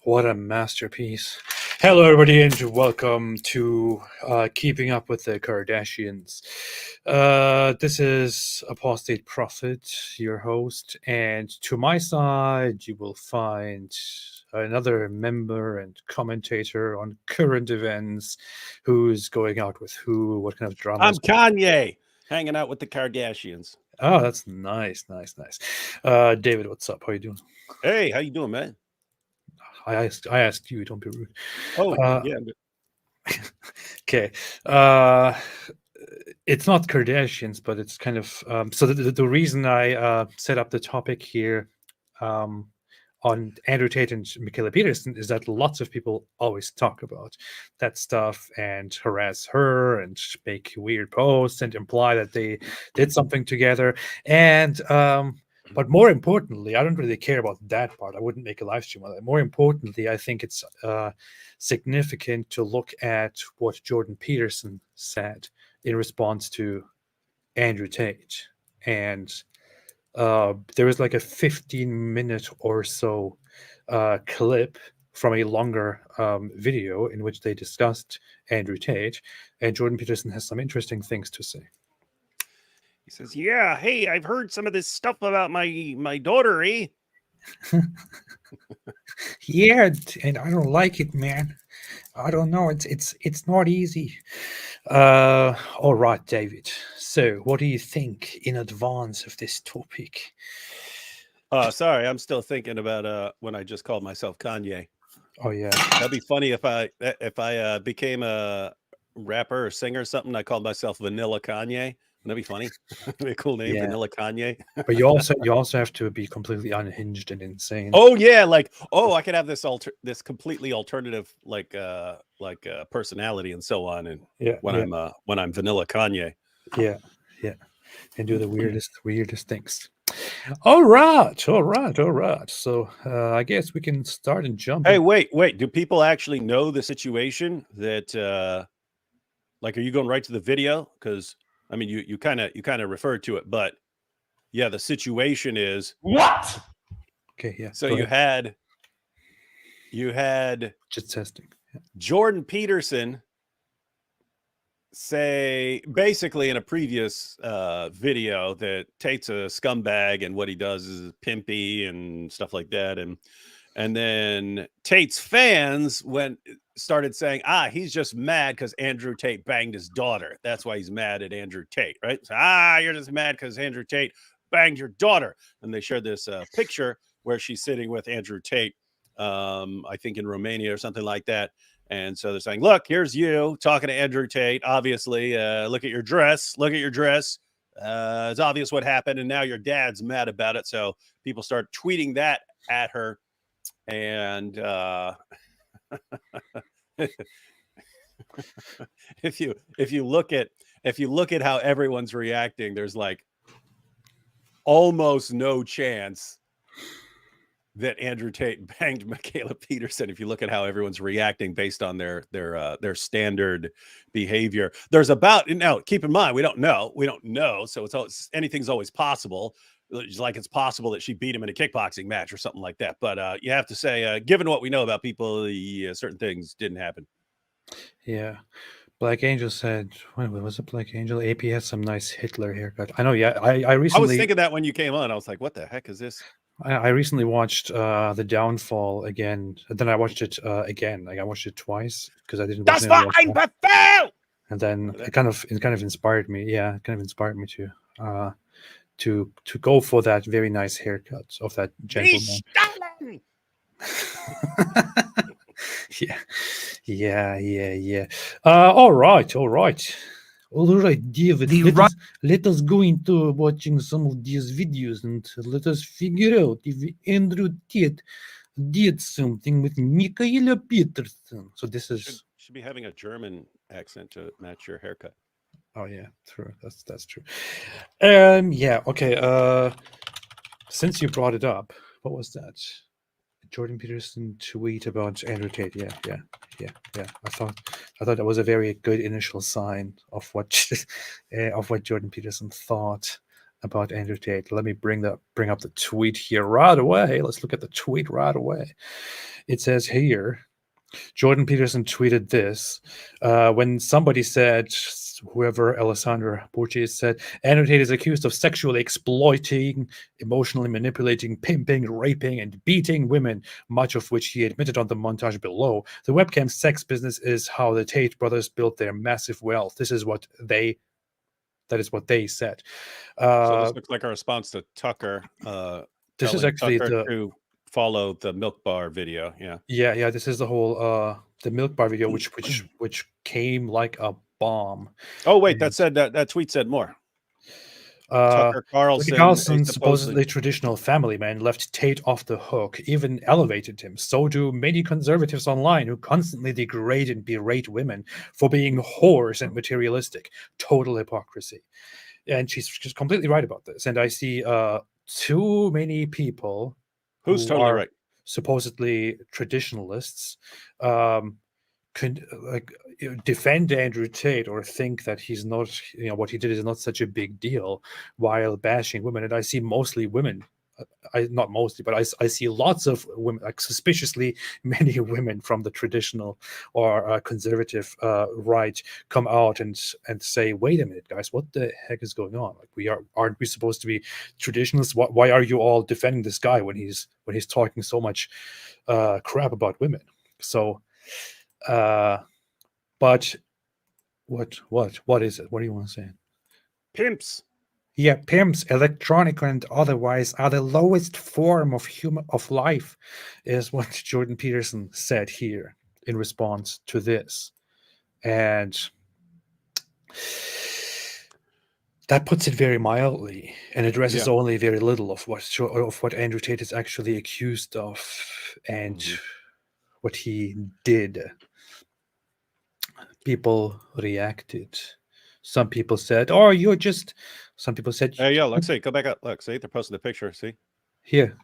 What a masterpiece. Hello, everybody, and welcome to Keeping Up with the Kardashians. This is Apostate Prophet, your host, and to my side, you will find another member and commentator on current events, who's going out with who, what kind of drama. I'm Kanye, hanging out with the Kardashians. Oh, that's nice. David, what's up? How you doing? Hey, how you doing, man? I asked you, don't be rude. Oh, yeah. Okay. It's not Kardashians, but it's kind of so the reason I set up the topic here on Andrew Tate and Mikhaila Peterson is that lots of people always talk about that stuff and harass her and make weird posts and imply that they did something together. And but more importantly, I don't really care about that part. I wouldn't make a live stream on that. More importantly, I think it's significant to look at what Jordan Peterson said in response to Andrew Tate. And there was like a 15-minute or so clip from a longer video in which they discussed Andrew Tate, and Jordan Peterson has some interesting things to say. He says, "Yeah, hey, I've heard some of this stuff about my daughter, eh?" Yeah, and I don't like it, man. I don't know. It's not easy. All right, David. So, what do you think in advance of this topic? Sorry, I'm still thinking about when I just called myself Kanye. Oh yeah, That'd be funny if I became a rapper or singer or something. I called myself Vanilla Kanye. That'd be funny. That'd be a cool name, Yeah. Vanilla Kanye. but you also have to be completely unhinged and insane. Oh yeah, like I could have this completely alternative personality and so on. And Yeah, when I'm Vanilla Kanye. yeah, and do the weirdest things. All right. So I guess we can start and jump. Hey, wait. Do people actually know the situation that, are you going right to the video? Because I mean, you kind of referred to it, but yeah, the situation is what? Okay, yeah. So you had just testing. Yeah. Jordan Peterson say basically in a previous video that Tate's a scumbag and what he does is pimpy and stuff like that, and then Tate's fans started saying, he's just mad because Andrew Tate banged his daughter. That's why he's mad at Andrew Tate, right? So, you're just mad because Andrew Tate banged your daughter. And they shared this picture where she's sitting with Andrew Tate, I think in Romania or something like that. And so they're saying, look, here's you talking to Andrew Tate. Obviously, look at your dress. It's obvious what happened. And now your dad's mad about it. So people start tweeting that at her. And if you look at how everyone's reacting, there's like almost no chance that Andrew Tate banged Mikhaila Peterson. If you look at how everyone's reacting based on their standard behavior, now keep in mind we don't know, so anything's always possible. Like it's possible that she beat him in a kickboxing match or something like that. But you have to say, given what we know about people, certain things didn't happen. Yeah. Black Angel said, when was it Black Angel? AP has some nice Hitler haircut. I know, yeah. I recently... I was thinking that when you came on. I was like, what the heck is this? I recently watched The Downfall again. And then I watched it again. Like I watched it twice because I didn't watch it. That's fine, but fail! And then it kind of inspired me. Yeah, it kind of inspired me to go for that very nice haircut of that gentleman. Yeah. All right, David. Let us go into watching some of these videos and let us figure out if Andrew Tate did something with Mikhaila Peterson. So this is should be having a German accent to match your haircut. Oh yeah, true. That's true. Yeah. Okay. Since you brought it up, what was that? Jordan Peterson tweet about Andrew Tate. Yeah. I thought that was a very good initial sign of what Jordan Peterson thought about Andrew Tate. Let me bring up the tweet here right away. Let's look at the tweet right away. It says here, Jordan Peterson tweeted this when somebody said, whoever Alessandra Borges said, Andrew Tate is accused of sexually exploiting, emotionally manipulating, pimping, raping, and beating women, much of which he admitted on the montage below. The webcam sex business is how the Tate brothers built their massive wealth. That is what they said. So this looks like a response to Tucker. This is telling actually Tucker to follow the milk bar video. Yeah. This is the whole the milk bar video, which came like a bomb. Oh wait, that tweet said more. Tucker Carlson, supposedly traditional family man, left Tate off the hook, even elevated him. So do many conservatives online who constantly degrade and berate women for being whores and materialistic. Total hypocrisy. And she's completely right about this. And I see too many people who's totally right, supposedly traditionalists, defend Andrew Tate or think that he's not, what he did is not such a big deal, while bashing women. And I see mostly women, not mostly, but I see lots of women, like suspiciously many women from the traditional or conservative right come out and say, wait a minute, guys, what the heck is going on? Like, aren't we supposed to be traditionalists? Why are you all defending this guy when he's talking so much crap about women? So but what is it? What do you want to say? Pimps. Yeah, pimps, electronic and otherwise, are the lowest form of life, is what Jordan Peterson said here in response to this. And that puts it very mildly and addresses only very little of what Andrew Tate is actually accused of and what he did. People reacted. Some people said, "Oh, you're just." Some people said, "Hey, yo, let's see. Go back up. Look, see, they're posting the picture. See here.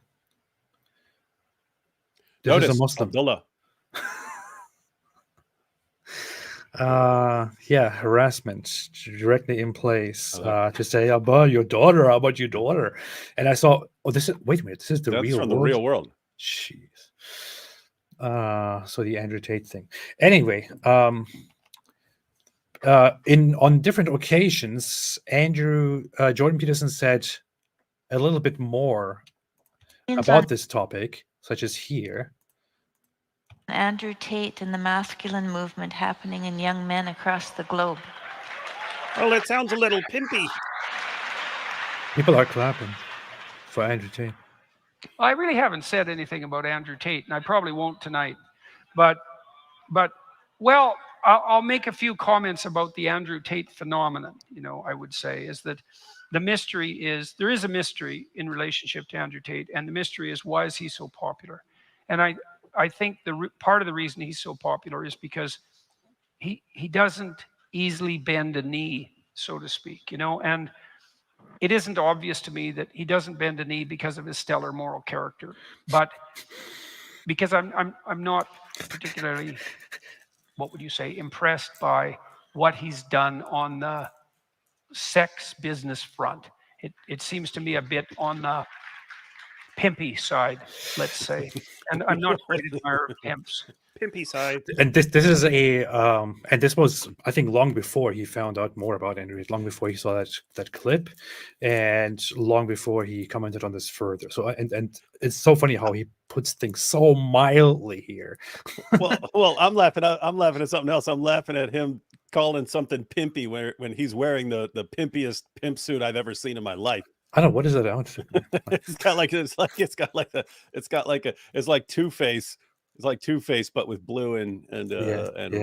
This Notice, is a Muslim. Abdullah. Harassment directly in place to say, "How about your daughter? How about your daughter?" And I saw, wait a minute, this is the real world. The real world. Jeez. So the Andrew Tate thing. Anyway, on different occasions, Jordan Peterson said a little bit more about this topic, such as here. Andrew Tate and the masculine movement happening in young men across the globe. Well, it sounds a little pimpy. People are clapping for Andrew Tate. I really haven't said anything about Andrew Tate, and I probably won't tonight. But well, I'll make a few comments about the Andrew Tate phenomenon. I would say is that the mystery is, there is a mystery in relationship to Andrew Tate, and the mystery is, why is he so popular? And I think part of the reason he's so popular is because he doesn't easily bend a knee, so to speak, and it isn't obvious to me that he doesn't bend a knee because of his stellar moral character, but because I'm not particularly, what would you say, impressed by what he's done on the sex business front. It seems to me a bit on the pimpy side, let's say. And I'm not quite an admirer of pimps. Pimpy side. And this is and this was, I think, long before he found out more about Andrew, long before he saw that clip, and long before he commented on this further. So and it's so funny how he puts things so mildly here. well, I'm laughing at something else. I'm laughing at him calling something pimpy when he's wearing the pimpiest pimp suit I've ever seen in my life. I don't know, what is that outfit? It's like Two-Face. It's like Two-Face, but with blue and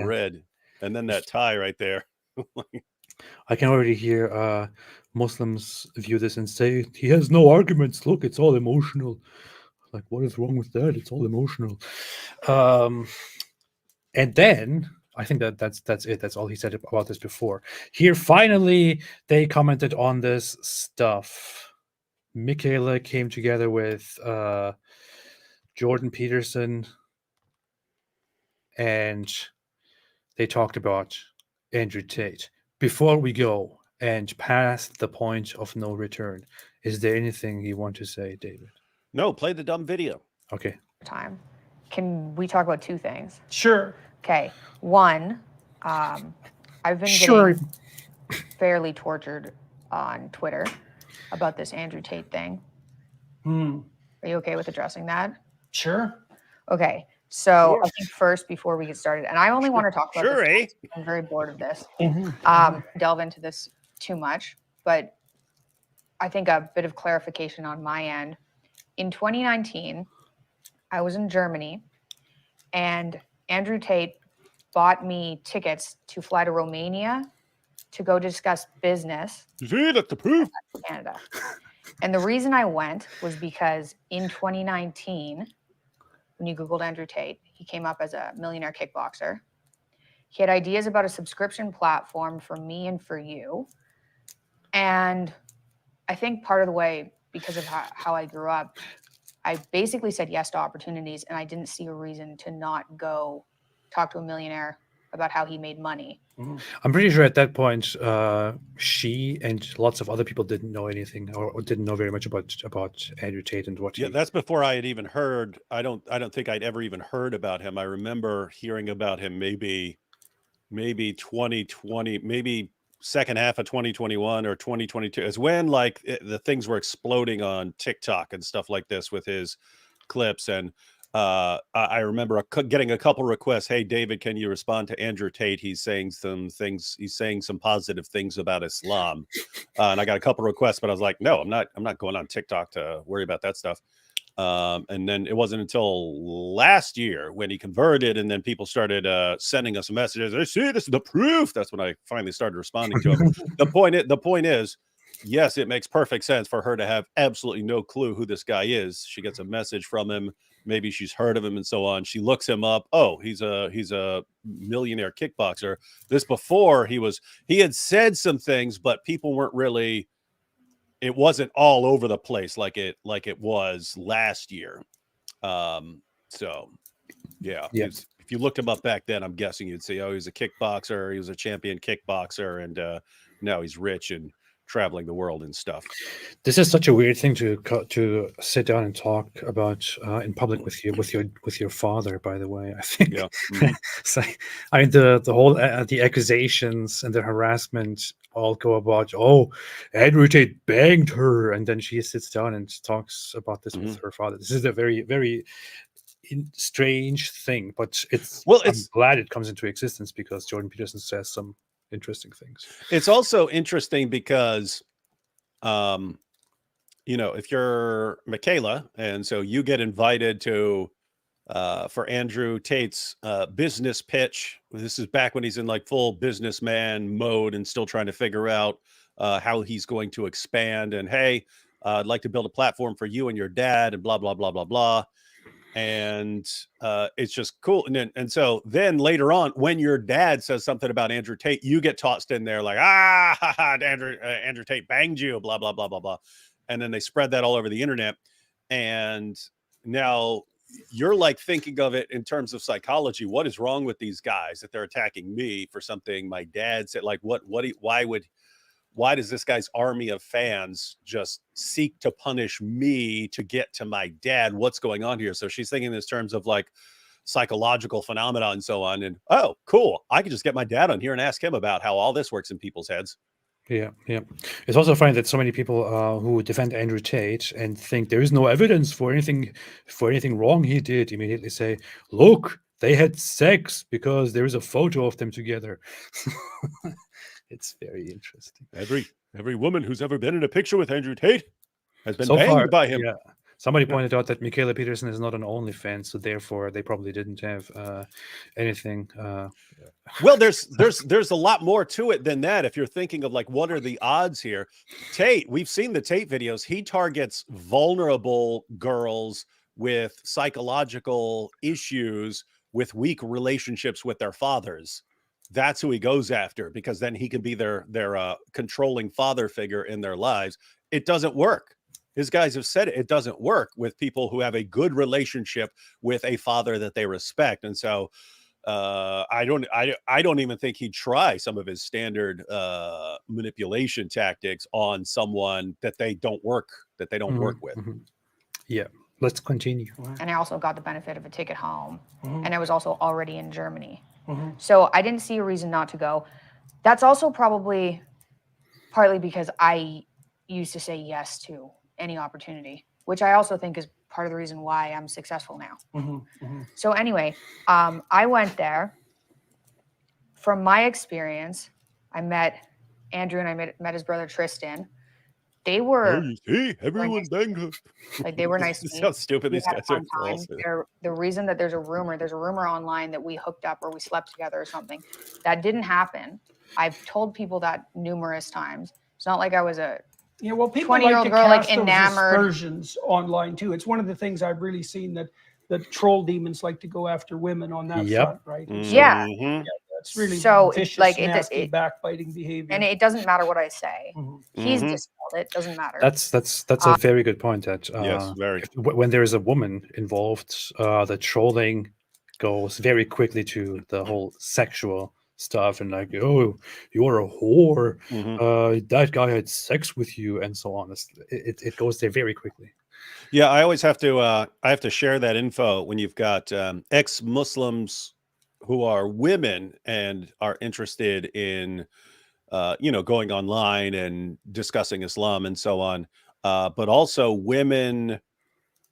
red, and then that tie right there. I can already hear Muslims view this and say he has no arguments. Look, it's all emotional. Like, what is wrong with that? It's all emotional. And then I think that's it. That's all he said about this before. Here, finally, they commented on this stuff. Mikhaila came together with Jordan Peterson, and they talked about Andrew Tate. Before we go, and past the point of no return. Is there anything you want to say, David? No, play the dumb video. Okay. Time. Can we talk about two things? Sure. Okay. One, I've been Sure. getting fairly tortured on Twitter about this Andrew Tate thing. Hmm. Are you okay with addressing that? Sure. Okay. So I think first, before we get started, and I only want to talk about Sure, this. eh? I'm very bored of this. Mhm. Delve into this too much, but I think a bit of clarification on my end. In 2019, I was in Germany, and Andrew Tate bought me tickets to fly to Romania to go discuss business See, that's the proof. in Canada. And the reason I went was because in 2019, when you Googled Andrew Tate, he came up as a millionaire kickboxer. He had ideas about a subscription platform for me and for you. And I think part of the way, because of how I grew up, I basically said yes to opportunities, and I didn't see a reason to not go talk to a millionaire about how he made money. I'm pretty sure at that point, she and lots of other people didn't know anything or didn't know very much about Andrew Tate and what Yeah, he. that's before I had even heard. I don't think I'd ever even heard about him. I remember hearing about him maybe 2020, maybe second half of 2021 or 2022 is when like the things were exploding on TikTok and stuff like this with his clips. And I remember getting a couple requests. Hey, David, can you respond to Andrew Tate? He's saying some things. He's saying some positive things about Islam. And I got a couple requests, but I was like, no, I'm not going on TikTok to worry about that stuff. And then it wasn't until last year when he converted, and then people started sending us messages. I see, this is the proof. That's when I finally started responding to him. The point is, yes, it makes perfect sense for her to have absolutely no clue who this guy is. She gets a message from him. Maybe she's heard of him and so on. She looks him up. Oh, he's a millionaire kickboxer. This before he had said some things, but people weren't really. It wasn't all over the place like it was last year. So yeah. If you looked him up back then, I'm guessing you'd say, oh, he's a kickboxer. He was a champion kickboxer, and now he's rich and traveling the world and stuff. This is such a weird thing to sit down and talk about in public with your father. By the way, I think. Yeah. So, I mean, the whole the accusations and the harassment all go about. Oh, Andrew Tate banged her, and then she sits down and talks about this with her father. This is a very, very strange thing, but I'm glad it comes into existence because Jordan Peterson says some interesting things. It's also interesting because, if you're Mikhaila, and so you get invited to for Andrew Tate's business pitch. This is back when he's in like full businessman mode and still trying to figure out how he's going to expand. And hey, I'd like to build a platform for you and your dad, and blah blah blah blah blah. And it's just cool. And so then later on, when your dad says something about Andrew Tate, you get tossed in there like, Andrew Tate banged you, blah blah blah blah blah. And then they spread that all over the internet. And now you're like thinking of it in terms of psychology. What is wrong with these guys that they're attacking me for something my dad said? Like, why does this guy's army of fans just seek to punish me to get to my dad? What's going on here? So she's thinking in terms of like psychological phenomena and so on. And oh, cool, I could just get my dad on here and ask him about how all this works in people's heads. Yeah. It's also funny that so many people who defend Andrew Tate and think there is no evidence for anything wrong he did immediately say, look, they had sex because there is a photo of them together. It's very interesting. Every woman who's ever been in a picture with Andrew Tate has been So banged far, by him. Yeah. Somebody pointed out that Mikhaila Peterson is not an OnlyFans, so therefore they probably didn't have anything. Well, there's a lot more to it than that. If you're thinking of like, what are the odds here? Tate, we've seen the Tate videos. He targets vulnerable girls with psychological issues, with weak relationships with their fathers. That's who he goes after, because then he can be their controlling father figure in their lives. It doesn't work. His guys have said it doesn't work with people who have a good relationship with a father that they respect. And so I don't even think he'd try some of his standard manipulation tactics on someone that they don't work with. Yeah, let's continue. And I also got the benefit of a ticket home. And I was also already in Germany. So I didn't see a reason not to go. That's also probably partly because I used to say yes to any opportunity, which I also think is part of the reason why I'm successful now. So anyway, I went there. From my experience, I met Andrew and I met his brother Tristan. They were Everyone's banged. like they were nice to This me. sounds stupid. We These had a guys fun are time. false. The reason that there's a rumor online that we hooked up or we slept together or something, that didn't happen. I've told people that numerous times. It's not like I was a Well, people 20-year-old like to girl, like, cast those enamored. aspersions online too. It's one of the things I've really seen that troll demons like to go after women on that front, right? And so, Yeah. it's really So, vicious, like, nasty, backbiting behavior. And it doesn't matter what I say. He's dispelled it. Doesn't matter. That's a very good point. That Yes, very. When there is a woman involved, the trolling goes very quickly to the whole sexual stuff and like, oh, you're a whore. That guy had sex with you, and so on. It goes there very quickly. Yeah, I always have to share that info when you've got ex-Muslims who are women and are interested in going online and discussing Islam and so on, but also women,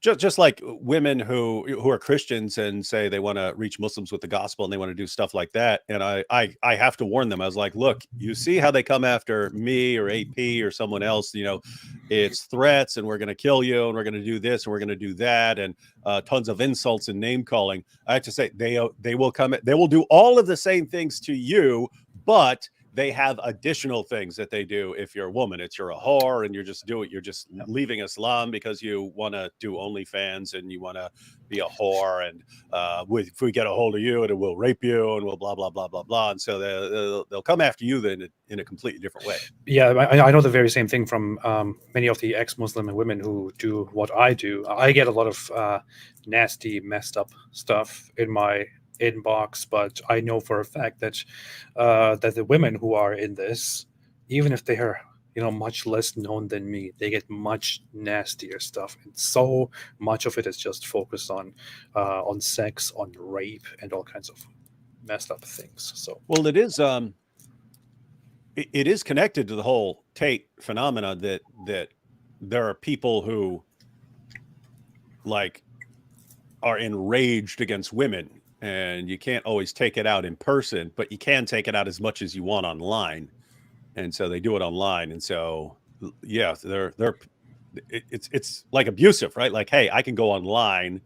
just like women who are Christians and say they want to reach Muslims with the gospel and they want to do stuff like that. And I have to warn them. I was like, look, you see how they come after me or AP or someone else, it's threats and we're going to kill you and we're going to do this and we're going to do that, and tons of insults and name calling. I have to say they will do all of the same things to you, but they have additional things that they do. If you're a woman, you're a whore and you're just leaving Islam because you want to do OnlyFans and you want to be a whore, and if we get a hold of you, and we'll rape you and we'll blah blah blah blah blah. And so they'll come after you then in a completely different way. Yeah, I know the very same thing from many of the ex-Muslim women who do what I do. I get a lot of nasty, messed up stuff in my inbox, but I know for a fact that the women who are in this, even if they are much less known than me, they get much nastier stuff, and so much of it is just focused on sex, on rape, and all kinds of messed up things. So well, it is it is connected to the whole Tate phenomena that there are people who like are enraged against women. And you can't always take it out in person, but you can take it out as much as you want online. And so they do it online. And so, yeah, it's like abusive, right? Like, hey, I can go online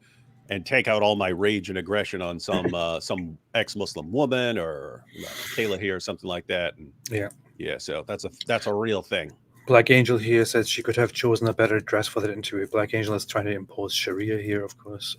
and take out all my rage and aggression on some ex-Muslim woman or Mikhaila here or something like that. And yeah. So that's a real thing. Black Angel here says she could have chosen a better dress for the interview. Black Angel is trying to impose Sharia here, of course.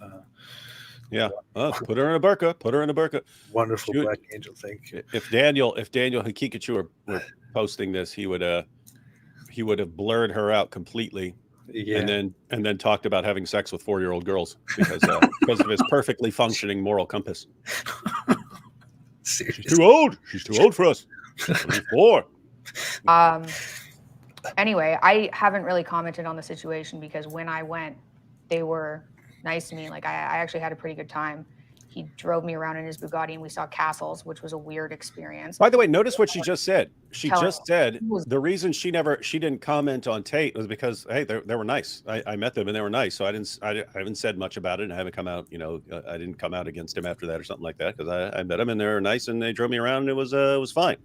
Yeah, put her in a burqa. Put her in a burqa. Wonderful, Black Angel. Thank you. If Daniel Hakikachu were posting this, he would have blurred her out completely, and then talked about having sex with 4-year-old girls because of his perfectly functioning moral compass. Seriously. She's too old. She's too old for us. 4. Anyway, I haven't really commented on the situation because when I went, they were nice to me. Like I actually had a pretty good time. He drove me around in his Bugatti and we saw castles, which was a weird experience. By the way, notice what she just said. She just said the reason she didn't comment on Tate was because, hey, they were nice. I met them and they were nice. So I haven't said much about it, and I haven't come out, I didn't come out against him after that or something like that, because I met them and they were nice and they drove me around and it was fine.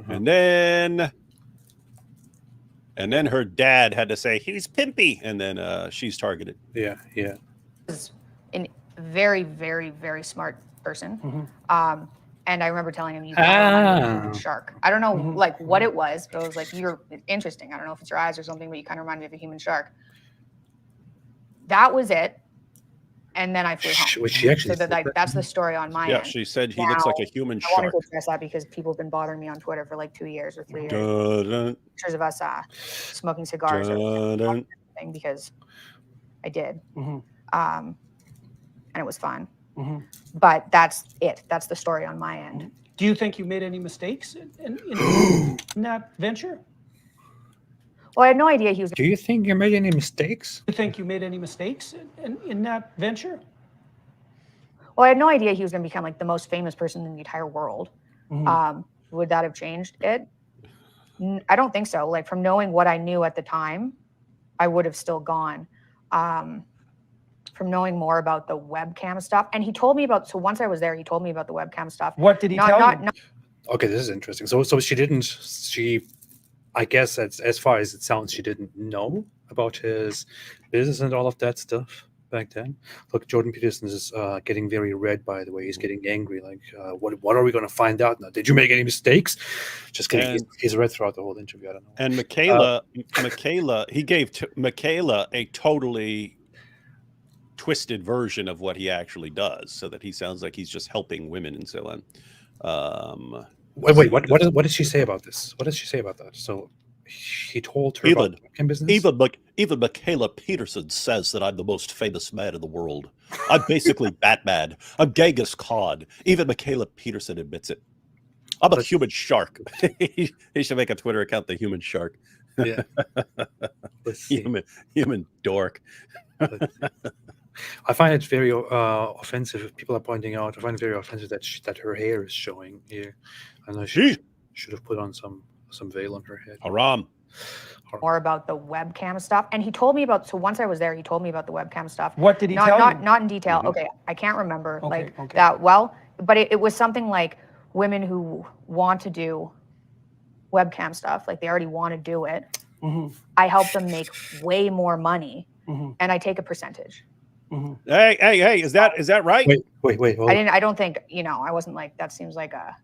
And then her dad had to say he's pimpy, and then she's targeted. Yeah. Was a very, very, very smart person. And I remember telling him, you a shark. I don't know like what it was, but it was like, you're interesting. I don't know if it's your eyes or something, but you kind of remind me of a human shark. That was it. And then I flew home. Which she actually said that, that's the story on my end. Yeah, she said he looks like a human shark. I want to address that because people have been bothering me on Twitter for like 2 years or 3 years. Pictures of us smoking cigars or something, because I did. And it was fun. But that's it. That's the story on my end. Do you think you made any mistakes in that venture? Well, I had no idea he was. Do you think you made any mistakes? Do you think you made any mistakes in that venture? Well, I had no idea he was going to become like the most famous person in the entire world. Would that have changed it? I don't think so. Like from knowing what I knew at the time, I would have still gone. From knowing more about the webcam stuff, and he told me about. So once I was there, he told me about the webcam stuff. What did he tell you? Okay, this is interesting. So she didn't. She, I guess, as far as it sounds, she didn't know about his business and all of that stuff back then. Look, Jordan Peterson is getting very red, by the way. He's getting angry. Like, what are we going to find out now? Did you make any mistakes? Just kidding. He's red throughout the whole interview. I don't know. And Mikhaila, he gave Mikhaila a totally twisted version of what he actually does, so that he sounds like he's just helping women and so on. Wait, what did she say about this? What did she say about that? So he told her about the business? Even Mikhaila Peterson says that I'm the most famous man in the world. I'm basically Batman. I'm Genghis Khan. Even Mikhaila Peterson admits it. I'm a human shark. He should make a Twitter account, the human shark. Yeah. Human dork. I find it very offensive if people are pointing out. I find it very offensive that her hair is showing here. I know she should have put on some veil on her head. Haram. More about the webcam stuff, and he told me about. So once I was there, he told me about the webcam stuff. What did he tell you? Not in detail. Okay, I can't remember that well, but it was something like women who want to do webcam stuff, like they already want to do it. I help them make way more money, and I take a percentage. Hey! Is that right? Wait. I don't think, I wasn't like, that seems like a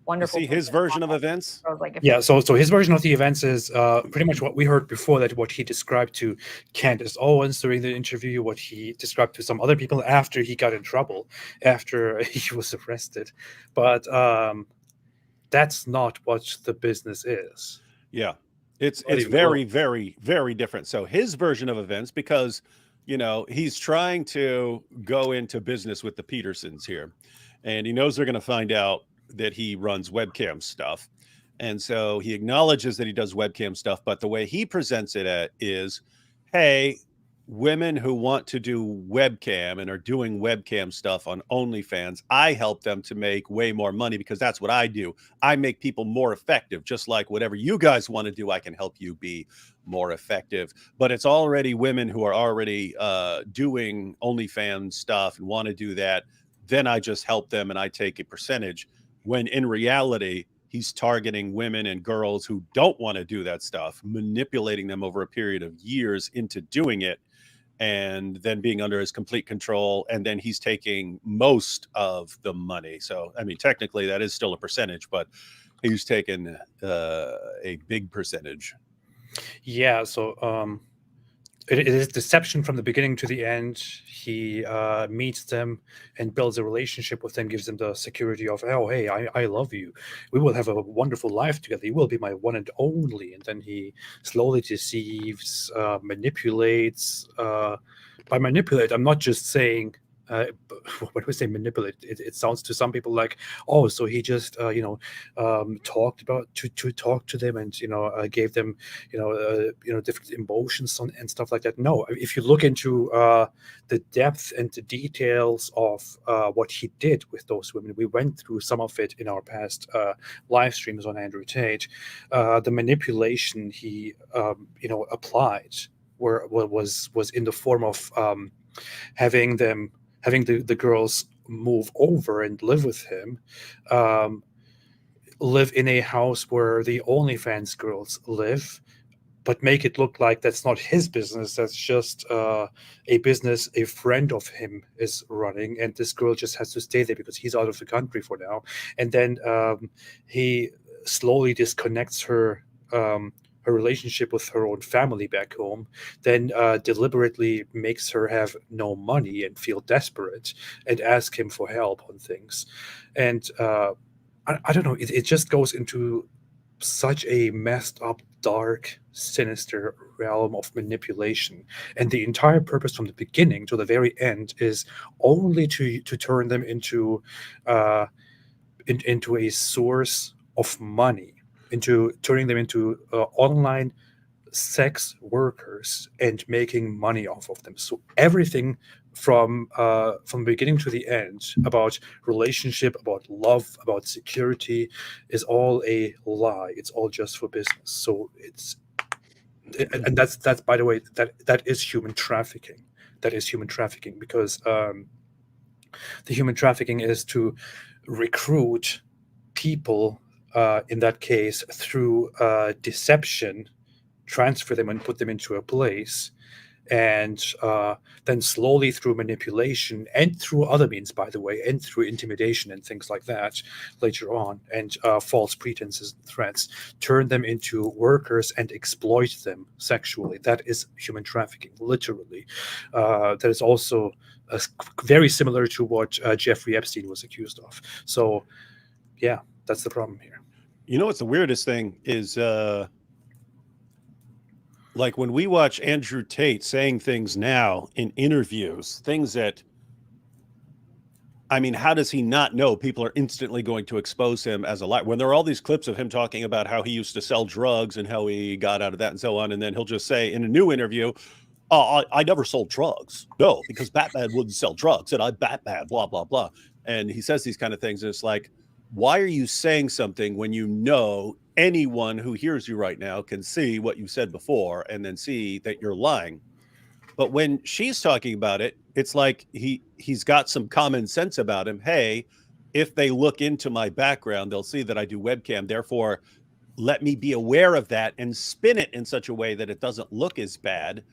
wonderful. You see his version of events? So I was like, so his version of the events is pretty much what we heard before, that what he described to Candace Owens during the interview, what he described to some other people after he got in trouble, after he was arrested. But that's not what the business is. Yeah. It's very, very, very different. So his version of events, because he's trying to go into business with the Petersons here, and he knows they're going to find out that he runs webcam stuff. And so he acknowledges that he does webcam stuff, but the way he presents it is, hey, women who want to do webcam and are doing webcam stuff on OnlyFans, I help them to make way more money, because that's what I do. I make people more effective. Just like whatever you guys want to do, I can help you be more effective. But it's already women who are already doing OnlyFans stuff and want to do that. Then I just help them and I take a percentage, when in reality, he's targeting women and girls who don't want to do that stuff, manipulating them over a period of years into doing it, and then being under his complete control. And then he's taking most of the money. So, I mean, technically that is still a percentage, but he's taken a big percentage. Yeah. So it is deception from the beginning to the end. He meets them and builds a relationship with them, gives them the security of, oh, hey, I love you. We will have a wonderful life together. You will be my one and only. And then he slowly deceives, manipulates. By manipulate, I'm not just saying, when we say manipulate, it sounds to some people like, oh, so he just talked about to talk to them and gave them different emotions and stuff like that. No, if you look into the depth and the details of what he did with those women, we went through some of it in our past live streams on Andrew Tate. The manipulation he applied was in the form of having the girls move over and live with him, live in a house where the OnlyFans girls live, but make it look like that's not his business. That's just a business a friend of him is running, and this girl just has to stay there because he's out of the country for now. And then he slowly disconnects her relationship with her own family back home, then deliberately makes her have no money and feel desperate and ask him for help on things. And I don't know, it just goes into such a messed up dark, sinister realm of manipulation, and the entire purpose from the beginning to the very end is only to turn them into into a source of money, into turning them into online sex workers and making money off of them. So everything from beginning to the end about relationship, about love, about security is all a lie. It's all just for business. So and that's by the way, that is human trafficking. That is human trafficking because the human trafficking is to recruit people, in that case through deception, transfer them and put them into a place, and then slowly through manipulation and through other means, by the way, and through intimidation and things like that later on, and false pretenses and threats, turn them into workers and exploit them sexually. That is human trafficking, literally. That is also very similar to what Jeffrey Epstein was accused of. So, yeah, that's the problem here. You know what's the weirdest thing is, like when we watch Andrew Tate saying things now in interviews, things that, I mean, how does he not know people are instantly going to expose him as a liar? When there are all these clips of him talking about how he used to sell drugs and how he got out of that and so on, and then he'll just say in a new interview, "Oh, I never sold drugs. No, because Batman wouldn't sell drugs, and I'm Batman, blah, blah, blah." And he says these kind of things, and it's like, why are you saying something when you know anyone who hears you right now can see what you said before and then see that you're lying? But when she's talking about it, it's like he's got some common sense about him. Hey, if they look into my background, they'll see that I do webcam. Therefore, let me be aware of that and spin it in such a way that it doesn't look as bad.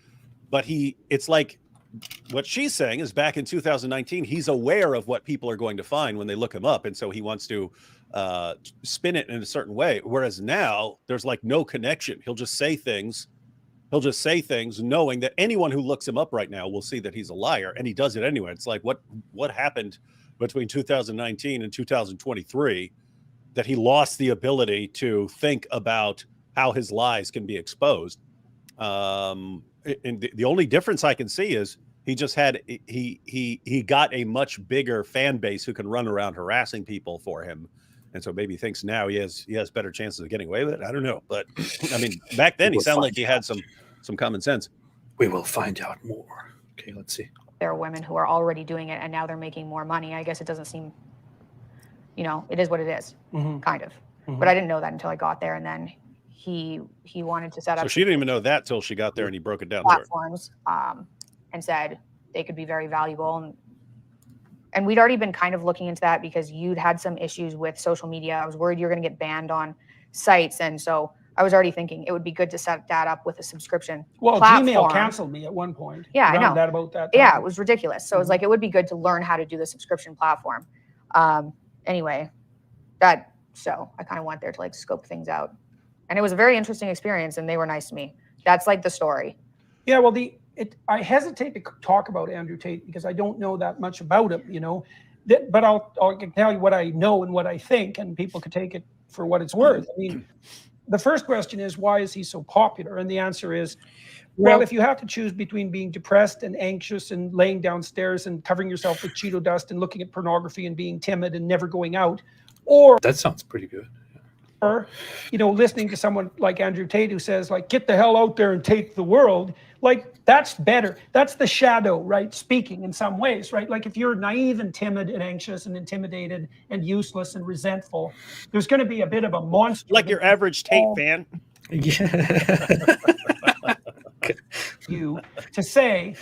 But it's like what she's saying is back in 2019, he's aware of what people are going to find when they look him up. And so he wants to spin it in a certain way. Whereas now there's like no connection. He'll just say things knowing that anyone who looks him up right now will see that he's a liar, and he does it anyway. It's like, what happened between 2019 and 2023 that he lost the ability to think about how his lies can be exposed? And the only difference I can see is he just had he got a much bigger fan base who can run around harassing people for him, and so maybe he thinks now he has better chances of getting away with it. I don't know, but I mean, back then he sounded like he had some common sense. We will find out more. Okay, let's see. There are women who are already doing it, and now they're making more money. I guess it doesn't seem, it is what it is, kind of. But I didn't know that until I got there, and then he wanted to set up. So she didn't even know that till she got there, and he broke it down to her. Platforms, and said they could be very valuable, and we'd already been kind of looking into that because you'd had some issues with social media. I was worried you were going to get banned on sites, and so I was already thinking it would be good to set that up with a subscription. Well, platform. Gmail canceled me at one point. Yeah, I know. About that. Yeah, it was ridiculous. So it was like, it would be good to learn how to do the subscription platform. Anyway, so I kind of went there to like scope things out. And it was a very interesting experience, and they were nice to me. That's like the story. Yeah, well, I hesitate to talk about Andrew Tate because I don't know that much about him, but I'll tell you what I know and what I think, and people could take it for what it's worth. I mean, the first question is, why is he so popular? And the answer is, well, if you have to choose between being depressed and anxious and laying downstairs and covering yourself with Cheeto dust and looking at pornography and being timid and never going out, or that sounds pretty good. Or, listening to someone like Andrew Tate who says, like, get the hell out there and take the world, like, that's better. That's the shadow, right? Speaking in some ways, right? Like, if you're naive and timid and anxious and intimidated and useless and resentful, there's going to be a bit of a monster. Like your average Tate fan. Yeah. You to say,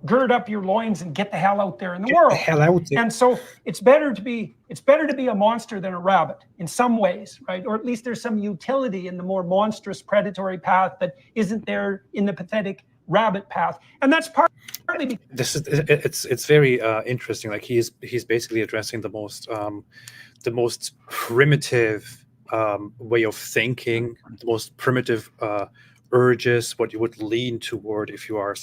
gird up your loins and get the hell out there in the world. The hell out there. And so it's better to be a monster than a rabbit in some ways, right? Or at least there's some utility in the more monstrous predatory path that isn't there in the pathetic rabbit path. And that's partly because it's very interesting. Like he's basically addressing the most primitive way of thinking, the most primitive urges, what you would lean toward if you are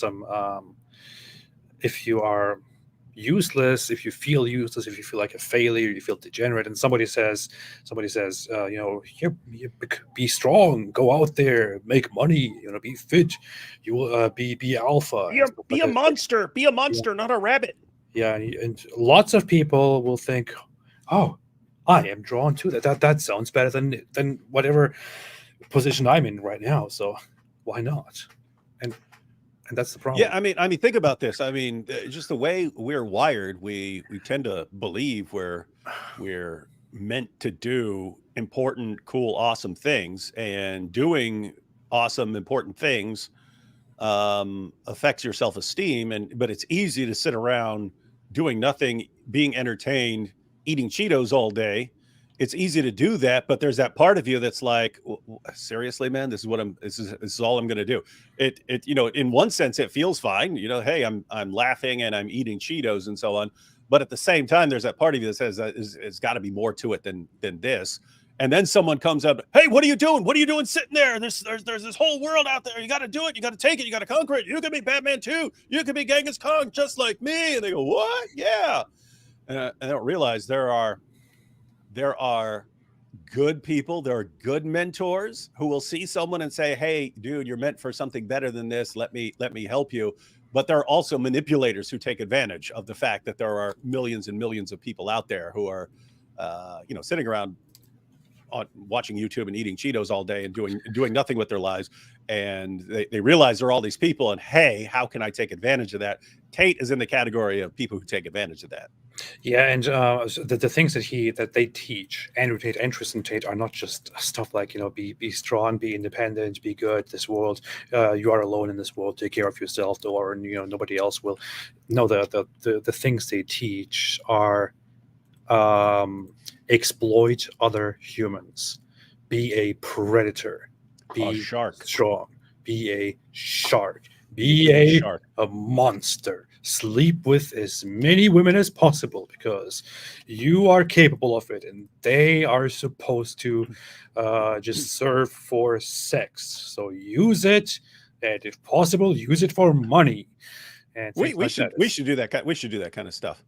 useless, if you feel useless, if you feel like a failure, you feel degenerate, and somebody says, you know, be strong, go out there, make money, you know, be fit, you will be alpha. Be a monster, not a rabbit. Yeah, and lots of people will think, oh, I am drawn to that. That sounds better than whatever position I'm in right now. So why not? And that's the problem. Yeah, I mean, think about this. I mean, just the way we're wired, we tend to believe we're meant to do important, cool, awesome things, and doing awesome, important things affects your self-esteem. But it's easy to sit around doing nothing, being entertained, eating Cheetos all day. It's easy to do that, but there's that part of you that's like, seriously, man, this is all I'm going to do. It, you know, in one sense, it feels fine. You know, hey, I'm laughing and I'm eating Cheetos and so on. But at the same time, there's that part of you that says it's got to be more to it than this. And then someone comes up, hey, what are you doing? What are you doing sitting there? There's this whole world out there. You got to do it. You got to take it. You got to conquer it. You can be Batman too. You can be Genghis Khan just like me. And they go, what? Yeah. And I don't realize there are good people, there are good mentors who will see someone and say, hey, dude, you're meant for something better than this. Let me help you. But there are also manipulators who take advantage of the fact that there are millions and millions of people out there who are, you know, sitting around watching YouTube and eating Cheetos all day and doing nothing with their lives. And they realize there are all these people, and hey, how can I take advantage of that? Tate is in the category of people who take advantage of that. Yeah, and the things that they teach, Andrew Tate and Tristan Tate, are not just stuff like, you know, be strong, be independent, be good. This world, you are alone in this world. Take care of yourself, or you know, nobody else will. No, the things they teach are exploit other humans, be a predator, be a shark, strong, be a shark, be a monster. Sleep with as many women as possible because you are capable of it, and they are supposed to just serve for sex. So use it, and if possible, use it for money. And we should do that. We should do that kind of stuff.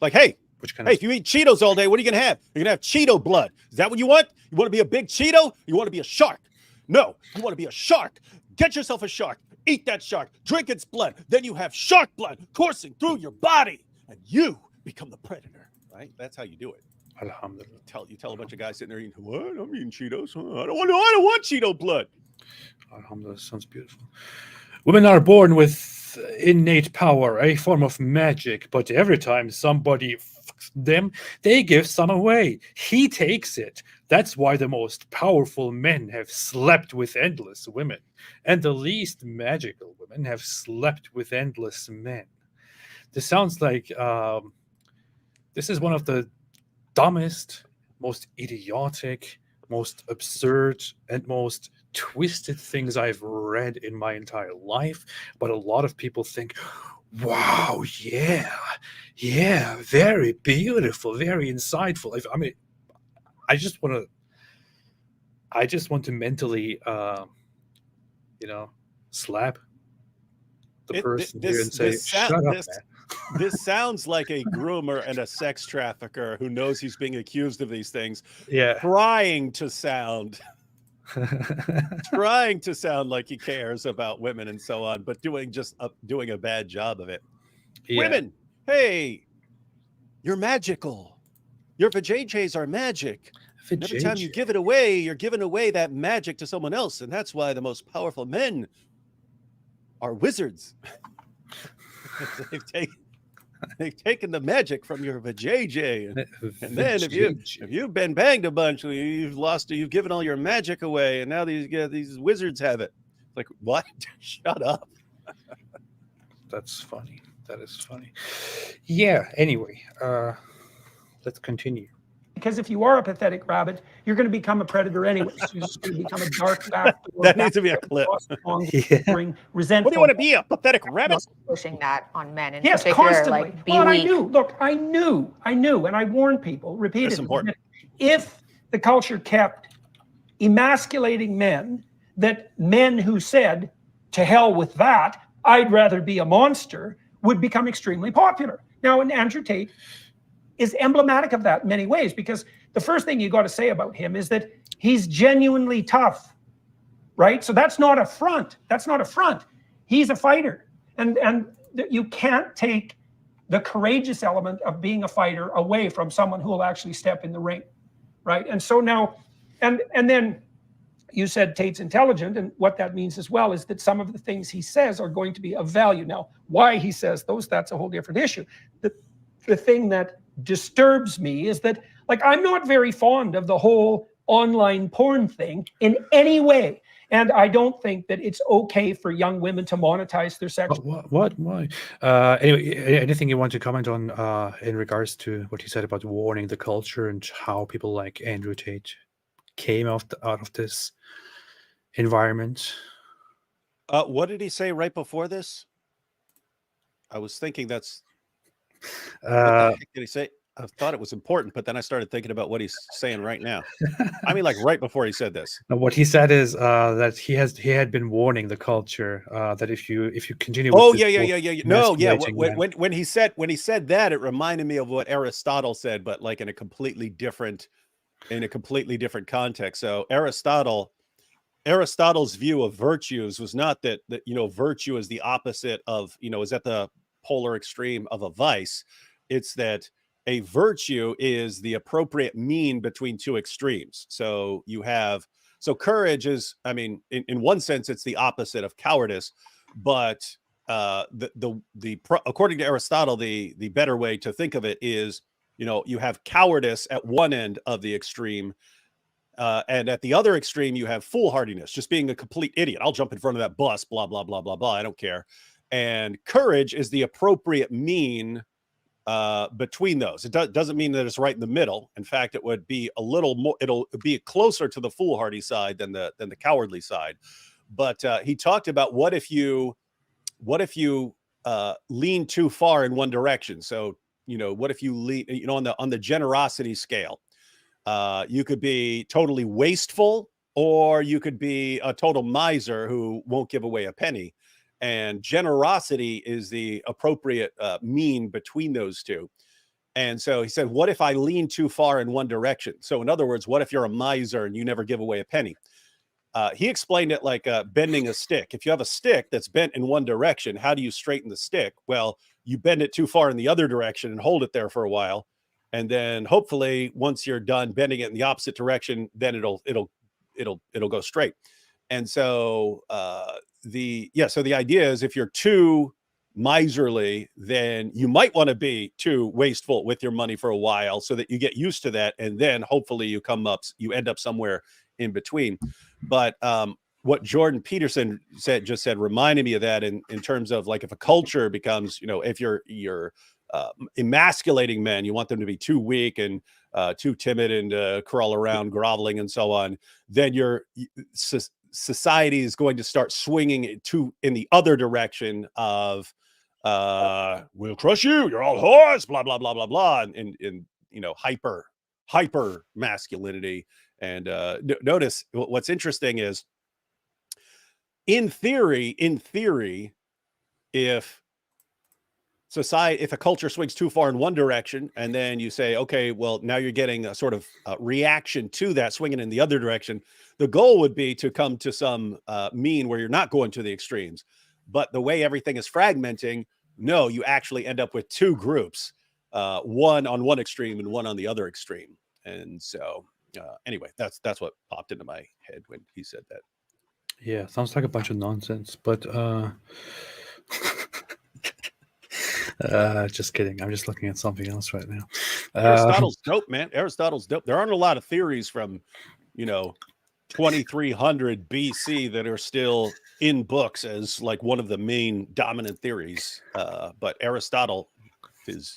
Like, hey, if you eat Cheetos all day, what are you gonna have? You're gonna have Cheeto blood. Is that what you want? You want to be a big Cheeto? You want to be a shark? No, you want to be a shark. Get yourself a shark. Eat that shark, drink its blood, then you have shark blood coursing through your body, and you become the predator, right? That's how you do it. Alhamdulillah. You tell a bunch of guys sitting there eating, what? I'm eating Cheetos. I don't want Cheeto blood. Alhamdulillah, sounds beautiful. Women are born with innate power, a form of magic, but every time somebody fucks them, they give some away. He takes it. That's why the most powerful men have slept with endless women, and the least magical women have slept with endless men. This sounds like this is one of the dumbest, most idiotic, most absurd, and most twisted things I've read in my entire life. But a lot of people think, wow, yeah, very beautiful, very insightful. I mean, I just want to mentally, you know, slap the person here and say, shut up, man. This sounds like a groomer and a sex trafficker who knows he's being accused of these things. Yeah. Trying to sound like he cares about women and so on, but doing a bad job of it. Yeah. Women, hey, you're magical. Your vajayjays are magic. Every time you give it away, you're giving away that magic to someone else. And that's why the most powerful men are wizards. They've taken the magic from your vajayjay. And then if you've been banged a bunch, you've given all your magic away. And now these wizards have it. Like, what? Shut up. That's funny. That is funny. Yeah, anyway, let's continue. Because if you are a pathetic rabbit, you're going to become a predator anyway. So you're just going to become a dark backdoor. That needs to be a clip. Yeah. Resentful. What do you want to be, a pathetic rabbit? Pushing that on men in yes, particular, constantly. like be well, weak. I knew, and I warned people repeatedly. If the culture kept emasculating men, that men who said, to hell with that, I'd rather be a monster, would become extremely popular. Now, and Andrew Tate is emblematic of that in many ways, because the first thing you got to say about him is that he's genuinely tough, right? So that's not a front. That's not a front. He's a fighter, and you can't take the courageous element of being a fighter away from someone who will actually step in the ring, right? And so now, and then you said Tate's intelligent, and what that means as well is that some of the things he says are going to be of value. Now, why he says those, that's a whole different issue. The thing that disturbs me is that, like, I'm not very fond of the whole online porn thing in any way. And I don't think that it's okay for young women to monetize their sex. What? Why? Anyway, anything you want to comment on in regards to what he said about warning the culture and how people like Andrew Tate came out of this environment? What did he say right before this? I was thinking that's... what the heck did he say? I thought it was important, but then I started thinking about what he's saying right now. I mean, like right before he said this. What he said is that he had been warning the culture that if you continue. Oh with yeah. No, yeah. When he said that, it reminded me of what Aristotle said, but like in a completely different context. So Aristotle's view of virtues was not that virtue is the opposite of, is at the polar extreme of a vice. It's that a virtue is the appropriate mean between two extremes. So courage is, I mean, in one sense, it's the opposite of cowardice, but according to Aristotle, the better way to think of it is, you have cowardice at one end of the extreme, and at the other extreme, you have foolhardiness, just being a complete idiot. I'll jump in front of that bus, blah, blah, blah, blah, blah. I don't care. And courage is the appropriate mean between those. It doesn't mean that it's right in the middle. In fact, it would be a little more, it'll be closer to the foolhardy side than the cowardly side. But he talked about what if you lean too far in one direction. So, what if you lean, on the generosity scale, you could be totally wasteful, or you could be a total miser who won't give away a penny. And generosity is the appropriate mean between those two. And so he said, what if I lean too far in one direction? So in other words, what if you're a miser and you never give away a penny? He explained it like bending a stick. If you have a stick that's bent in one direction, how do you straighten the stick? Well, you bend it too far in the other direction and hold it there for a while. And then hopefully once you're done bending it in the opposite direction, then it'll go straight. And so the idea is, if you're too miserly, then you might want to be too wasteful with your money for a while, so that you get used to that, and then hopefully you end up somewhere in between. But what Jordan Peterson just said reminded me of that in terms of, like, if a culture becomes, if you're emasculating men, you want them to be too weak and too timid and crawl around groveling and so on, then society is going to start swinging in the other direction of we'll crush you, you're all whores, blah blah blah blah blah, and hyper masculinity. And notice what's interesting is, in theory, if a culture swings too far in one direction, and then you say, okay, well, now you're getting a sort of reaction to that, swinging in the other direction, the goal would be to come to some mean where you're not going to the extremes. But the way everything is fragmenting, no, you actually end up with two groups, one on one extreme and one on the other extreme. And so anyway, that's what popped into my head when he said that. Yeah, sounds like a bunch of nonsense, but just kidding. I'm just looking at something else right now. Aristotle's dope, man. Aristotle's dope. There aren't a lot of theories from 2300 BC that are still in books as like one of the main dominant theories. But Aristotle, his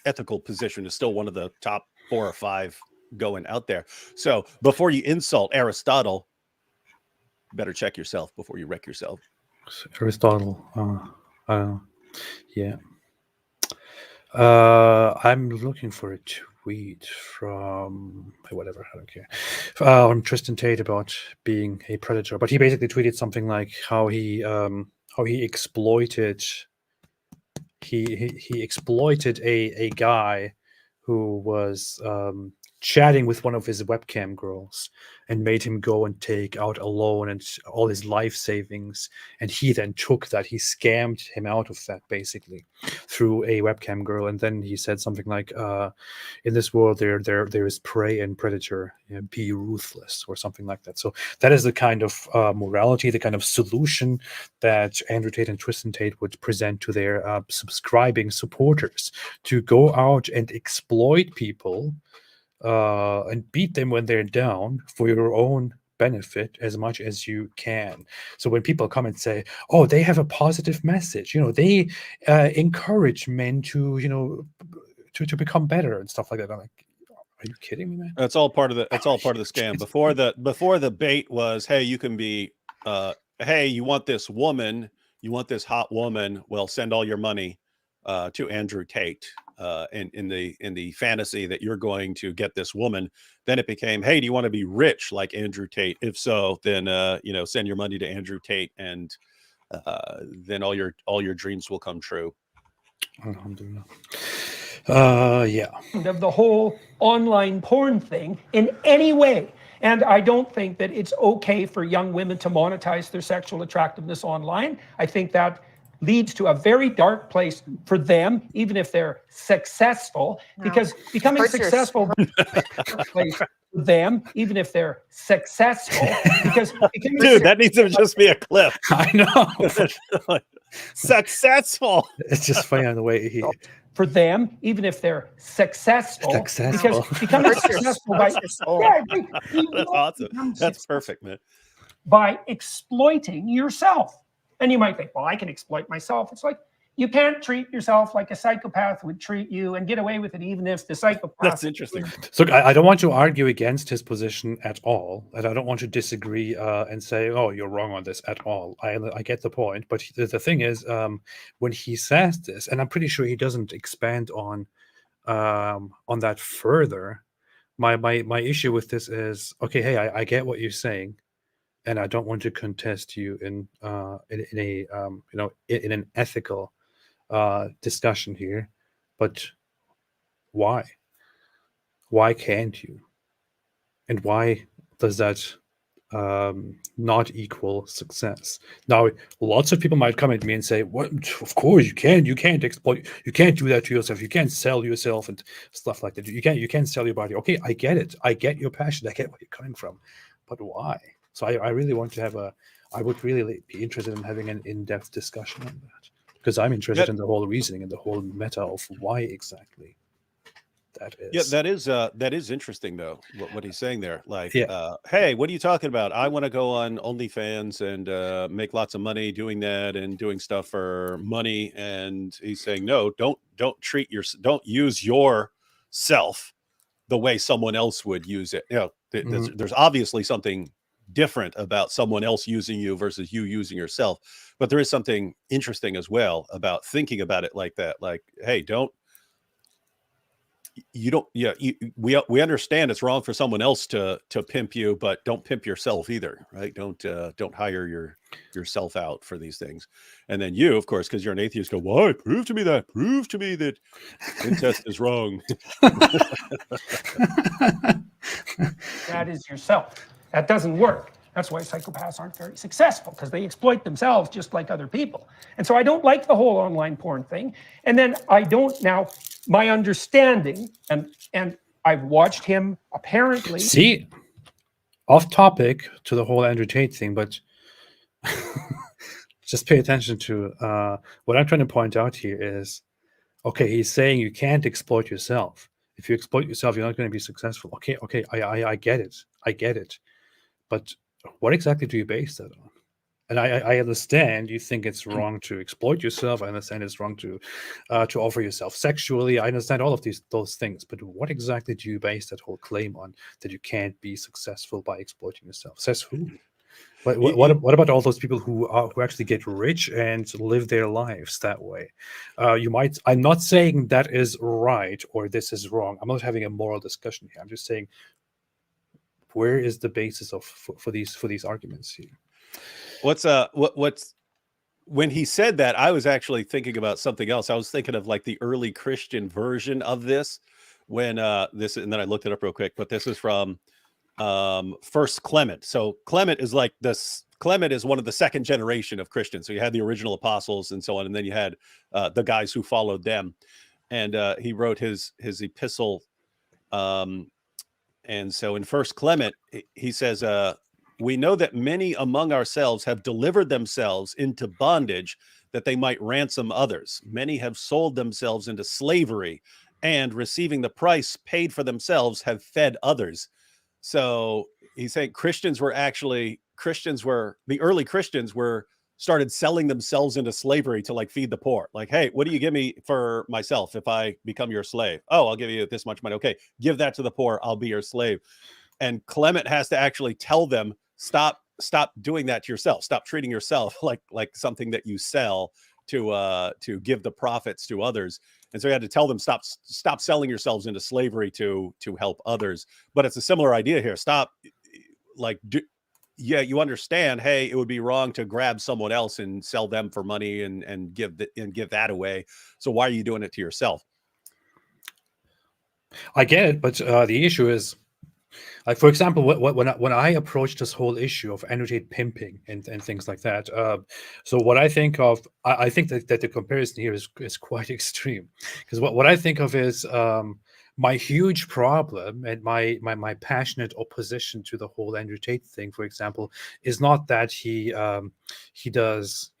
ethical position is still one of the top 4 or 5 going out there. So before you insult Aristotle, better check yourself before you wreck yourself. Aristotle. Yeah. I'm looking for a tweet from whatever, I don't care, on Tristan Tate about being a predator. But he basically tweeted something like how he exploited he exploited a guy who was chatting with one of his webcam girls and made him go and take out a loan and all his life savings, and he then took that. He scammed him out of that basically through a webcam girl, and then he said something like, in this world there is prey and predator, be ruthless, or something like that. So that is the kind of morality, the kind of solution that Andrew Tate and Tristan Tate would present to their subscribing supporters, to go out and exploit people and beat them when they're down for your own benefit as much as you can. So when people come and say, oh, they have a positive message, they encourage men to to become better and stuff like that, I'm like, are you kidding me, man? That's all part of the scam. Before the bait was, hey, you can be hey, you want this woman, you want this hot woman, well, send all your money to Andrew Tate. In the fantasy that you're going to get this woman. Then it became, hey, do you want to be rich like Andrew Tate? If so, then send your money to Andrew Tate, and then all your dreams will come true. Yeah. Of the whole online porn thing in any way. And I don't think that it's okay for young women to monetize their sexual attractiveness online. I think that leads to a very dark place for them, even if they're successful, because becoming successful place for them, even if they're successful, because dude, that needs to just be a clip. I know. Successful. It's just funny on the way he. For them, even if they're successful. Because becoming successful by that's awesome. That's perfect, man. By exploiting yourself. And you might think, well, I can exploit myself. It's like, you can't treat yourself like a psychopath would treat you and get away with it, even if the psychopath... That's interesting. So I don't want to argue against his position at all. And I don't want to disagree and say, oh, you're wrong on this at all. I get the point. But the thing is, when he says this, and I'm pretty sure he doesn't expand on that further, my issue with this is, okay, hey, I get what you're saying. And I don't want to contest you in an ethical discussion here, but why? Why can't you? And why does that not equal success? Now, lots of people might come at me and say, "What? Of course you can. You can't exploit. You can't do that to yourself. You can't sell yourself and stuff like that. You can't sell your body." Okay, I get it. I get your passion. I get where you're coming from, but why? So I really want to I would really be interested in having an in-depth discussion on that, because I'm interested in the whole reasoning and the whole meta of why exactly that is. Yeah, that is interesting though, what he's saying there. Like, hey, what are you talking about? I want to go on OnlyFans and make lots of money doing that and doing stuff for money. And he's saying, no, don't use yourself the way someone else would use it. There's obviously something different about someone else using you versus you using yourself, but there is something interesting as well about thinking about it like that. Like, hey, we understand it's wrong for someone else to pimp you, but don't pimp yourself either, right? Don't hire yourself out for these things. And then you, of course, because you're an atheist, go, why? Prove to me that incest is wrong. That is yourself. That doesn't work. That's why psychopaths aren't very successful, because they exploit themselves just like other people. And so I don't like the whole online porn thing. And then my understanding, and I've watched him apparently. See, off topic to the whole Andrew Tate thing, but just pay attention to what I'm trying to point out here is, okay, he's saying you can't exploit yourself. If you exploit yourself, you're not going to be successful. Okay, I get it. I get it. But what exactly do you base that on? And I understand you think it's wrong to exploit yourself. I understand it's wrong to offer yourself sexually. I understand all of those things. But what exactly do you base that whole claim on, that you can't be successful by exploiting yourself? Says who? What about all those people who actually get rich and live their lives that way? I'm not saying that is right or this is wrong. I'm not having a moral discussion here. I'm just saying, where is the basis for these arguments here? What's when he said that, I was actually thinking about something else. I was thinking of like the early Christian version of this when this, and then I looked it up real quick, but this is from First Clement. So Clement is like this. Clement is one of the second generation of Christians. So you had the original apostles and so on, and then you had the guys who followed them. And he wrote his epistle. And so in First Clement, he says, we know that many among ourselves have delivered themselves into bondage that they might ransom others. Many have sold themselves into slavery and, receiving the price paid for themselves, have fed others. So he's saying the early Christians started selling themselves into slavery to like feed the poor. Like, hey, what do you give me for myself if I become your slave? Oh, I'll give you this much money. Okay, give that to the poor. I'll be your slave. And Clement has to actually tell them, stop doing that to yourself. Stop treating yourself like something that you sell to give the profits to others. And so he had to tell them, stop selling yourselves into slavery to help others. But it's a similar idea here. You understand, hey, it would be wrong to grab someone else and sell them for money and give that away. So why are you doing it to yourself? I get it, but the issue is, like, for example, when I approach this whole issue of Andrew Tate pimping and things like that, so what I think of, I think that the comparison here is quite extreme, because what I think of is my huge problem and my passionate opposition to the whole Andrew Tate thing, for example, is not that he does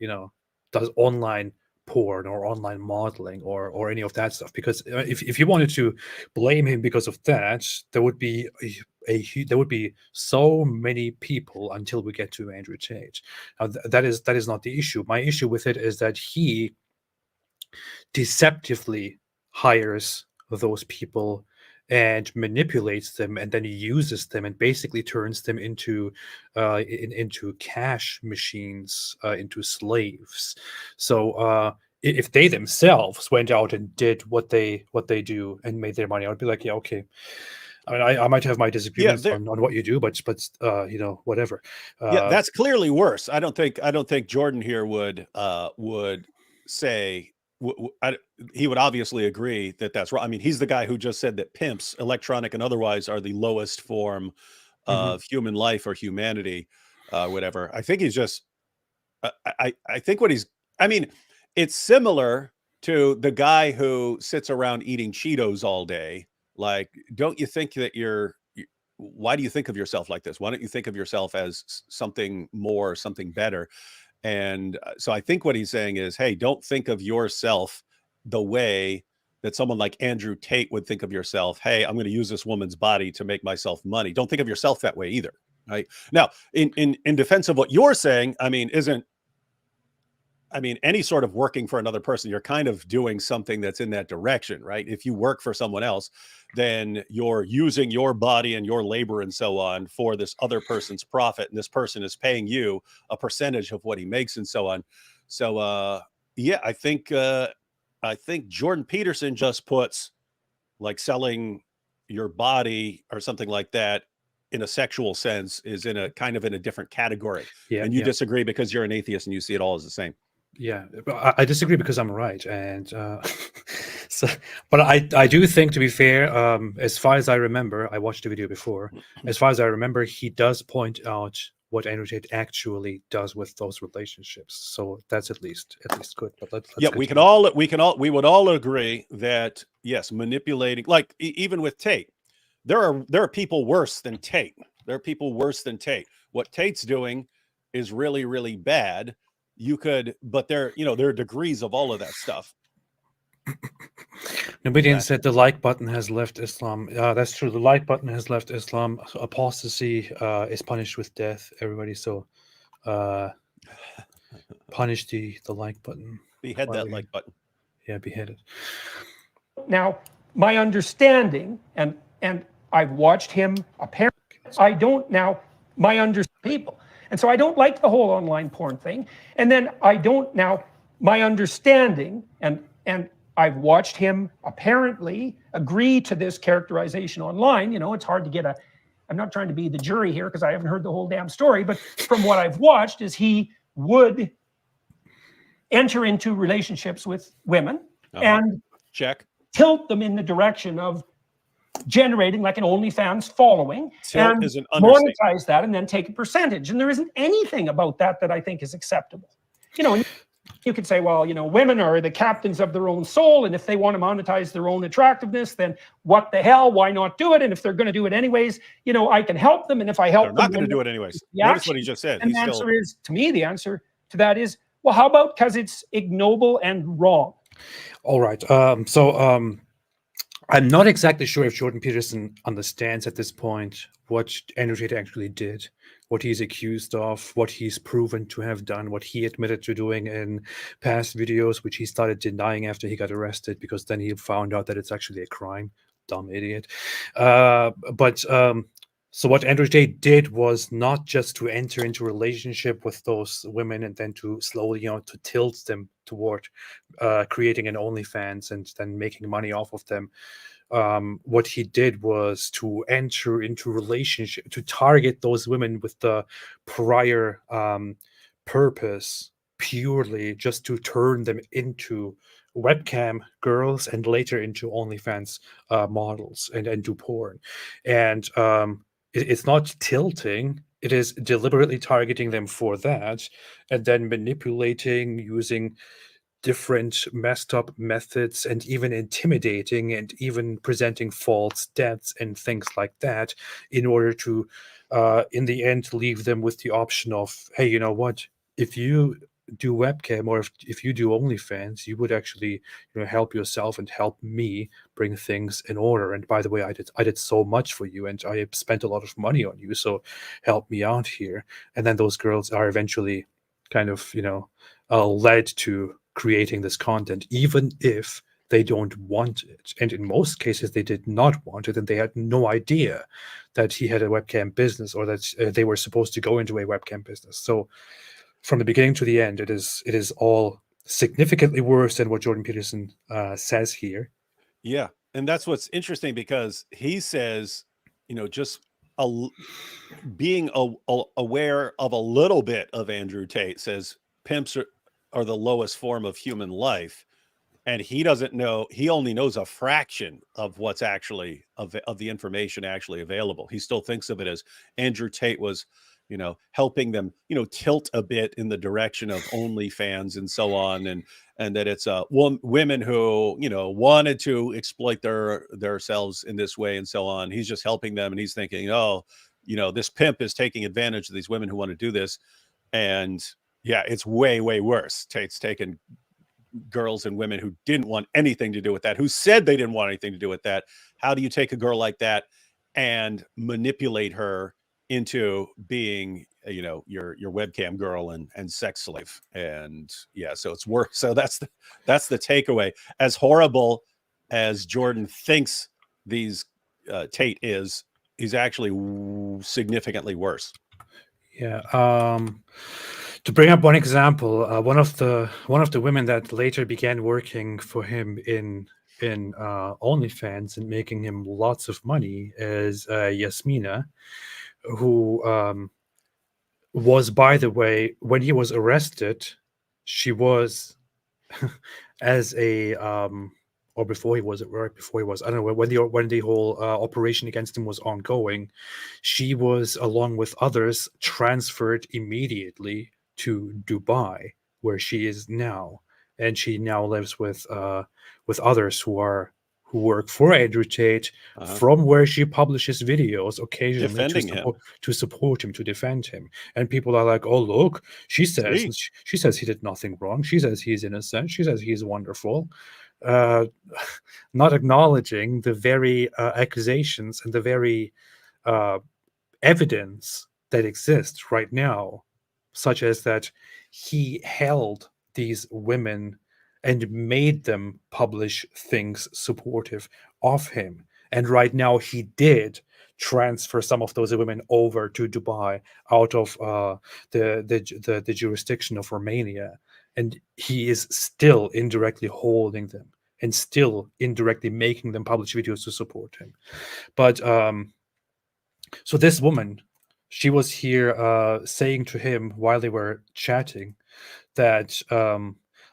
online porn or online modeling or any of that stuff, because if you wanted to blame him because of that, there would be so many people until we get to Andrew Tate. That is not the issue. My issue with it is that he deceptively hires those people and manipulates them, and then he uses them and basically turns them into cash machines, into slaves. So if they themselves went out and did what they do and made their money, I would be like, yeah, okay. I mean, I might have my disagreements on what you do, but whatever. Yeah, that's clearly worse. I don't think Jordan here would say. He would obviously agree that that's right. I mean, he's the guy who just said that pimps, electronic and otherwise, are the lowest form of human life or humanity, whatever. I think he's just. I think what he's. I mean, it's similar to the guy who sits around eating Cheetos all day. Like, don't you think that why do you think of yourself like this? Why don't you think of yourself as something more, something better? And so I think what he's saying is, hey, don't think of yourself the way that someone like Andrew Tate would think of yourself. Hey, I'm going to use this woman's body to make myself money. Don't think of yourself that way either. Right now, in defense of what you're saying, any sort of working for another person, you're kind of doing something that's in that direction, right? If you work for someone else, then you're using your body and your labor and so on for this other person's profit. And this person is paying you a percentage of what he makes and so on. So, yeah, I think Jordan Peterson just puts like selling your body or something like that in a sexual sense is in a kind of in a different category. Yeah, and you disagree because you're an atheist and you see it all as the same. Yeah, I disagree because I'm right, and but I do think, to be fair, as far as I remember, I watched the video before. As far as I remember, he does point out what Andrew Tate actually does with those relationships. So that's at least good. But let's yeah, we would all agree that yes, manipulating, like even with Tate, there are people worse than Tate. There are people worse than Tate. What Tate's doing is really, really bad. But there are degrees of all of that stuff. Nubidian said the like button has left Islam. That's true. The like button has left Islam. Apostasy is punished with death. Everybody, so punish the like button. Behead that like button. Yeah, behead it. Now, my understanding, and I've watched him. Apparently, I don't now. My people. And so I don't like the whole online porn thing. And then I don't now, my understanding, and I've watched him apparently agree to this characterization online. It's hard to get I'm not trying to be the jury here because I haven't heard the whole damn story, but from what I've watched is he would enter into relationships with women Uh-huh. and Check. tilt them in the direction of generating like an OnlyFans following Tilt and is an understatement. monetize that and then take a percentage. And there isn't anything about that that I think is acceptable. You know, and you could say, well, you know, women are the captains of their own soul, and if they want to monetize their own attractiveness, then what the hell? Why not do it? And if they're going to do it anyways, you know, I can help them. And if I help They're them, not going to do it anyways. the Notice what action- he just said. and He's the still answer is, to me, the answer to that is, well, how about because it's ignoble and wrong? All right. I'm not exactly sure if Jordan Peterson understands at this point what Andrew Tate actually did, what he's accused of, what he's proven to have done, what he admitted to doing in past videos, which he started denying after he got arrested, because then he found out that it's actually a crime. Dumb idiot. So what Andrew Tate did was not just to enter into a relationship with those women and then to slowly, to tilt them toward creating an OnlyFans and then making money off of them. What he did was to enter into relationship, to target those women with the prior purpose, purely just to turn them into webcam girls and later into OnlyFans models and do porn. And it's not tilting. It is deliberately targeting them for that and then manipulating using different messed up methods and even intimidating and even presenting false debts and things like that in order to in the end leave them with the option of, hey, you know what, if you do webcam or if you do OnlyFans, you would actually help yourself and help me bring things in order. And by the way, I did so much for you and I spent a lot of money on you, so help me out here. And then those girls are eventually kind of led to creating this content, even if they don't want it. And in most cases, they did not want it, and they had no idea that he had a webcam business or that they were supposed to go into a webcam business. So from the beginning to the end, it is all significantly worse than what Jordan Peterson says here. Yeah, and that's what's interesting, because he says, just being aware of a little bit of Andrew Tate, says pimps are the lowest form of human life, and he doesn't know. He only knows a fraction of what's actually of the information actually available. He still thinks of it as Andrew Tate was, helping them, tilt a bit in the direction of OnlyFans and so on, and that it's women who wanted to exploit themselves in this way and so on. He's just helping them, and he's thinking, this pimp is taking advantage of these women who want to do this, and yeah, it's way, way worse. Tate's taken girls and women who didn't want anything to do with that, who said they didn't want anything to do with that. How do you take a girl like that and manipulate her into being, your webcam girl and sex slave? And yeah, so it's worse. So that's the takeaway. As horrible as Jordan thinks these Tate is, he's actually significantly worse. Yeah. To bring up one example, one of the women that later began working for him in OnlyFans and making him lots of money is Yasmina, who was, by the way, when he was arrested, she was as a or before he was, right before he was, I don't know, when the whole operation against him was ongoing, she was, along with others, transferred immediately to Dubai, where she is now, and she now lives with others who work for Andrew Tate, from where she publishes videos occasionally to support him, to defend him. And people are like, "Oh, look, she says he did nothing wrong. She says he's innocent. She says he's wonderful." Not acknowledging the very accusations and the very evidence that exists right now, such as that he held these women and made them publish things supportive of him. And right now he did transfer some of those women over to Dubai out of the jurisdiction of Romania. And he is still indirectly holding them and still indirectly making them publish videos to support him. But so this woman, she was here saying to him while they were chatting that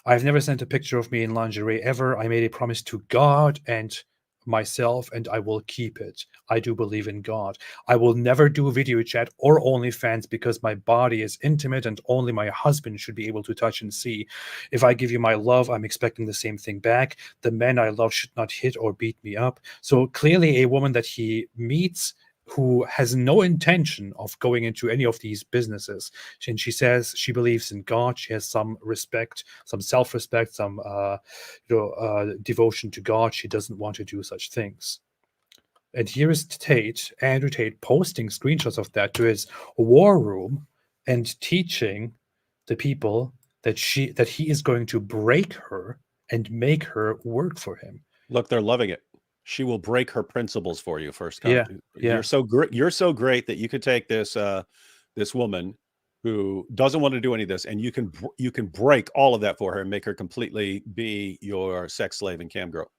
I've never sent a picture of me in lingerie ever. I made a promise to God and myself, and I will keep it. I do believe in God. I will never do video chat or OnlyFans because my body is intimate and only my husband should be able to touch and see. If I give you my love, I'm expecting the same thing back. The men I love should not hit or beat me up. So clearly a woman that he meets who has no intention of going into any of these businesses. And she says she believes in God. She has some respect, some self-respect, some devotion to God. She doesn't want to do such things. And here is Tate, Andrew Tate, posting screenshots of that to his war room and teaching the people that he is going to break her and make her work for him. Look, they're loving it. She will break her principles for you first. Yeah. You're so great. You're so great that you could take this this woman who doesn't want to do any of this, and you can break all of that for her and make her completely be your sex slave and cam girl.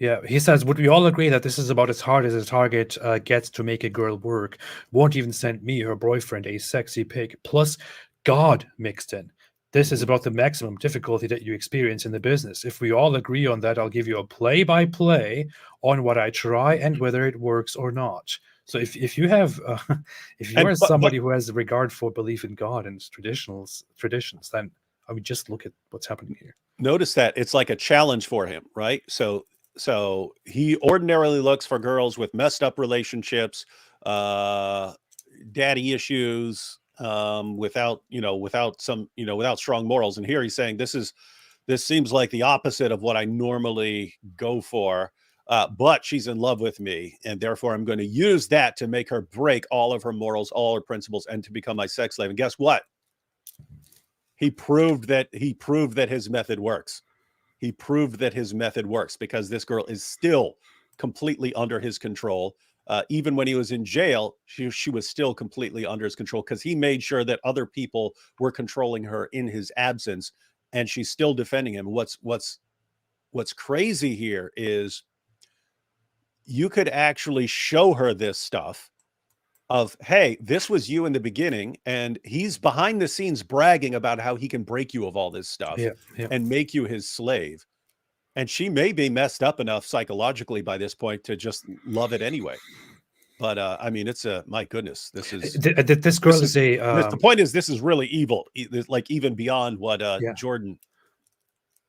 Yeah, he says, would we all agree that this is about as hard as a target gets to make a girl work? Won't even send me, her boyfriend, a sexy pic. Plus, God mixed in. This is about the maximum difficulty that you experience in the business. If we all agree on that, I'll give you a play-by-play on what I try and whether it works or not. So if you have, if you are somebody who has a regard for belief in God and traditions, then I mean, just look at what's happening here. Notice that it's like a challenge for him, right? So he ordinarily looks for girls with messed up relationships, daddy issues, without strong morals. And here he's saying this seems like the opposite of what I normally go for. But she's in love with me, and therefore I'm going to use that to make her break all of her morals, all her principles, and to become my sex slave. And guess what? He proved that his method works. He proved that his method works because this girl is still completely under his control. Even when he was in jail, she was still completely under his control because he made sure that other people were controlling her in his absence, and she's still defending him. What's crazy here is you could actually show her this stuff of, hey, this was you in the beginning, and he's behind the scenes bragging about how he can break you of all this stuff and make you his slave. And she may be messed up enough psychologically by this point to just love it anyway. But I mean, it's my goodness, this is this girl is a. The point is, this is really evil, like even beyond what Jordan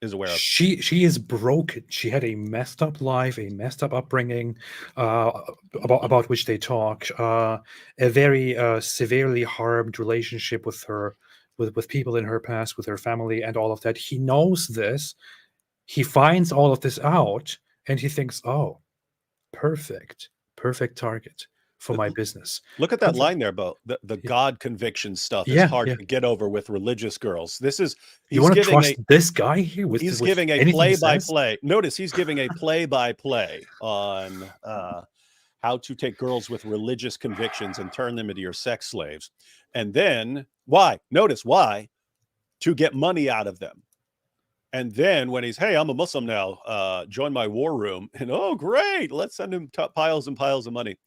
is aware of. She is broken. She had a messed up life, a messed up upbringing, about which they talk. A very severely harmed relationship with people in her past, with her family, and all of that. He knows this. He finds all of this out, and he thinks, "Oh, perfect target for my business." Look at that line there, Bo. The God conviction stuff is hard to get over with religious girls. You want to trust this guy here? He's giving a play-by-play. Notice he's giving a play-by-play on how to take girls with religious convictions and turn them into your sex slaves. And then why? Notice why? To get money out of them. And then when he's, hey, I'm a Muslim now, join my war room. And oh, great, let's send him piles and piles of money.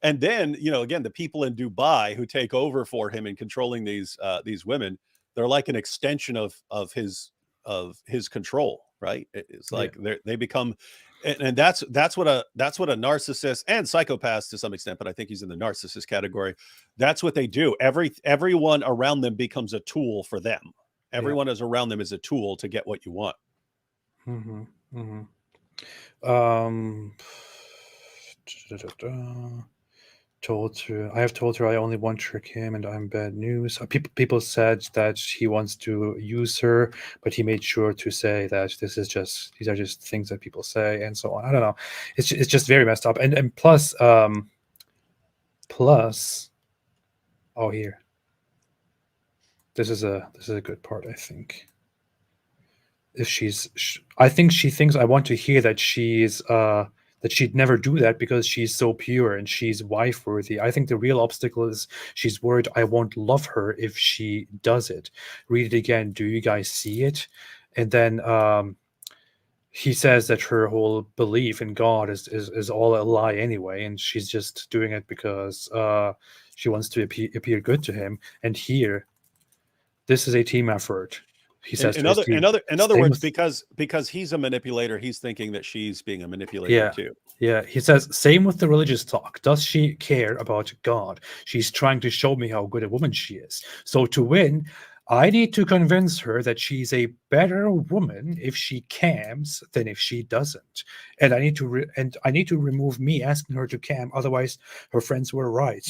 And then, again, the people in Dubai who take over for him and controlling these women, they're like an extension of his control, right? It's like they become, and that's what a narcissist and psychopath to some extent, but I think he's in the narcissist category. That's what they do. Everyone around them becomes a tool for them. Everyone is around them is a tool to get what you want. I have told her I only want to trick him and I'm bad news. People said that he wants to use her, but he made sure to say that these are just things that people say and so on. I don't know. It's just very messed up. And plus, oh, here. This is a good part, I think. I think she thinks I want to hear that that she'd never do that because she's so pure and she's wife worthy. I think the real obstacle is she's worried I won't love her if she does it. Read it again. Do you guys see it? And then he says that her whole belief in God is all a lie anyway, and she's just doing it because she wants to appear good to him. And here, this is a team effort. He says in to his other team, in other "Same words, with-" because he's a manipulator, he's thinking that she's being a manipulator Yeah. too. Yeah, he says, same with the religious talk. Does she care about God? She's trying to show me how good a woman she is. So to win, I need to convince her that she's a better woman if she cams than if she doesn't. And I need to remove me asking her to cam. Otherwise, her friends were right.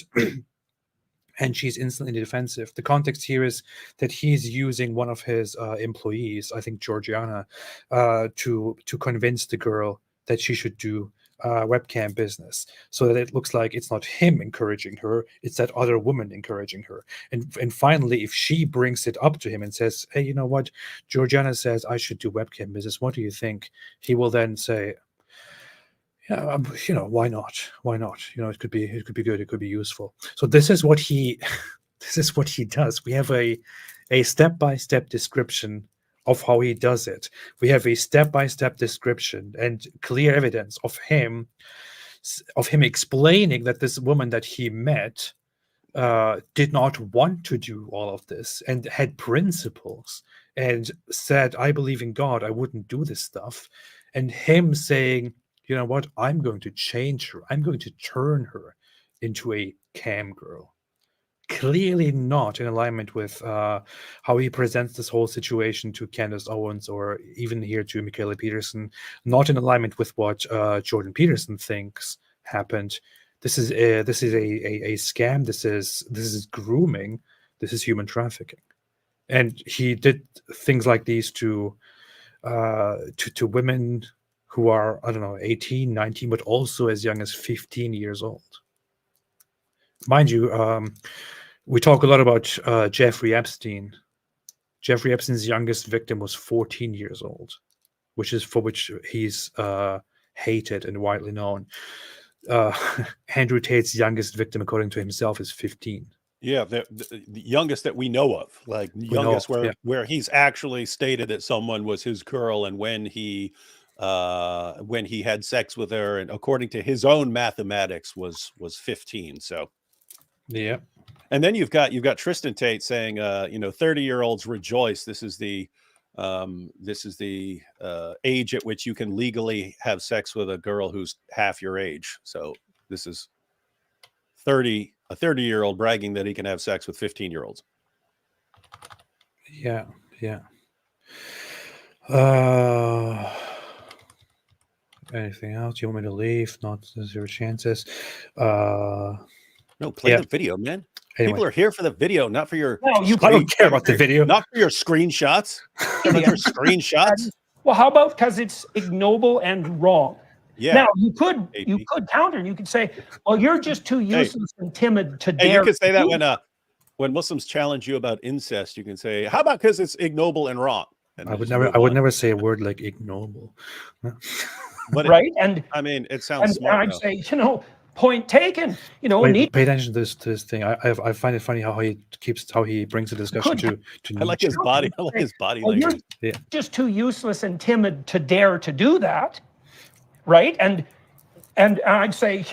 And she's instantly defensive. The context here is that he's using one of his employees, I think Georgiana, to convince the girl that she should do webcam business, so that it looks like it's not him encouraging her, it's that other woman encouraging her. And finally, if she brings it up to him and says, hey, you know what, Georgiana says I should do webcam business, what do you think? He will then say, yeah, why not? Why not? It could be good. It could be useful. So this is what he does. We have a step-by-step description of how he does it. We have a step-by-step description and clear evidence of him explaining that this woman that he met did not want to do all of this and had principles and said, I believe in God, I wouldn't do this stuff. And him saying, you know what, I'm going to change her. I'm going to turn her into a cam girl. Clearly not in alignment with how he presents this whole situation to Candace Owens, or even here to Mikhaila Peterson. Not in alignment with what Jordan Peterson thinks happened. This is a scam. This is grooming. This is human trafficking. And he did things like these to women who are, I don't know, 18, 19, but also as young as 15 years old. Mind you, we talk a lot about Jeffrey Epstein. Jeffrey Epstein's youngest victim was 14 years old, for which he's hated and widely known. Andrew Tate's youngest victim, according to himself, is 15. Yeah, the youngest that we know of, like youngest where he's actually stated that someone was his girl, and when he had sex with her, and according to his own mathematics was 15. So yeah. And then you've got Tristan Tate saying, 30-year-olds rejoice. This is the age at which you can legally have sex with a girl who's half your age. So this is a 30-year-old bragging that he can have sex with 15-year-olds. Yeah. Anything else? You want me to leave? Not zero chances. No, play the video, man. Anyway. People are here for the video, not for your. No, I don't care about the video. Not for your screenshots. Not your screenshots. Well, how about because it's ignoble and wrong? Yeah. Now you could counter and you could say, well, you're just too useless and timid to dare. You could say that when Muslims challenge you about incest, you can say, how about because it's ignoble and wrong? And I would never say a word like ignoble. But right? And I mean, it sounds smart. I'd say, point taken. Pay attention to this thing. I find it funny how he brings the discussion to I like his body. I like his body language. You're just too useless and timid to dare to do that, right? And I'd say,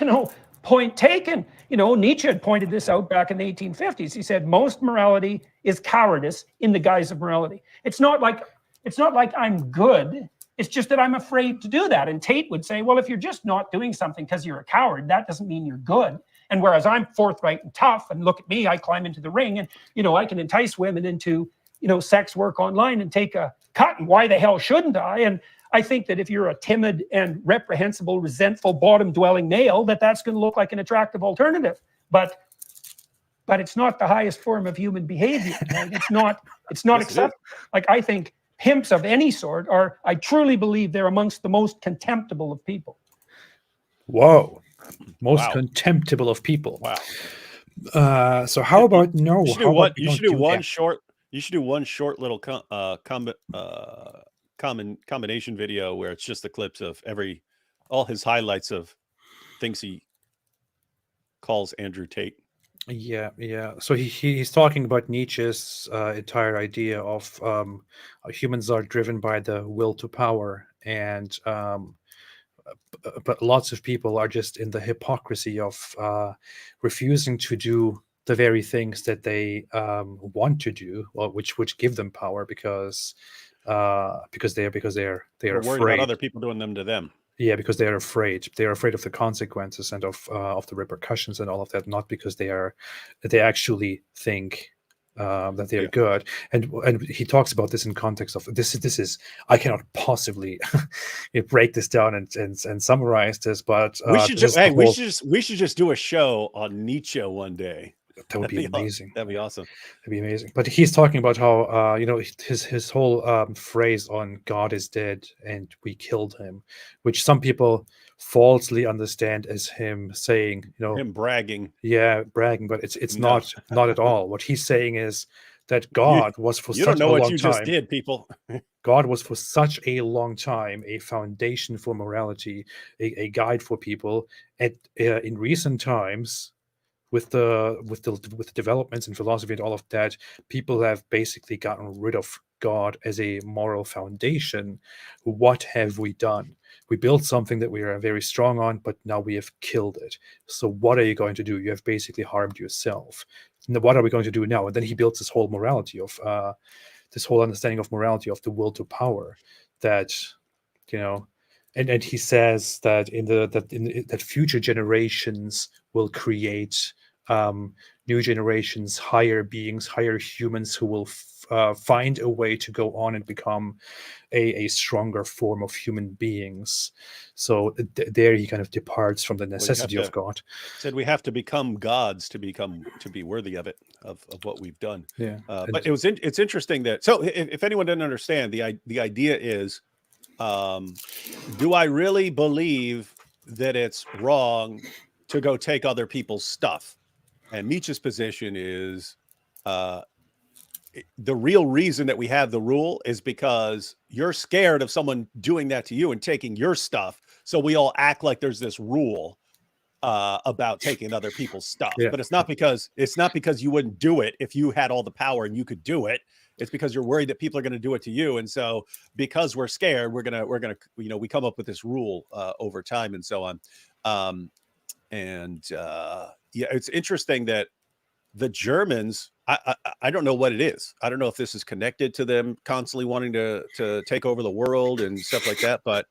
point taken. Nietzsche had pointed this out back in the 1850s. He said most morality is cowardice in the guise of morality. It's not like I'm good. It's just that I'm afraid to do that. And Tate would say, well, if you're just not doing something because you're a coward, that doesn't mean you're good. And whereas I'm forthright and tough, and look at me, I climb into the ring, and I can entice women into sex work online and take a cut. And why the hell shouldn't I? And I think that if you're a timid and reprehensible, resentful, bottom-dwelling male, that's going to look like an attractive alternative. But it's not the highest form of human behavior. Right? It's not acceptable. Like, I think pimps of any sort I truly believe they're amongst the most contemptible of people. Whoa. Most contemptible of people. Wow. So how about no? You should do one short little combination video where it's just the clips of all his highlights of things he calls Andrew Tate. Yeah. So he's talking about Nietzsche's entire idea of humans are driven by the will to power, and but lots of people are just in the hypocrisy of refusing to do the very things that they want to do, well, which give them power, because they're They're worried about afraid. other people doing them to them. Yeah, because they're afraid. They're afraid of the consequences and of the repercussions and all of that. Not because they actually think that they're Yeah. good. And he talks about this in context of this is I cannot possibly break this down and summarize this, but We should this just is the whole- we should just do a show on Nietzsche one day. that would be amazing. That'd be awesome. That'd be amazing. But he's talking about how his whole phrase on God is dead and we killed him, which some people falsely understand as him saying, Him bragging. yeah, bragging, but it's No. not at all. What he's saying is that God was for You such don't know a what long you time. just did, people. God was for such a long time a foundation for morality, a guide for people. And in recent times, with the developments in philosophy and all of that, people have basically gotten rid of God as a moral foundation. What have we done? We built something that we are very strong on, but now we have killed it. So what are you going to do? You have basically harmed yourself. Now, what are we going to do now? And then he builds this whole morality of this whole understanding of morality, of the will to power, that and he says that that future generations will create new generations, higher beings, higher humans who will find a way to go on and become a stronger form of human beings. So there he kind of departs from the necessity of God. Said we have to become gods to be worthy of it, of what we've done. Yeah, but it's interesting that, so if anyone didn't understand, the idea is, do I really believe that it's wrong to go take other people's stuff? And Nietzsche's position is the real reason that we have the rule is because you're scared of someone doing that to you and taking your stuff. So we all act like there's this rule about taking other people's stuff. Yeah. But it's not because you wouldn't do it if you had all the power and you could do it. It's because you're worried that people are going to do it to you. And so because we're scared, we're gonna we come up with this rule over time and so on. Yeah, it's interesting that the Germans, I don't know what it is. I don't know if this is connected to them constantly wanting to take over the world and stuff like that. But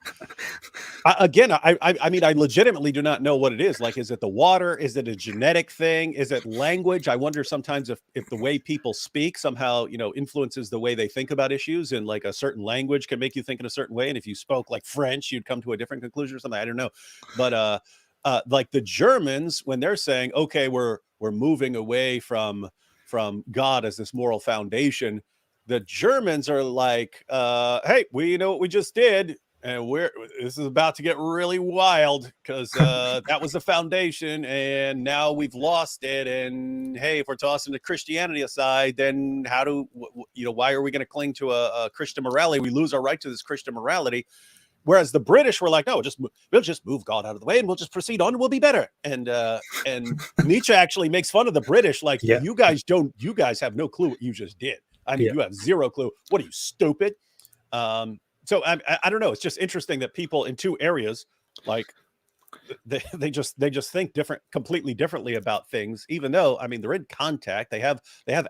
I mean, I legitimately do not know what it is. Like, is it the water? Is it a genetic thing? Is it language? I wonder sometimes if the way people speak somehow, influences the way they think about issues, and like a certain language can make you think in a certain way. And if you spoke like French, you'd come to a different conclusion or something. I don't know. But like the Germans, when they're saying, okay, we're moving away from God as this moral foundation, the Germans are like, hey, we know what we just did, and this is about to get really wild, because that was the foundation and now we've lost it. And hey, if we're tossing the Christianity aside, then why are we going to cling to a Christian morality? We lose our right to this Christian morality. Whereas the British were like, no, we'll just move God out of the way and we'll just proceed on and we'll be better. And Nietzsche actually makes fun of the British, like, yeah. you guys have no clue what you just did. I mean, you have zero clue. What are you, stupid? So I don't know. It's just interesting that people in two areas, like, they just think completely differently about things, even though, I mean, they're in contact, they have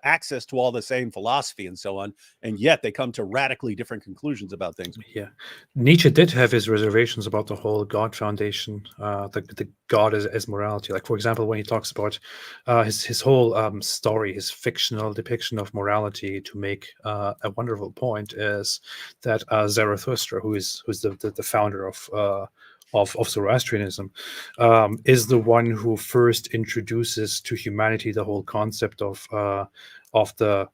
access to all the same philosophy and so on, and yet they come to radically different conclusions about things. Yeah, Nietzsche did have his reservations about the whole God foundation, the God as morality. Like, for example, when he talks about his whole story, his fictional depiction of morality, to make a wonderful point, is that Zarathustra, who's the founder of Zoroastrianism, is the one who first introduces to humanity the whole concept of the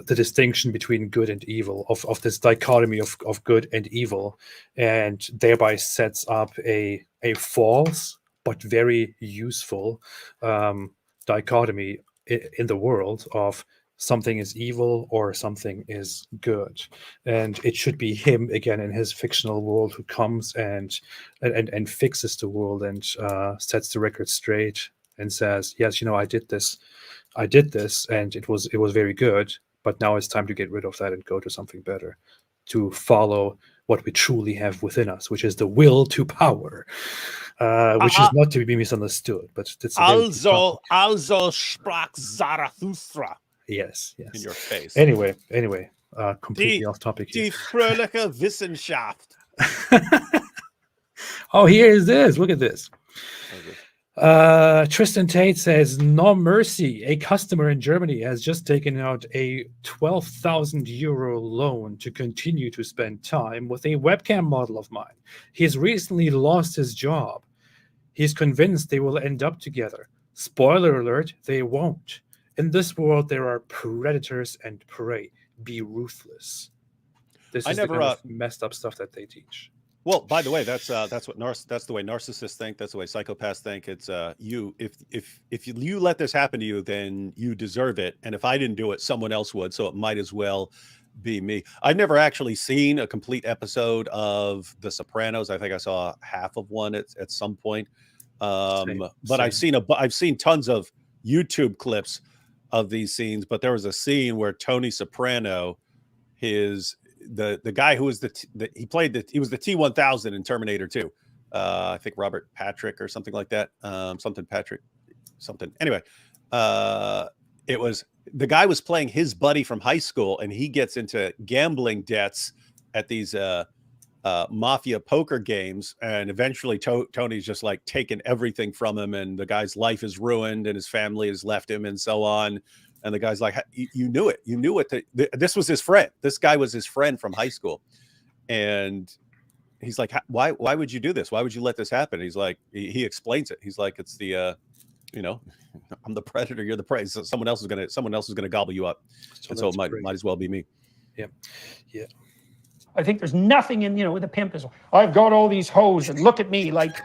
distinction between good and evil, of this dichotomy of good and evil, and thereby sets up a false but very useful dichotomy in the world of something is evil or something is good. And it should be him again in his fictional world who comes and fixes the world and sets the record straight and says, yes, I did this and it was very good, but now it's time to get rid of that and go to something better, to follow what we truly have within us, which is the will to power. which is not to be misunderstood, but it's a very deep topic. Also sprach Zarathustra Yes. in your face. Anyway, completely off topic here. Die fröhliche Wissenschaft. Oh, here is this. Look at this. Tristan Tate says, "No mercy. A customer in Germany has just taken out a 12,000 euro loan to continue to spend time with a webcam model of mine. He's recently lost his job. He's convinced they will end up together. Spoiler alert, they won't. In this world, there are predators and prey. Be ruthless." This is the kind of messed up stuff that they teach. Well, by the way, that's what that's the way narcissists think. That's the way psychopaths think. It's if you let this happen to you, then you deserve it. And if I didn't do it, someone else would. So it might as well be me. I've never actually seen a complete episode of The Sopranos. I think I saw half of one at some point. But I've seen tons of YouTube clips of these scenes. But there was a scene where Tony Soprano, the guy who was he was the T-1000 in Terminator 2. I think Robert Patrick or something like that. Anyway, it was the guy was playing his buddy from high school, and he gets into gambling debts at these mafia poker games, and eventually Tony's just like taken everything from him, and the guy's life is ruined, and his family has left him, and so on. And the guy's like, "You knew it. You knew it. This was his friend. This guy was his friend from high school." And he's like, "Why would you do this? Why would you let this happen?" He's like, he explains it. He's like, "It's the, I'm the predator. You're the prey. So someone else is gonna gobble you up, and so it might as well be me." Yeah. I think there's nothing in, with a pimp is, "I've got all these hoes and look at me, like,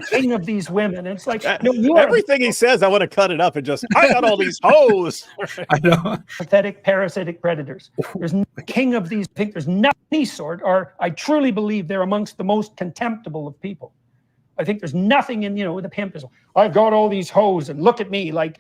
king of these women." And it's like, no, everything he says, I want to cut it up and just, "I got all these hoes." I know. Pathetic, parasitic predators. There's no king of these. I think there's not any sort, or I truly believe they're amongst the most contemptible of people. I think there's nothing in, with a pimp is, "I've got all these hoes and look at me, like,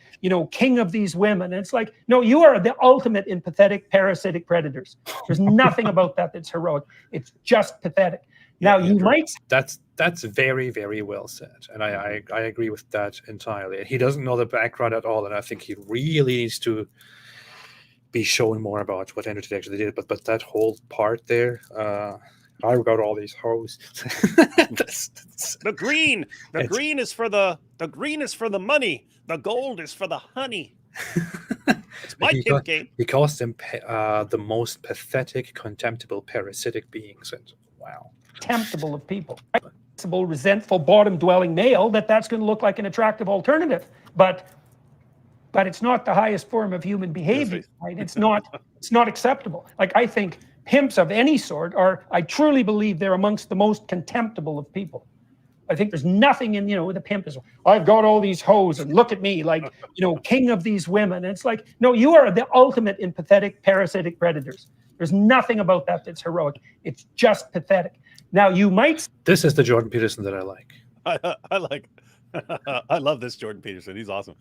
king of these women." And it's like, no, you are the ultimate in pathetic, parasitic predators. There's nothing about that that's heroic. It's just pathetic. Now, you might... That's very, very well said. And I agree with that entirely. He doesn't know the background at all. And I think he really needs to be shown more about what Andrew Tate actually did. But that whole part there... I've got all these hoes. The green is for the money. The gold is for the honey. It's my pimp game. He calls them the most pathetic, contemptible, parasitic beings. And wow, contemptible of people. Resentful, bottom-dwelling male. That's going to look like an attractive alternative, but it's not the highest form of human behavior. Right? It's not acceptable. Like, I think pimps of any sort I truly believe they're amongst the most contemptible of people. I think there's nothing in, with a pimp is, "I've got all these hoes and look at me, like, king of these women." And it's like, no, you are the ultimate in pathetic, parasitic predators. There's nothing about that that's heroic. It's just pathetic. Now, you might... This is the Jordan Peterson that I like. I love this Jordan Peterson. He's awesome.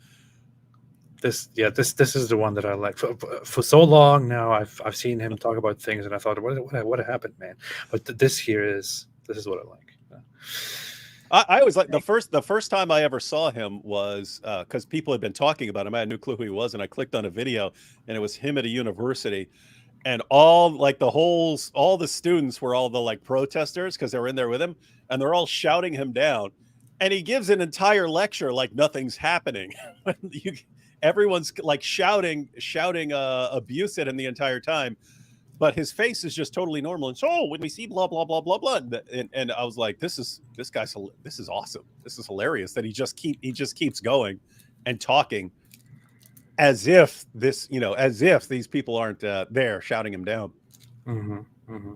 This is the one that I like. For so long now, I've seen him talk about things, and I thought, what happened, man? But this is what I like. I always like the first time I ever saw him was because people had been talking about him. I had no clue who he was, and I clicked on a video, and it was him at a university, and all the students were all the like protesters because they were in there with him, and they're all shouting him down, and he gives an entire lecture like nothing's happening. Everyone's like shouting abuse at him the entire time, but his face is just totally normal. And so when we see blah blah blah blah blah, and I was like, this is awesome. This is hilarious that he just keeps going and talking as if these people aren't there shouting him down. Mm-hmm, mm-hmm,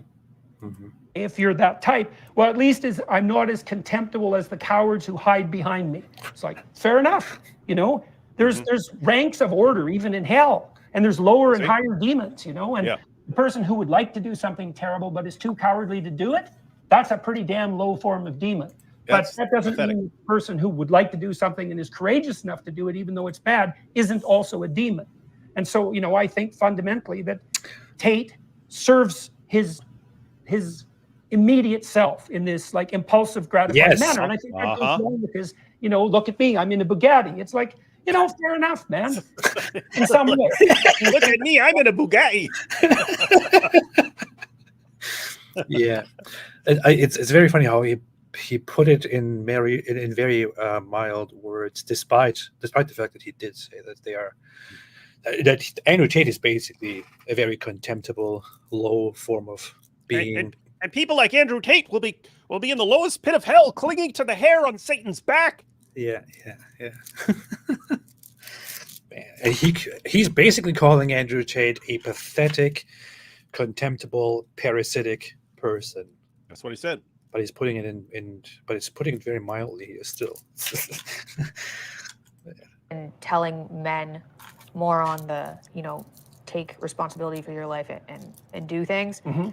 mm-hmm. If you're that type, well, at least I'm not as contemptible as the cowards who hide behind me. It's like, fair enough, There's ranks of order even in hell, and there's lower and higher demons, and the person who would like to do something terrible but is too cowardly to do it, that's a pretty damn low form of demon. But that doesn't mean the person who would like to do something and is courageous enough to do it, even though it's bad, isn't also a demon. And so, I think fundamentally that Tate serves his immediate self in this like impulsive, gratifying Yes. manner. And I think that goes along with his, you know, look at me, I'm in a Bugatti. It's like, you know, fair enough, man. In some way. Look at me, I'm in a Bugatti. Yeah, it's very funny how he put it in very mild words, despite the fact that he did say that they are that Andrew Tate is basically a very contemptible, low form of being. And people like Andrew Tate will be in the lowest pit of hell, clinging to the hair on Satan's back. Yeah. And he's basically calling Andrew Tate a pathetic, contemptible, parasitic person. That's what he said. But he's putting it but it's putting it very mildly here still. And telling men more on the, you know, take responsibility for your life and do things. Mm-hmm.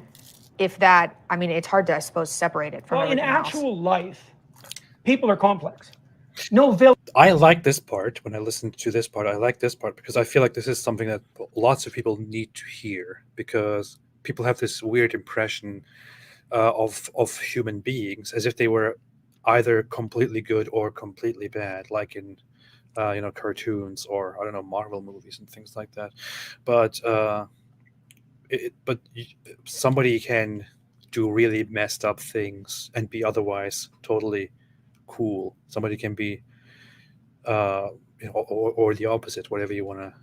If that, I mean, it's hard to, I suppose, separate it from in everything else. actual life, people are complex. No villain. I like this part. When I listen to this part, I like this part because I feel like this is something that lots of people need to hear, because people have this weird impression of human beings as if they were either completely good or completely bad, like in cartoons or I don't know, Marvel movies and things like that. But somebody can do really messed up things and be otherwise totally cool. Somebody can be or the opposite, however you want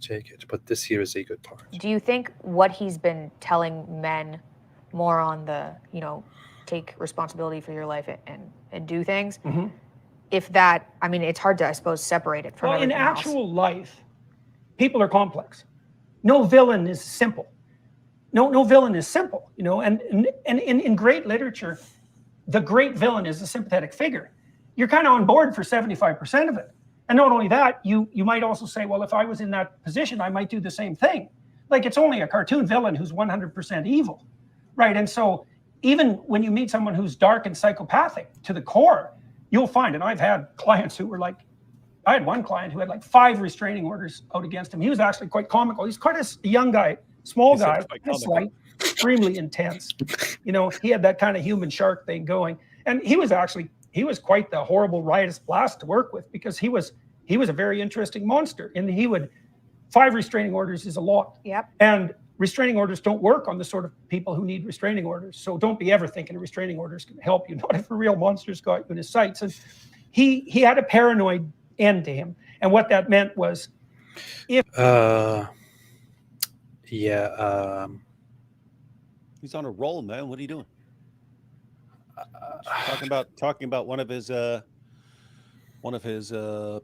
to take it. But this here is a good part. Do you think what he's been telling men more on the, you know, take responsibility for your life and do things, Mm-hmm. if that, I mean, it's hard to, I suppose, separate it from in everything else. actual life, people are complex. No villain is simple. No villain is simple, you know, and in great literature, the great villain is a sympathetic figure. You're kind of on board for 75% of it. And not only that, you might also say, well, if I was in that position, I might do the same thing. Like, it's only a cartoon villain who's 100% evil, right? And so even when you meet someone who's dark and psychopathic to the core, you'll find, and I've had clients who were like, I had one client who had like 5 restraining orders out against him. He was actually quite comical. He's quite a young guy, small guy, slight, extremely intense. You know, he had that kind of human shark thing going. And he was quite the horrible, riotous blast to work with, because he was a very interesting monster. And 5 restraining orders is a lot. Yep. And restraining orders don't work on the sort of people who need restraining orders. So don't be ever thinking a restraining order is going to help you. Not if a real monster's got you in his sights. And he had a paranoid end to him. And what that meant was, he's on a roll, man. What are you doing? Talking about one of his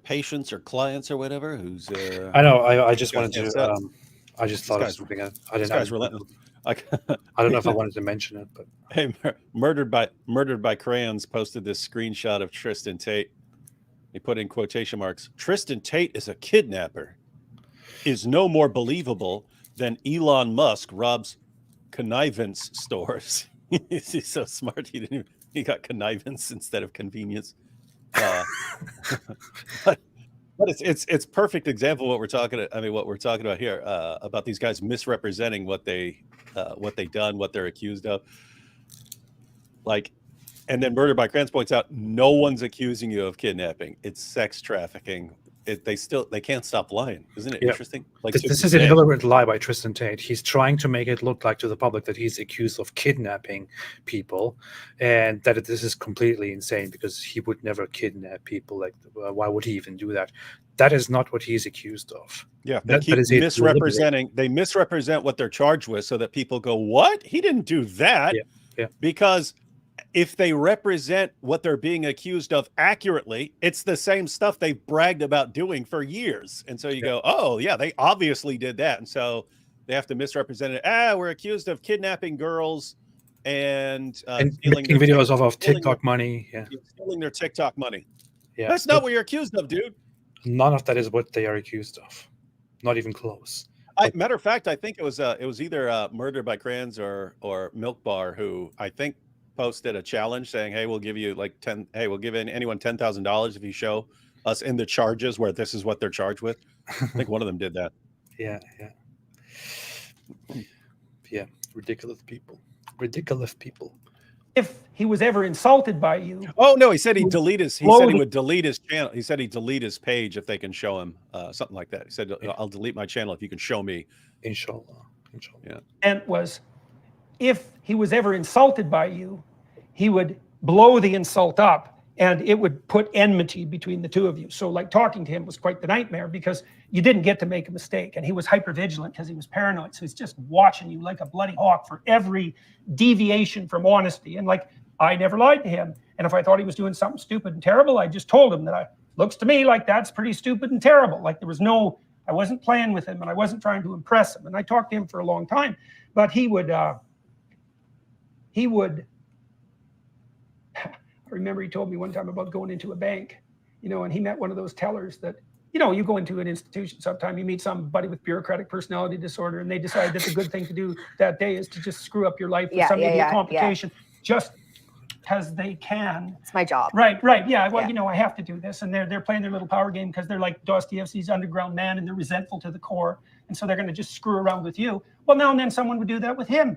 patients or clients or whatever who's I know. I just wanted to. I just thought of something. I didn't. This guy's relentless. I don't know if I wanted to mention it, but hey, murdered by crayons posted this screenshot of Tristan Tate. He put in quotation marks. Tristan Tate is a kidnapper. Is no more believable than Elon Musk robs connivance stores. He's so smart. He got connivance instead of convenience. But it's perfect example of what we're talking about here, about these guys misrepresenting what they've done, what they're accused of. Like, and then Murder by Crayons points out, no one's accusing you of kidnapping. It's sex trafficking. They can't stop lying. Isn't it interesting? Like, this is a deliberate lie by Tristan Tate. He's trying to make it look like to the public that he's accused of kidnapping people, and that this is completely insane because he would never kidnap people. Like, why would he even do that? That is not what he's accused of. Yeah, they keep misrepresenting. They misrepresent what they're charged with so that people go, "What? He didn't do that." Yeah. Because if they represent what they're being accused of accurately, it's the same stuff they've bragged about doing for years. And so you go, oh, yeah, they obviously did that. And so they have to misrepresent it. We're accused of kidnapping girls and making videos of TikTok money. Yeah. Stealing their TikTok money. Yeah. That's not what you're accused of, dude. None of that is what they are accused of. Not even close. Matter of fact, I think it was either Murder by Crayons or Milk Bar who I think posted a challenge saying, hey, we'll give you we'll give anyone $10,000 if you show us in the charges where this is what they're charged with. I think one of them did that. Yeah. Ridiculous people. ridiculous people. If he was ever insulted by you, Oh no, he said he'd delete his. He blow said he the- would delete his channel. He said he'd delete his page if they can show him something like that. He said, Yeah. "I'll delete my channel if you can show me." Inshallah. Inshallah. Yeah. and was, if he was ever insulted by you, he would blow the insult up, and it would put enmity between the two of you. So like talking to him was quite the nightmare, because you didn't get to make a mistake, and he was hypervigilant because he was paranoid. So he's just watching you like a bloody hawk for every deviation from honesty. And like, I never lied to him. And if I thought he was doing something stupid and terrible, I just told him that looks to me like that's pretty stupid and terrible. Like there was no, I wasn't playing with him, and I wasn't trying to impress him. And I talked to him for a long time, but he would I remember he told me one time about going into a bank, you know, and he met one of those tellers that, you know, you go into an institution sometime, you meet somebody with bureaucratic personality disorder, and they decide that the good thing to do that day is to just screw up your life with some idiot complication just because they can. It's my job. Right. Yeah. Well, you know, I have to do this. And they're playing their little power game because they're like Dostoevsky's underground man, and they're resentful to the core. And so they're going to just screw around with you. Well, now and then someone would do that with him.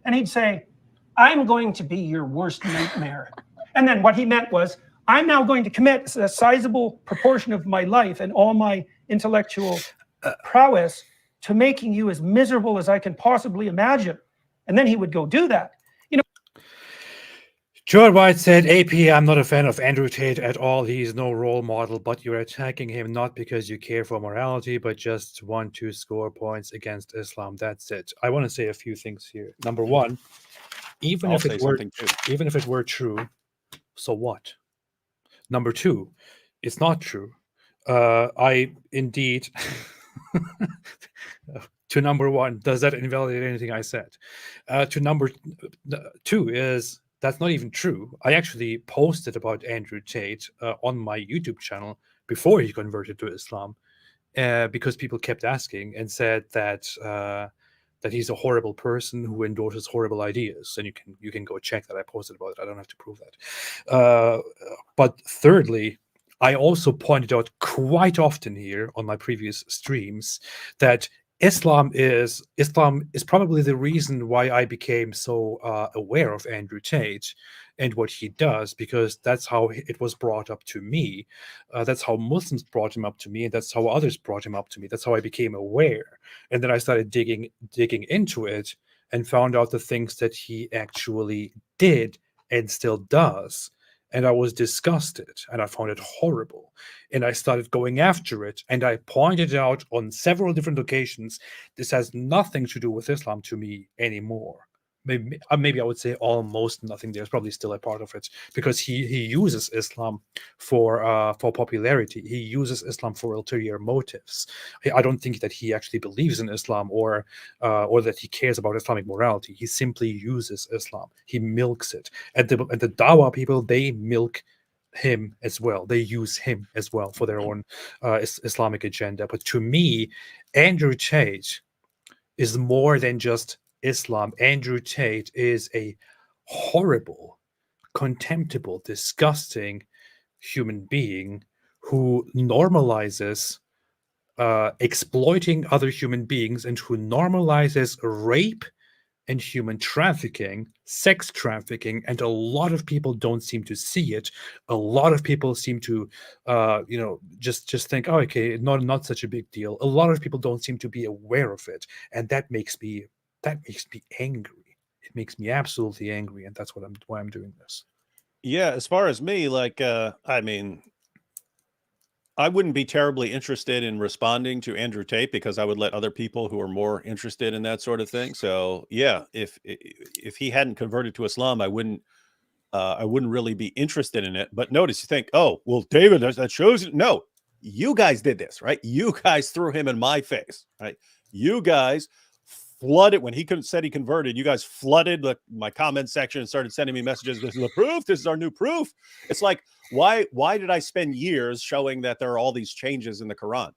And he'd say, I'm going to be your worst nightmare. And then what he meant was, I'm now going to commit a sizable proportion of my life and all my intellectual prowess to making you as miserable as I can possibly imagine. And then he would go do that. You know, George White said, AP, I'm not a fan of Andrew Tate at all. He's no role model, but you're attacking him not because you care for morality, but just want to score points against Islam. That's it. I want to say a few things here. Number one, even if it were true, so what? Number two, it's not true. I indeed, to number one, does that invalidate anything I said? To number two is, that's not even true. I actually posted about Andrew Tate on my YouTube channel before he converted to Islam, because people kept asking and said that that he's a horrible person who endorses horrible ideas. And you can go check that. I posted about it. I don't have to prove that. But thirdly, I also pointed out quite often here on my previous streams that Islam is probably the reason why I became so aware of Andrew Tate and what he does, because that's how it was brought up to me. That's how Muslims brought him up to me, and that's how others brought him up to me. That's how I became aware. And then I started digging into it and found out the things that he actually did and still does. And I was disgusted, and I found it horrible. And I started going after it, and I pointed out on several different occasions, this has nothing to do with Islam to me anymore. Maybe I would say almost nothing. There's probably still a part of it, because he uses Islam for popularity. He uses Islam for ulterior motives. I don't think that he actually believes in Islam or that he cares about Islamic morality. He simply uses Islam. He milks it. And the Dawa people, they milk him as well. They use him as well for their own Islamic agenda. But to me, Andrew Tate is more than just Islam. Andrew Tate is a horrible, contemptible, disgusting human being who normalizes exploiting other human beings, and who normalizes rape and human trafficking, sex trafficking, and a lot of people don't seem to see it. A lot of people seem to, just think, oh, okay, not such a big deal. A lot of people don't seem to be aware of it, and that makes me angry. It makes me absolutely angry, and that's why I'm doing this. Yeah, as far as me, like, I mean, I wouldn't be terribly interested in responding to Andrew Tate, because I would let other people who are more interested in that sort of thing. So yeah, if he hadn't converted to Islam, I wouldn't really be interested in it. But notice, you think, oh, well, David, that shows it. No, you guys did this, right? You guys threw him in my face, right? You guys flooded when he said he converted. You guys flooded my comment section and started sending me messages. This is the proof. This is our new proof. It's like, why did I spend years showing that there are all these changes in the Quran?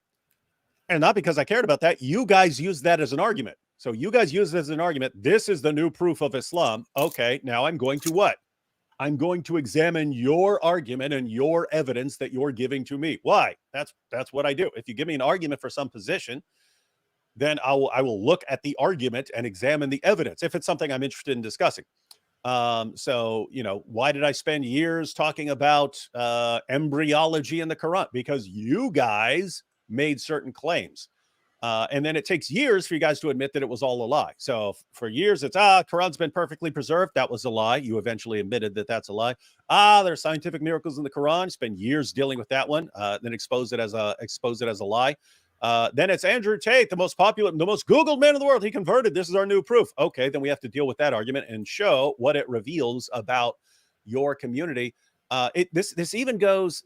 And not because I cared about that. You guys used that as an argument. So you guys used it as an argument. This is the new proof of Islam. Okay, now I'm going to what? I'm going to examine your argument and your evidence that you're giving to me. Why? That's what I do. If you give me an argument for some position, then I will look at the argument and examine the evidence if it's something I'm interested in discussing. So, you know, why did I spend years talking about embryology in the Quran? Because you guys made certain claims. And then it takes years for you guys to admit that it was all a lie. So for years, it's, Quran's been perfectly preserved. That was a lie. You eventually admitted that that's a lie. There's scientific miracles in the Quran. Spend years dealing with that one, then expose it as a lie. Then it's Andrew Tate, the most popular, the most Googled man in the world. He converted. This is our new proof. Okay, then we have to deal with that argument and show what it reveals about your community. This even goes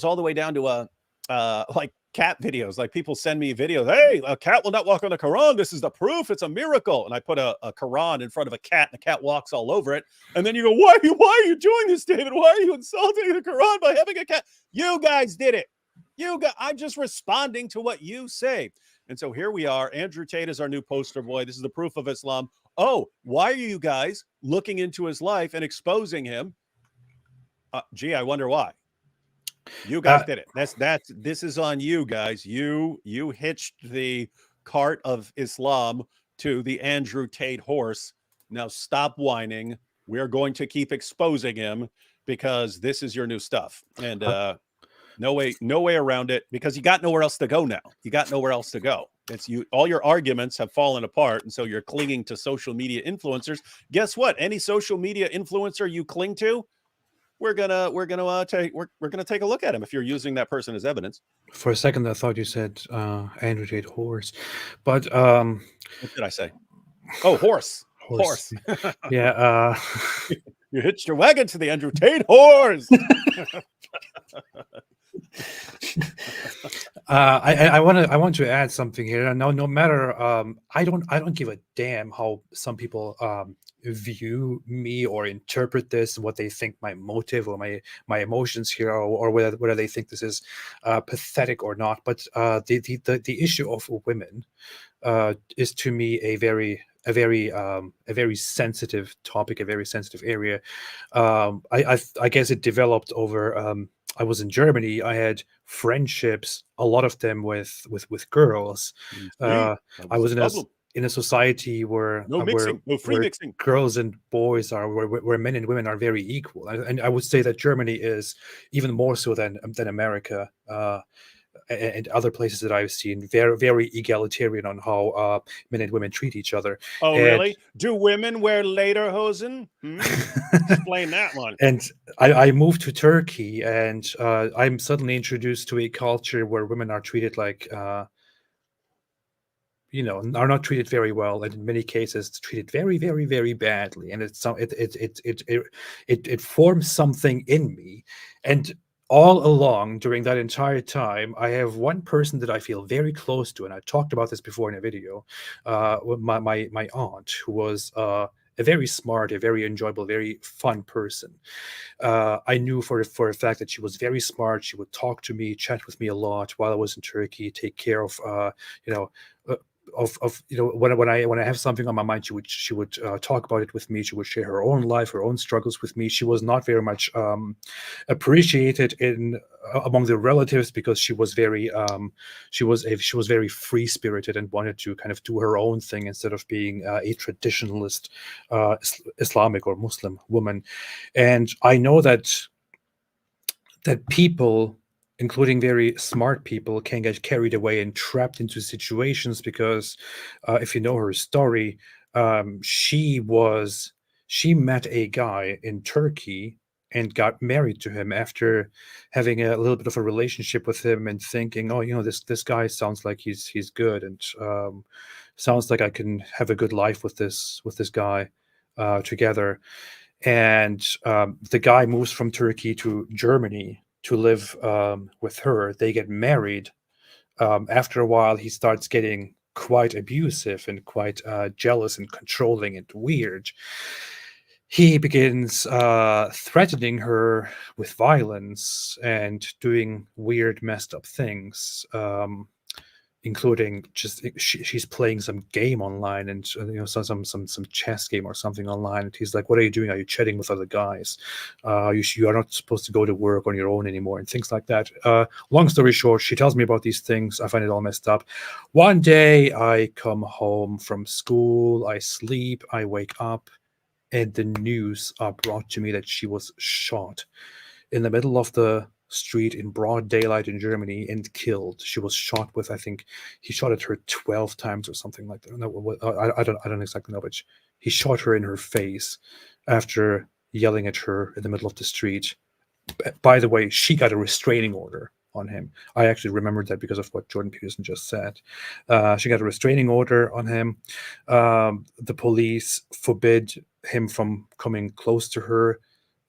all the way down to like cat videos. Like people send me videos. Hey, a cat will not walk on the Quran. This is the proof. It's a miracle. And I put a Quran in front of a cat, and the cat walks all over it. And then you go, why are you doing this, David? Why are you insulting the Quran by having a cat? You guys did it. I'm just responding to what you say. And so here we are. Andrew Tate is our new poster boy. This is the proof of Islam. Oh, why are you guys looking into his life and exposing him? Gee, I wonder why. You guys did it. This is on you guys. You hitched the cart of Islam to the Andrew Tate horse. Now stop whining. We're going to keep exposing him because this is your new stuff. And no way around it, because you got nowhere else to go now. You got nowhere else to go. It's you. All your arguments have fallen apart, and so you're clinging to social media influencers. Guess what? Any social media influencer you cling to, we're gonna take a look at him if you're using that person as evidence. For a second, I thought you said Andrew Tate horse, but what did I say? Oh, horse. Yeah. You hitched your wagon to the Andrew Tate horse. I want to add something here. No matter I don't give a damn how some people view me or interpret this, what they think my motive or my emotions here are, or whether they think this is pathetic or not. But the issue of women is to me a very sensitive topic, a very sensitive area. I guess it developed over. I was in Germany. I had friendships, a lot of them with girls. I was in a society where mixing. Girls and boys are where men and women are very equal, and I would say that Germany is even more so than America. And other places that I've seen, very, very egalitarian on how men and women treat each other. Oh, really? Do women wear lederhosen? Explain that one. And I moved to Turkey, and I'm suddenly introduced to a culture where women are treated like, are not treated very well, and in many cases treated very, very, very badly. And it forms something in me, and all along during that entire time, I have one person that I feel very close to, and I talked about this before in a video. My aunt, who was a very smart, a very enjoyable, very fun person. I knew for a fact that she was very smart. She would talk to me, chat with me a lot while I was in Turkey, take care of when I have something on my mind, she would talk about it with me. She would share her own life, her own struggles with me. She was not very much appreciated among the relatives, because she was very very free spirited and wanted to kind of do her own thing instead of being a traditionalist Islamic or Muslim woman. And I know that people, including very smart people, can get carried away and trapped into situations because if you know her story, she met a guy in Turkey and got married to him after having a little bit of a relationship with him and thinking, oh, this guy sounds like he's good, and sounds like I can have a good life with this guy together. And the guy moves from Turkey to Germany to live with her. They get married. After a while, he starts getting quite abusive and quite jealous and controlling and weird. He begins threatening her with violence and doing weird, messed up things. including just she's playing some game online, and some chess game or something online. And he's like, "What are you doing? Are you chatting with other guys? You are not supposed to go to work on your own anymore," and things like that. Long story short, she tells me about these things. I find it all messed up. One day, I come home from school. I sleep. I wake up, and the news are brought to me that she was shot in the middle of the street in broad daylight in Germany and killed. She was shot with, I think, he shot at her 12 times or something like that. No, I don't exactly know, but he shot her in her face after yelling at her in the middle of the street. By the way, she got a restraining order on him. I actually remembered that because of what Jordan Peterson just said. She got a restraining order on him. The police forbid him from coming close to her.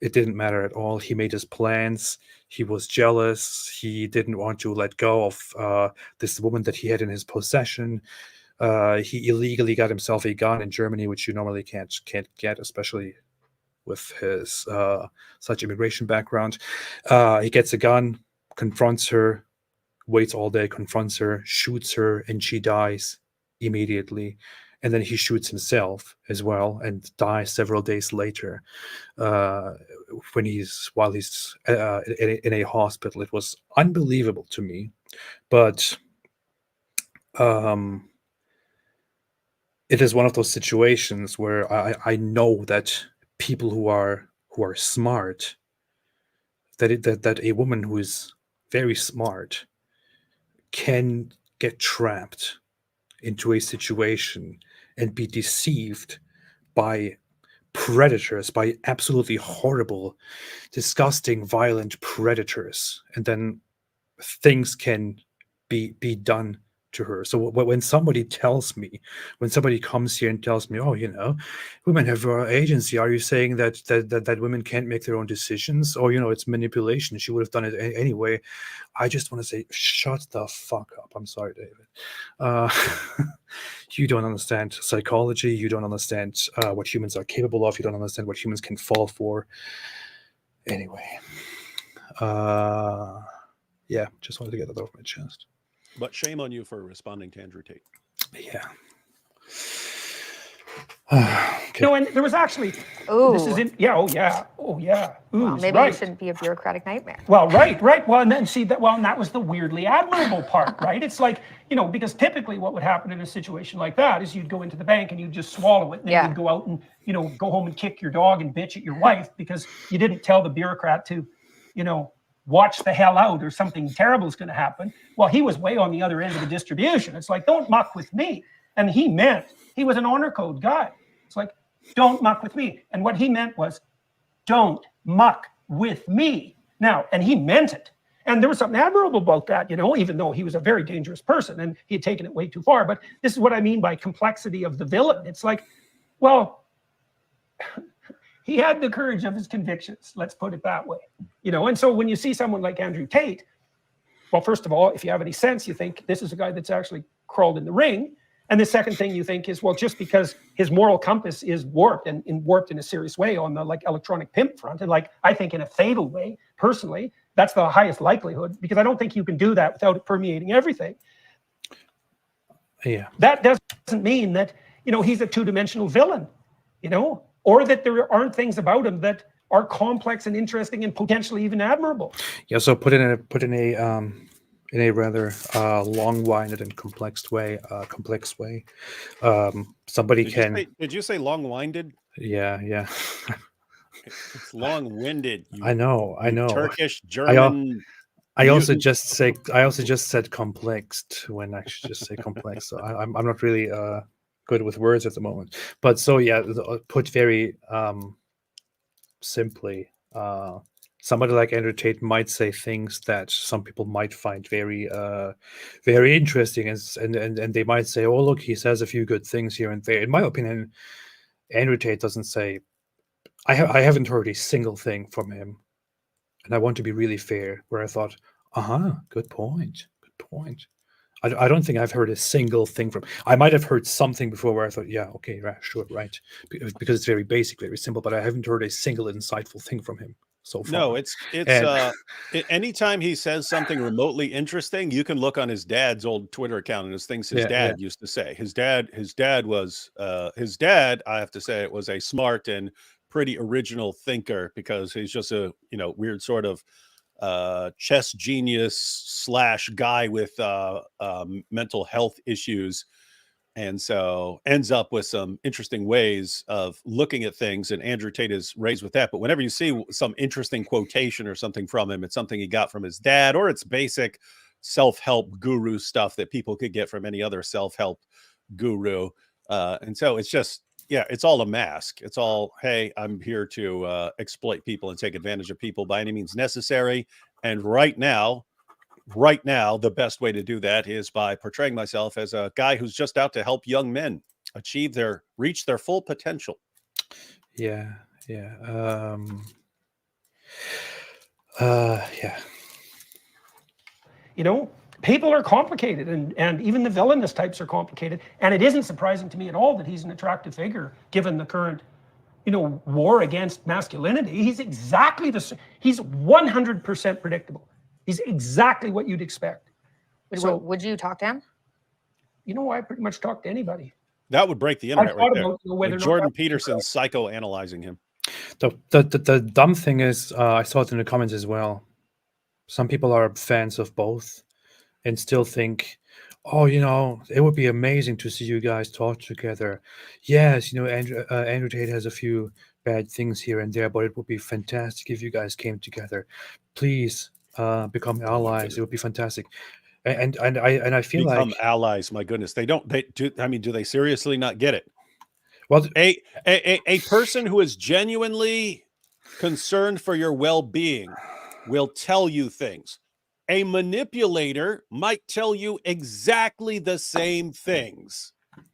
It didn't matter at all. He made his plans. He was jealous. He didn't want to let go of this woman that he had in his possession. He illegally got himself a gun in Germany, which you normally can't get, especially with his such immigration background. He gets a gun, confronts her, waits all day, confronts her, shoots her, and she dies immediately. And then he shoots himself as well and dies several days later while he's in a hospital. It was unbelievable to me, but it is one of those situations where I know that people who are smart, that a woman who is very smart can get trapped into a situation and be deceived by predators, by absolutely horrible, disgusting, violent predators, and then things can be done to her. So when somebody comes here and tells me, "Oh, women have agency," are you saying that women can't make their own decisions? Or it's manipulation, she would have done it anyway? I just want to say, shut the fuck up. I'm sorry, David. You don't understand psychology. You don't understand what humans are capable of. You don't understand what humans can fall for. Anyway, yeah, just wanted to get that off my chest. But shame on you for responding to Andrew Tate. Yeah. Okay. No, and there was actually. Ooh. This is in. Yeah. Oh yeah. Oh yeah. Ooh, well, maybe right. It shouldn't be a bureaucratic nightmare. Well, right. Well, and then see that. Well, and that was the weirdly admirable part, right? It's like, because typically what would happen in a situation like that is you'd go into the bank and you'd just swallow it, and then you'd go out and go home and kick your dog and bitch at your wife because you didn't tell the bureaucrat to, watch the hell out or something terrible is going to happen. Well, he was way on the other end of the distribution. It's like, don't muck with me. And he was an honor code guy. It's like, don't muck with me. And what he meant was, don't muck with me. Now, and he meant it. And there was something admirable about that, even though he was a very dangerous person and he had taken it way too far. But this is what I mean by complexity of the villain. It's like, well, he had the courage of his convictions. Let's put it that way. And so when you see someone like Andrew Tate, well, first of all, if you have any sense, you think this is a guy that's actually crawled in the ring. And the second thing you think is, well, just because his moral compass is warped and warped in a serious way on the electronic pimp front, and I think in a fatal way, personally, that's the highest likelihood, because I don't think you can do that without it permeating everything. Yeah. That doesn't mean that, he's a two-dimensional villain, or that there aren't things about him that are complex and interesting and potentially even admirable. Yeah. So put in a rather long-winded and complex way. Somebody Did you say long-winded? Yeah. It's long-winded. I know. Turkish, German. I also just said complexed when I should just say complex. So I'm not really good with words at the moment. But so yeah, put very simply, somebody like Andrew Tate might say things that some people might find very very interesting, and they might say, "Oh, look, he says a few good things here and there." In my opinion, Andrew Tate doesn't say. I haven't heard a single thing from him, and I want to be really fair, where I thought, good point. I don't think I've heard a single thing from. I might have heard something before where I thought, yeah, okay, right, sure, right, because it's very basic, very simple. But I haven't heard a single insightful thing from him so far. No, it's And anytime he says something remotely interesting, you can look on his dad's old Twitter account and his things his Yeah, dad used to say. His dad was his dad, I have to say, it was a smart and pretty original thinker, because he's just a, you know, weird sort of chess genius / guy with mental health issues, and so ends up with some interesting ways of looking at things, and Andrew Tate is raised with that. But whenever you see some interesting quotation or something from him, it's something he got from his dad, or it's basic self-help guru stuff that people could get from any other self-help guru. And so it's just, yeah, it's all a mask. It's all, hey, I'm here to exploit people and take advantage of people by any means necessary. And right now, the best way to do that is by portraying myself as a guy who's just out to help young men reach their full potential. yeah. Yeah. You know, people are complicated, and even the villainous types are complicated. And it isn't surprising to me at all that he's an attractive figure, given the current, you know, war against masculinity. He's exactly he's 100% predictable. He's exactly what you'd expect. So, Would you talk to him? you know, I pretty much talk to anybody. That would break the internet right there. Whether Like Jordan Peterson psychoanalyzing him. The dumb thing is, I saw it in the comments as well. Some people are fans of both and still think, oh, you know, it would be amazing to see you guys talk together. Yes, you know, Andrew Tate has a few bad things here and there, but it would be fantastic if you guys came together. Please become allies. It would be fantastic. And I feel Become like allies. My goodness, they do. I mean, do they seriously not get it? well, A person who is genuinely concerned for your well-being will tell you things. A manipulator might tell you exactly the same things,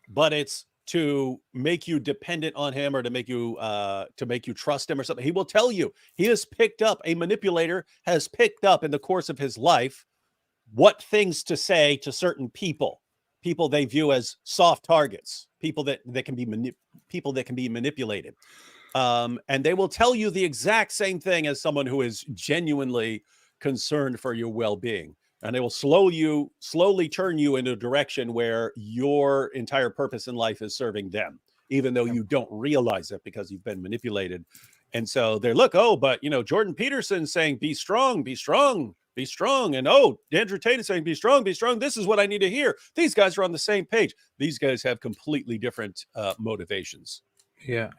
but it's to make you dependent on him, or to make you trust him or something. He will tell you. A manipulator has picked up in the course of his life what things to say to certain people they view as soft targets, people that can be manipulated. And they will tell you the exact same thing as someone who is genuinely concerned for your well-being. And they will slowly turn you in a direction where your entire purpose in life is serving them, even though you don't realize it because you've been manipulated. And so they look, oh, but, you know, Jordan Peterson saying, be strong, be strong, be strong. And, oh, Andrew Tate is saying, be strong, be strong. This is what I need to hear. These guys are on the same page. These guys have completely different motivations. yeah.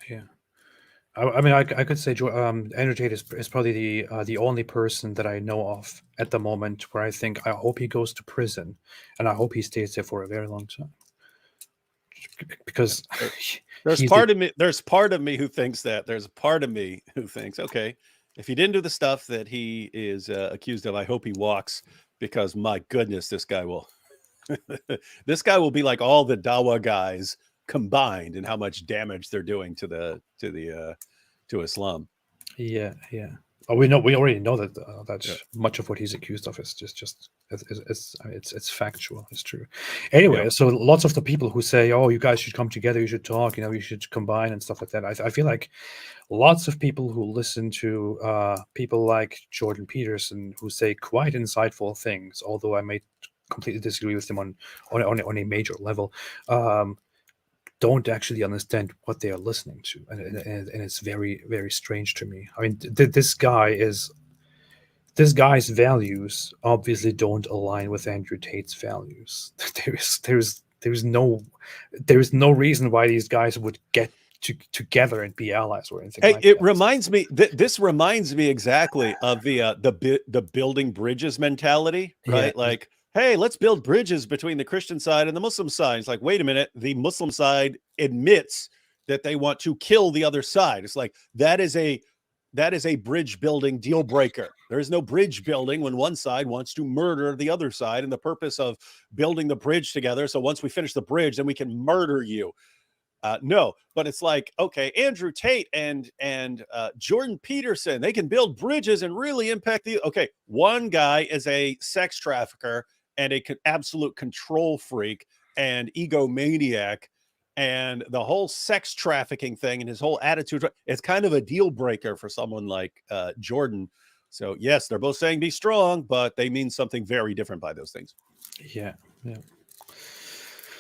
I mean, I could say Andrew Tate is probably the only person that I know of at the moment where I think, I hope he goes to prison, and I hope he stays there for a very long time. Because there's part of me who thinks that. There's a part of me who thinks, okay, if he didn't do the stuff that he is accused of, I hope he walks, because my goodness, this guy will be like all the Dawa guys combined in how much damage they're doing to Islam. Yeah. Oh, we already know that much of what he's accused of is it's factual. It's true. Anyway, so lots of the people who say, "Oh, you guys should come together, you should talk, you know, you should combine and stuff like that." I feel like lots of people who listen to people like Jordan Peterson, who say quite insightful things, although I may completely disagree with them on a major level, don't actually understand what they are listening to, and it's very, very strange to me. I mean, this guy's values obviously don't align with Andrew Tate's values. There's no reason why these guys would get together and be allies or anything. Hey, like it that. reminds me. This reminds me exactly of the building bridges mentality, right? Yeah. Like, hey, let's build bridges between the Christian side and the Muslim side. It's like, wait a minute, the Muslim side admits that they want to kill the other side. It's like that is a bridge building deal breaker. There is no bridge building when one side wants to murder the other side, and the purpose of building the bridge together. So once we finish the bridge, then we can murder you. No, but it's like, okay, Andrew Tate and Jordan Peterson, they can build bridges and really impact okay, one guy is a sex trafficker and absolute control freak and egomaniac, And the whole sex trafficking thing and his whole attitude, it's kind of a deal breaker for someone like Jordan. So yes, they're both saying be strong, but they mean something very different by those things. Yeah.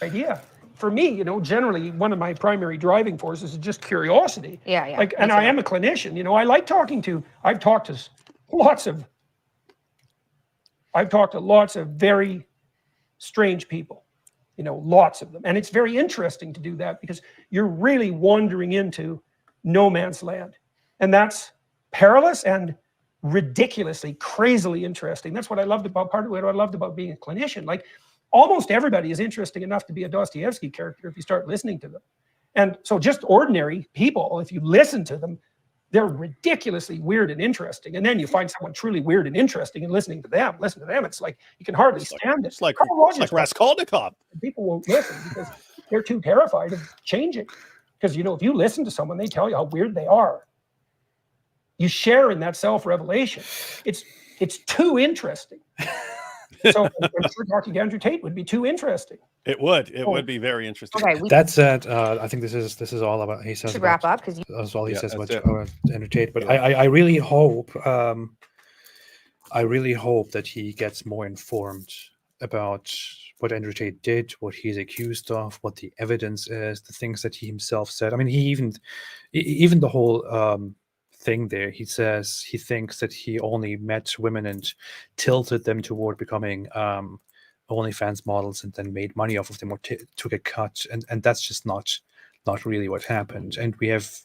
idea. For me, you know, generally one of my primary driving forces is just curiosity. Yeah. Like, and I am a clinician, you know, I like talking to, I've talked to lots of very strange people, you know, lots of them. And it's very interesting to do that because you're really wandering into no man's land. And that's perilous and ridiculously, crazily interesting. That's what I loved about, part of what I loved about being a clinician. Like, almost everybody is interesting enough to be a Dostoevsky character if you start listening to them. And so just ordinary people, if you listen to them, they're ridiculously weird and interesting. And then you find someone truly weird and interesting and listen to them, it's like, you can hardly stand it. It's like Raskolnikov. People won't listen because they're too terrified of changing. Because, you know, if you listen to someone, they tell you how weird they are. You share in that self-revelation. It's too interesting. So I'm sure talking to Andrew Tate would be too interesting. It would be very interesting. Okay, That said, I think this is all about. He says should about, wrap up because that's all he says about it. Andrew Tate. But I really hope that he gets more informed about what Andrew Tate did, what he's accused of, what the evidence is, the things that he himself said. I mean, he even the whole thing there, he says he thinks that he only met women and tilted them toward becoming OnlyFans models and then made money off of them or took a cut, and that's just not really what happened. And we have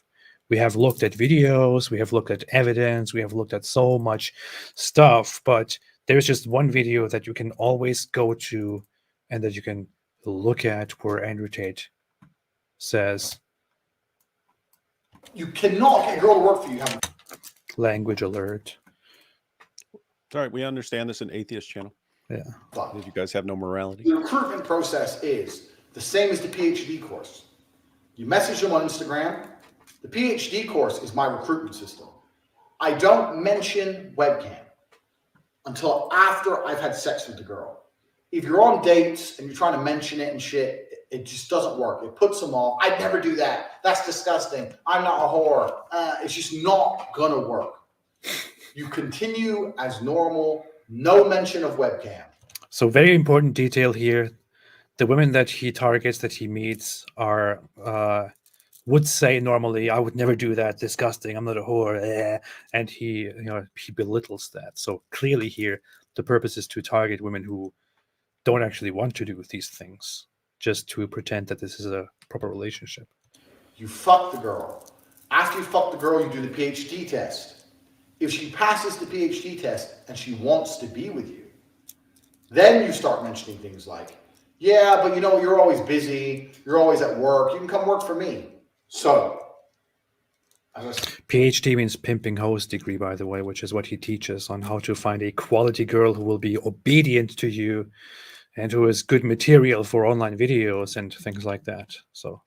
looked at videos, we have looked at evidence, we have looked at so much stuff, but there's just one video that you can always go to and that you can look at where Andrew Tate says, you cannot get a girl to work for you. language alert. All right, we understand this in Atheist Channel. Yeah. Did you guys have no morality? The recruitment process is the same as the PhD course. You message them on Instagram. The PhD course is my recruitment system. I don't mention webcam until after I've had sex with the girl. If you're on dates and you're trying to mention it and shit, it just doesn't work. It puts them off. I'd never do that. That's disgusting. I'm not a whore. It's just not gonna work. You continue as normal. No mention of webcam. So very important detail here. The women that he targets, that he meets, are would say normally, "I would never do that. Disgusting. I'm not a whore." And he belittles that. So clearly here, the purpose is to target women who don't actually want to do these things, just to pretend that this is a proper relationship. You fuck the girl. After you fuck the girl, you do the PhD test. If she passes the PhD test and she wants to be with you, then you start mentioning things like, yeah, but you know, you're always busy. You're always at work. You can come work for me. So, PhD means pimping hose degree, by the way, which is what he teaches on how to find a quality girl who will be obedient to you and who is good material for online videos and things like that. So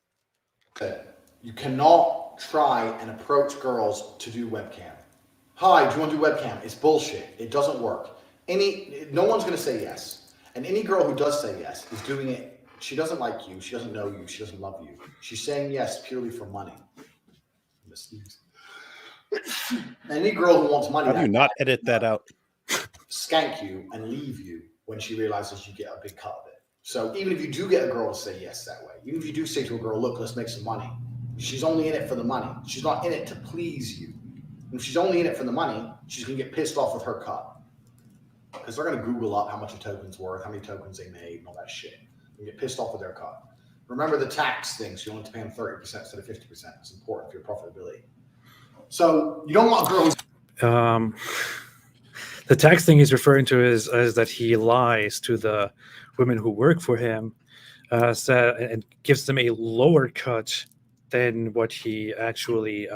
you cannot try and approach girls to do webcam. Hi, do you want to do webcam? It's bullshit. It doesn't work. No one's going to say yes. And any girl who does say yes is doing it. She doesn't like you. She doesn't know you. She doesn't love you. She's saying yes purely for money. Any girl who wants money. How do you not edit that out? Skank you and leave you when she realizes you get a big cut of it. So even if you do get a girl to say yes that way, even if you do say to a girl, look, let's make some money, she's only in it for the money. She's not in it to please you. And if she's only in it for the money, she's going to get pissed off with her cut. Because they're going to Google up how much a token's worth, how many tokens they made, and all that shit. And get pissed off with their cut. Remember the tax thing, so you only have to pay them 30% instead of 50%. It's important for your profitability. So you don't want girls. The tax thing he's referring to is that he lies to the women who work for him, and gives them a lower cut than what he actually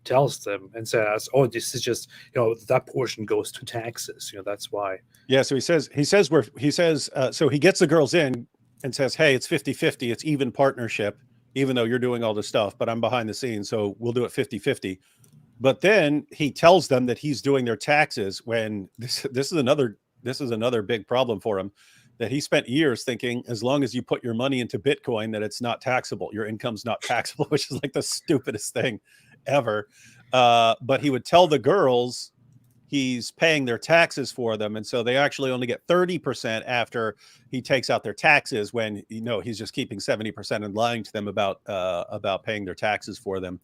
tells them, and says, "Oh, this is just, that portion goes to taxes. That's why." Yeah. So he says, so he gets the girls in and says, "Hey, it's 50-50. It's even partnership, even though you're doing all this stuff, but I'm behind the scenes. So we'll do it 50-50. But then he tells them that he's doing their taxes when this is another big problem for him. that he spent years thinking as long as you put your money into Bitcoin, that it's not taxable. Your income's not taxable, which is like the stupidest thing ever. But he would tell the girls he's paying their taxes for them. And so they actually only get 30% after he takes out their taxes, when, you know, he's just keeping 70% and lying to them about paying their taxes for them.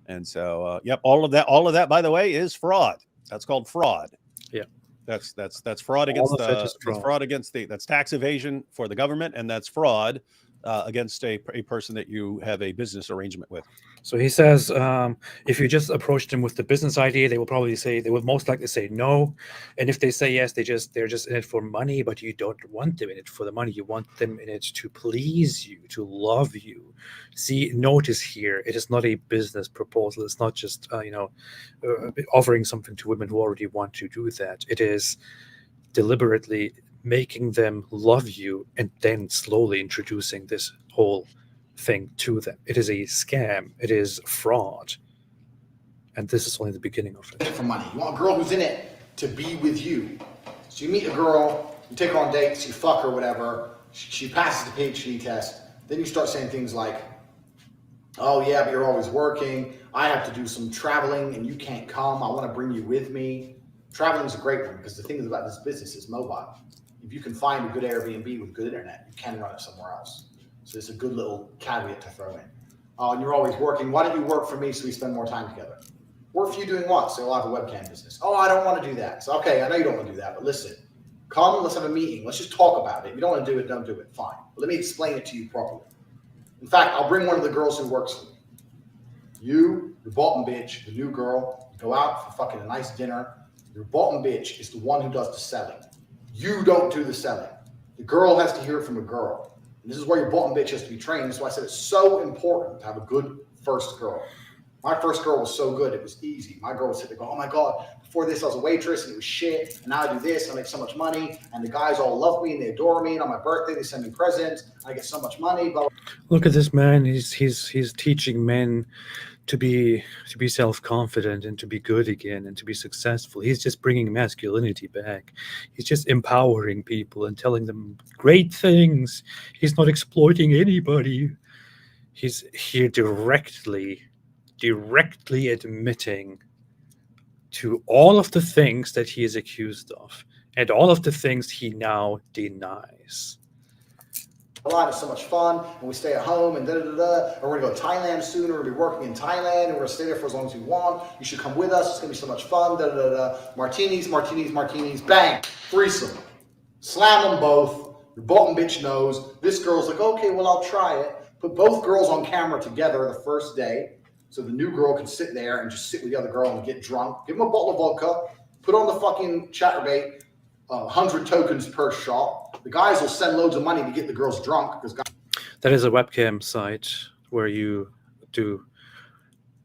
And so, yep, all of that, by the way, is fraud. That's called fraud. Yeah. That's fraud against that's fraud against that's tax evasion for the government, and that's fraud against a person that you have a business arrangement with. So he says, if you just approach them with the business idea, they would most likely say no. And if they say yes, they're just in it for money, but you don't want them in it for the money. You want them in it to please you, to love you. See, notice here, it is not a business proposal. It's not just, offering something to women who already want to do that. It is deliberately making them love you and then slowly introducing this whole thing to them. It is a scam. It is fraud. And this is only the beginning of it. For money. You want a girl who's in it to be with you. So you meet a girl, you take her on dates, you fuck her, whatever. She passes the PhD test. Then you start saying things like, oh yeah, but you're always working. I have to do some traveling and you can't come. I want to bring you with me. Traveling is a great one, because the thing about this business is mobile. If you can find a good Airbnb with good internet, you can run it somewhere else. So it's a good little caveat to throw in. And you're always working. Why don't you work for me so we spend more time together? Work for you doing what? So you'll have a webcam business. Oh, I don't want to do that. So, okay, I know you don't want to do that, but listen, come, let's have a meeting. Let's just talk about it. If you don't want to do it, don't do it. Fine. But let me explain it to you properly. In fact, I'll bring one of the girls who works for me. You, your bottom bitch, the new girl, you go out for fucking a nice dinner. Your bottom bitch is the one who does the selling. You don't do the selling. The girl has to hear it from a girl. And this is where your bottom bitch has to be trained. That's why I said it's so important to have a good first girl. My first girl was so good, it was easy. My girl would sit there and go, oh my God, before this I was a waitress and it was shit. And now I do this, I make so much money. And the guys all love me and they adore me. And on my birthday, they send me presents. I get so much money. But Look at this man. He's teaching men to be self-confident and to be good again and to be successful. He's just bringing masculinity back. He's just empowering people and telling them great things. He's not exploiting anybody. He's here directly admitting to all of the things that he is accused of and all of the things he now denies. a lot, it's so much fun, and we stay at home, and and we're gonna go to Thailand soon, we're gonna be working in Thailand, and we're gonna stay there for as long as we want. You should come with us, it's gonna be so much fun, Martinis, bang, threesome. Slam them both, your bottom bitch knows. This girl's like, okay, well, I'll try it. Put both girls on camera together the first day, so the new girl can sit there and just sit with the other girl and get drunk. Give them a bottle of vodka, put on the fucking chatterbait, 100 tokens per shot. The guys will send loads of money to get the girls drunk. Because that is a webcam site where you do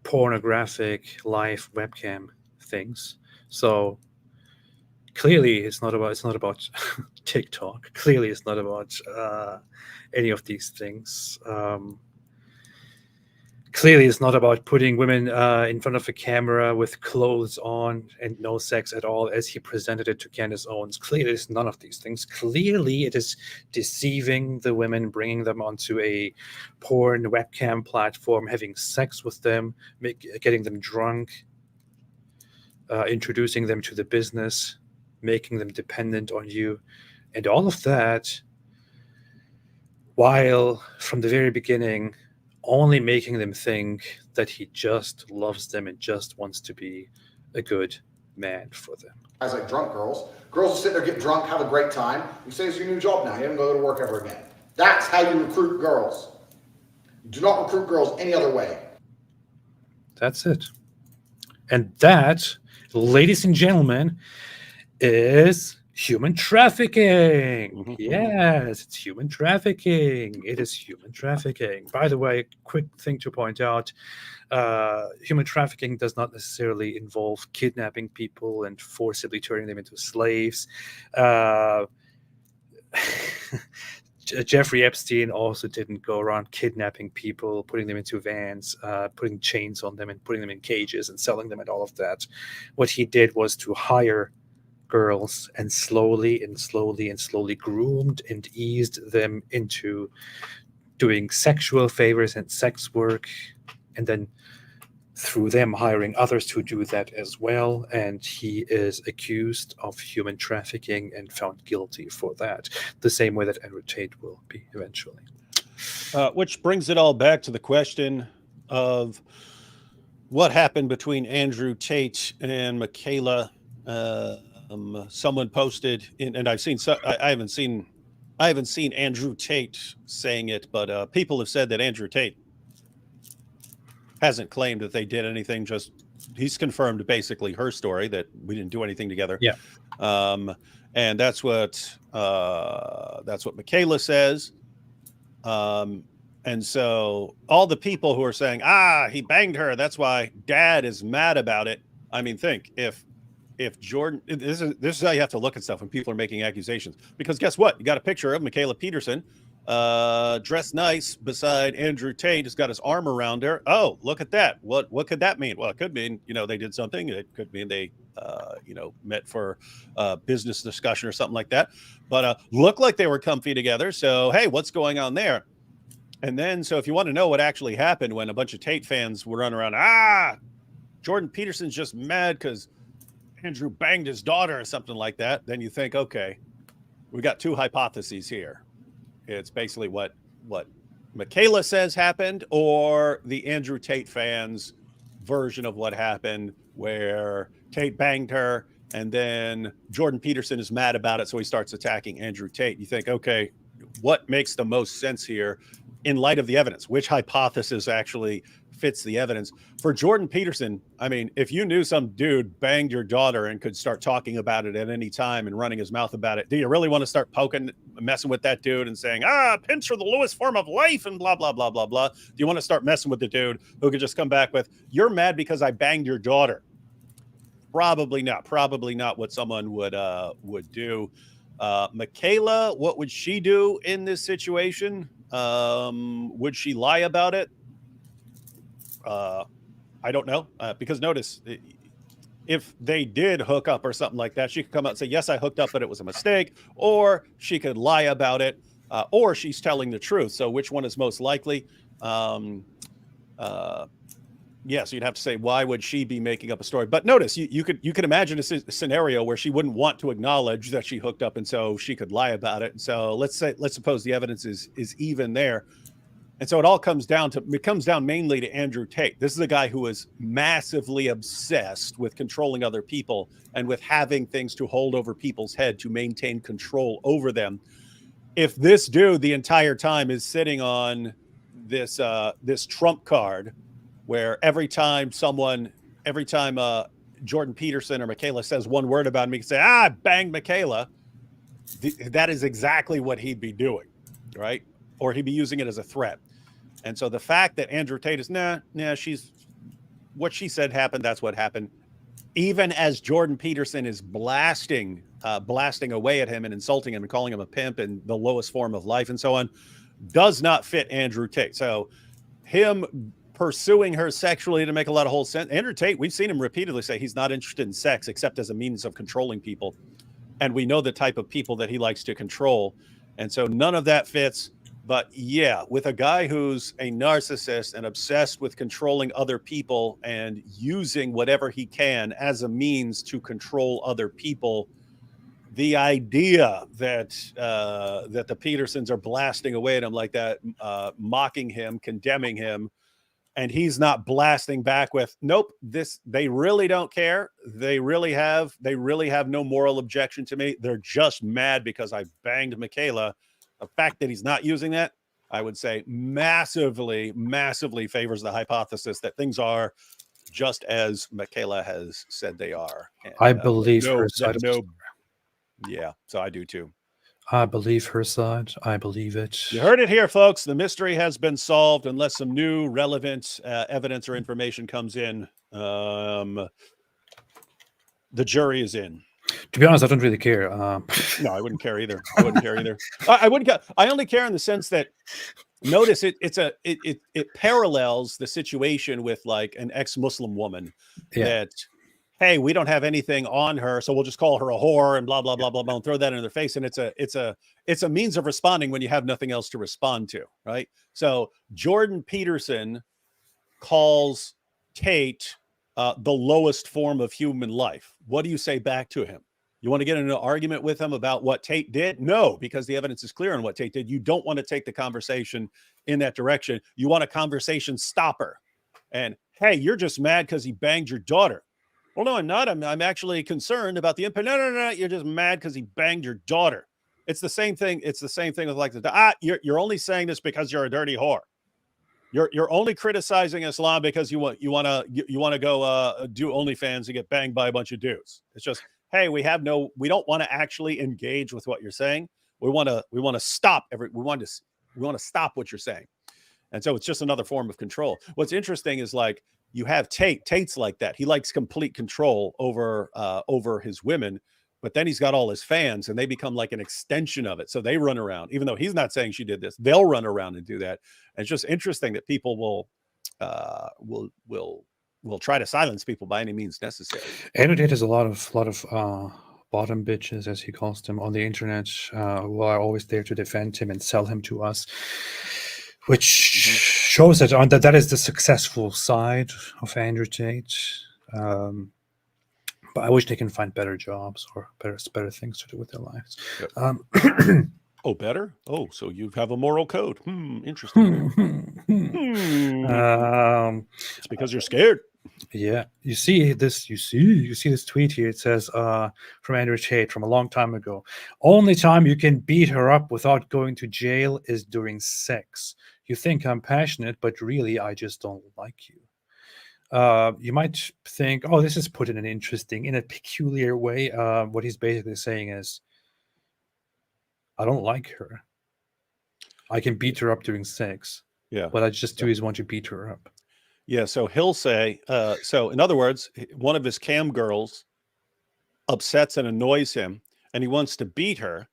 pornographic live webcam things. So clearly it's not about TikTok. Clearly it's not about any of these things. Clearly it's not about putting women in front of a camera with clothes on and no sex at all, as he presented it to Candace Owens. Clearly it's none of these things. Clearly it is deceiving the women, bringing them onto a porn webcam platform, having sex with them, getting them drunk, introducing them to the business, making them dependent on you, and all of that, while from the very beginning only making them think that he just loves them and just wants to be a good man for them. Guys like drunk girls. Girls will sit there, get drunk, have a great time. You say it's your new job now. You don't go to work ever again. That's how you recruit girls. You do not recruit girls any other way. That's it. And that, ladies and gentlemen, is human trafficking. Yes, it's human trafficking. It is human trafficking. By the way, quick thing to point out, human trafficking does not necessarily involve kidnapping people and forcibly turning them into slaves. Jeffrey Epstein also didn't go around kidnapping people, putting them into vans, putting chains on them and putting them in cages and selling them and all of that. What he did was to hire girls and slowly groomed and eased them into doing sexual favors and sex work, and then through them hiring others to do that as well. And he is accused of human trafficking and found guilty for that, the same way that Andrew Tate will be eventually. Which brings it all back to the question of what happened between Andrew Tate and Mikhaila. Someone posted, and I've seen, I haven't seen Andrew Tate saying it, but people have said that Andrew Tate hasn't claimed that they did anything. Just he's confirmed basically her story that we didn't do anything together. Yeah. And that's what Mikhaila says. And so all the people who are saying, he banged her, that's why dad is mad about it. I mean, think if Jordan, this is how you have to look at stuff when people are making accusations, because guess what? You got a picture of Mikhaila Peterson, dressed nice beside Andrew Tate, has got his arm around her. Oh, look at that. What could that mean? Well, it could mean, they did something. It could mean they, met for business discussion or something like that, but looked like they were comfy together. So, hey, what's going on there? And then, so if you want to know what actually happened when a bunch of Tate fans were running around, Jordan Peterson's just mad because Andrew banged his daughter or something like that, then you think, okay, we got two hypotheses here. It's basically what Mikhaila says happened, or the Andrew Tate fans' version of what happened, where Tate banged her and then Jordan Peterson is mad about it, so he starts attacking Andrew Tate. You think, okay, what makes the most sense here in light of the evidence? Which hypothesis actually fits the evidence? For Jordan Peterson, I mean, if you knew some dude banged your daughter and could start talking about it at any time and running his mouth about it, do you really want to start messing with that dude and saying, pimps are the lowest form of life and blah, blah, blah, blah, blah? Do you want to start messing with the dude who could just come back with, you're mad because I banged your daughter? Probably not what someone would do. Mikhaila, what would she do in this situation? Would she lie about it? I don't know, because notice, if they did hook up or something like that, she could come out and say, yes, I hooked up, but it was a mistake, or she could lie about it, or she's telling the truth. So which one is most likely? Yes, you'd have to say, why would she be making up a story? But notice, you could imagine a scenario where she wouldn't want to acknowledge that she hooked up, and so she could lie about it. And so let's suppose the evidence is even there. And so it comes down mainly to Andrew Tate. This is a guy who is massively obsessed with controlling other people and with having things to hold over people's head to maintain control over them. If this dude the entire time is sitting on this trump card, where every time Jordan Peterson or Mikhaila says one word about me, he can say, I banged Mikhaila. That is exactly what he'd be doing, right? Or he'd be using it as a threat. And so the fact that Andrew Tate is, she's, what she said happened, that's what happened. Even as Jordan Peterson is blasting away at him and insulting him and calling him a pimp and the lowest form of life and so on, does not fit Andrew Tate. So him pursuing her sexually to make a lot of whole sense. Andrew Tate, we've seen him repeatedly say he's not interested in sex except as a means of controlling people. And we know the type of people that he likes to control. And so none of that fits. But yeah, with a guy who's a narcissist and obsessed with controlling other people and using whatever he can as a means to control other people, the idea that the Petersons are blasting away at him like that, mocking him, condemning him, and he's not blasting back with, nope, they really don't care. They really have no moral objection to me. They're just mad because I banged Mikhaila. The fact that he's not using that, I would say massively, massively favors the hypothesis that things are just as Mikhaila has said they are. And, I believe her side. Yeah, so I do too. I believe her side. I believe it. You heard it here, folks. The mystery has been solved unless some new relevant evidence or information comes in. The jury is in. To be honest, I don't really care. No, I wouldn't care either. I wouldn't care either. I wouldn't care. I only care in the sense that, notice it parallels the situation with like an ex-Muslim woman that hey, we don't have anything on her, so we'll just call her a whore and blah blah blah blah blah, and throw that in their face. And it's a means of responding when you have nothing else to respond to, right? So Jordan Peterson calls Tate the lowest form of human life. What do you say back to him? You want to get into an argument with him about what Tate did? No, because the evidence is clear on what Tate did. You don't want to take the conversation in that direction. You want a conversation stopper. And hey, you're just mad because he banged your daughter. Well, no, I'm not. I'm actually concerned about the impact. No. You're just mad because he banged your daughter. It's the same thing. It's the same thing with like you're only saying this because you're a dirty whore. You're only criticizing Islam because you want to go do OnlyFans and get banged by a bunch of dudes. It's just, hey, we don't want to actually engage with what you're saying. We want to stop we want to stop what you're saying. And so it's just another form of control. What's interesting is like you have Tate's like that. He likes complete control over his women, but then he's got all his fans and they become like an extension of it. So they run around, even though he's not saying she did this, they'll run around and do that. And it's just interesting that people will try to silence people by any means necessary. Andrew Tate has a lot of bottom bitches, as he calls them, on the internet, who are always there to defend him and sell him to us, which shows that that is the successful side of Andrew Tate. But I wish they can find better jobs or better things to do with their lives. Yep. Oh, better? Oh, so you have a moral code. Interesting. It's because you're scared. Yeah, you see this tweet here. It says from Andrew Tate from a long time ago. Only time you can beat her up without going to jail is during sex. You think I'm passionate, but really I just don't like you. You might think, oh, this is put in in a peculiar way. What he's basically saying is, I don't like her. I can beat her up during sex. Yeah. What I just do is want to beat her up. Yeah. So he'll say, so in other words, one of his cam girls upsets and annoys him and he wants to beat her.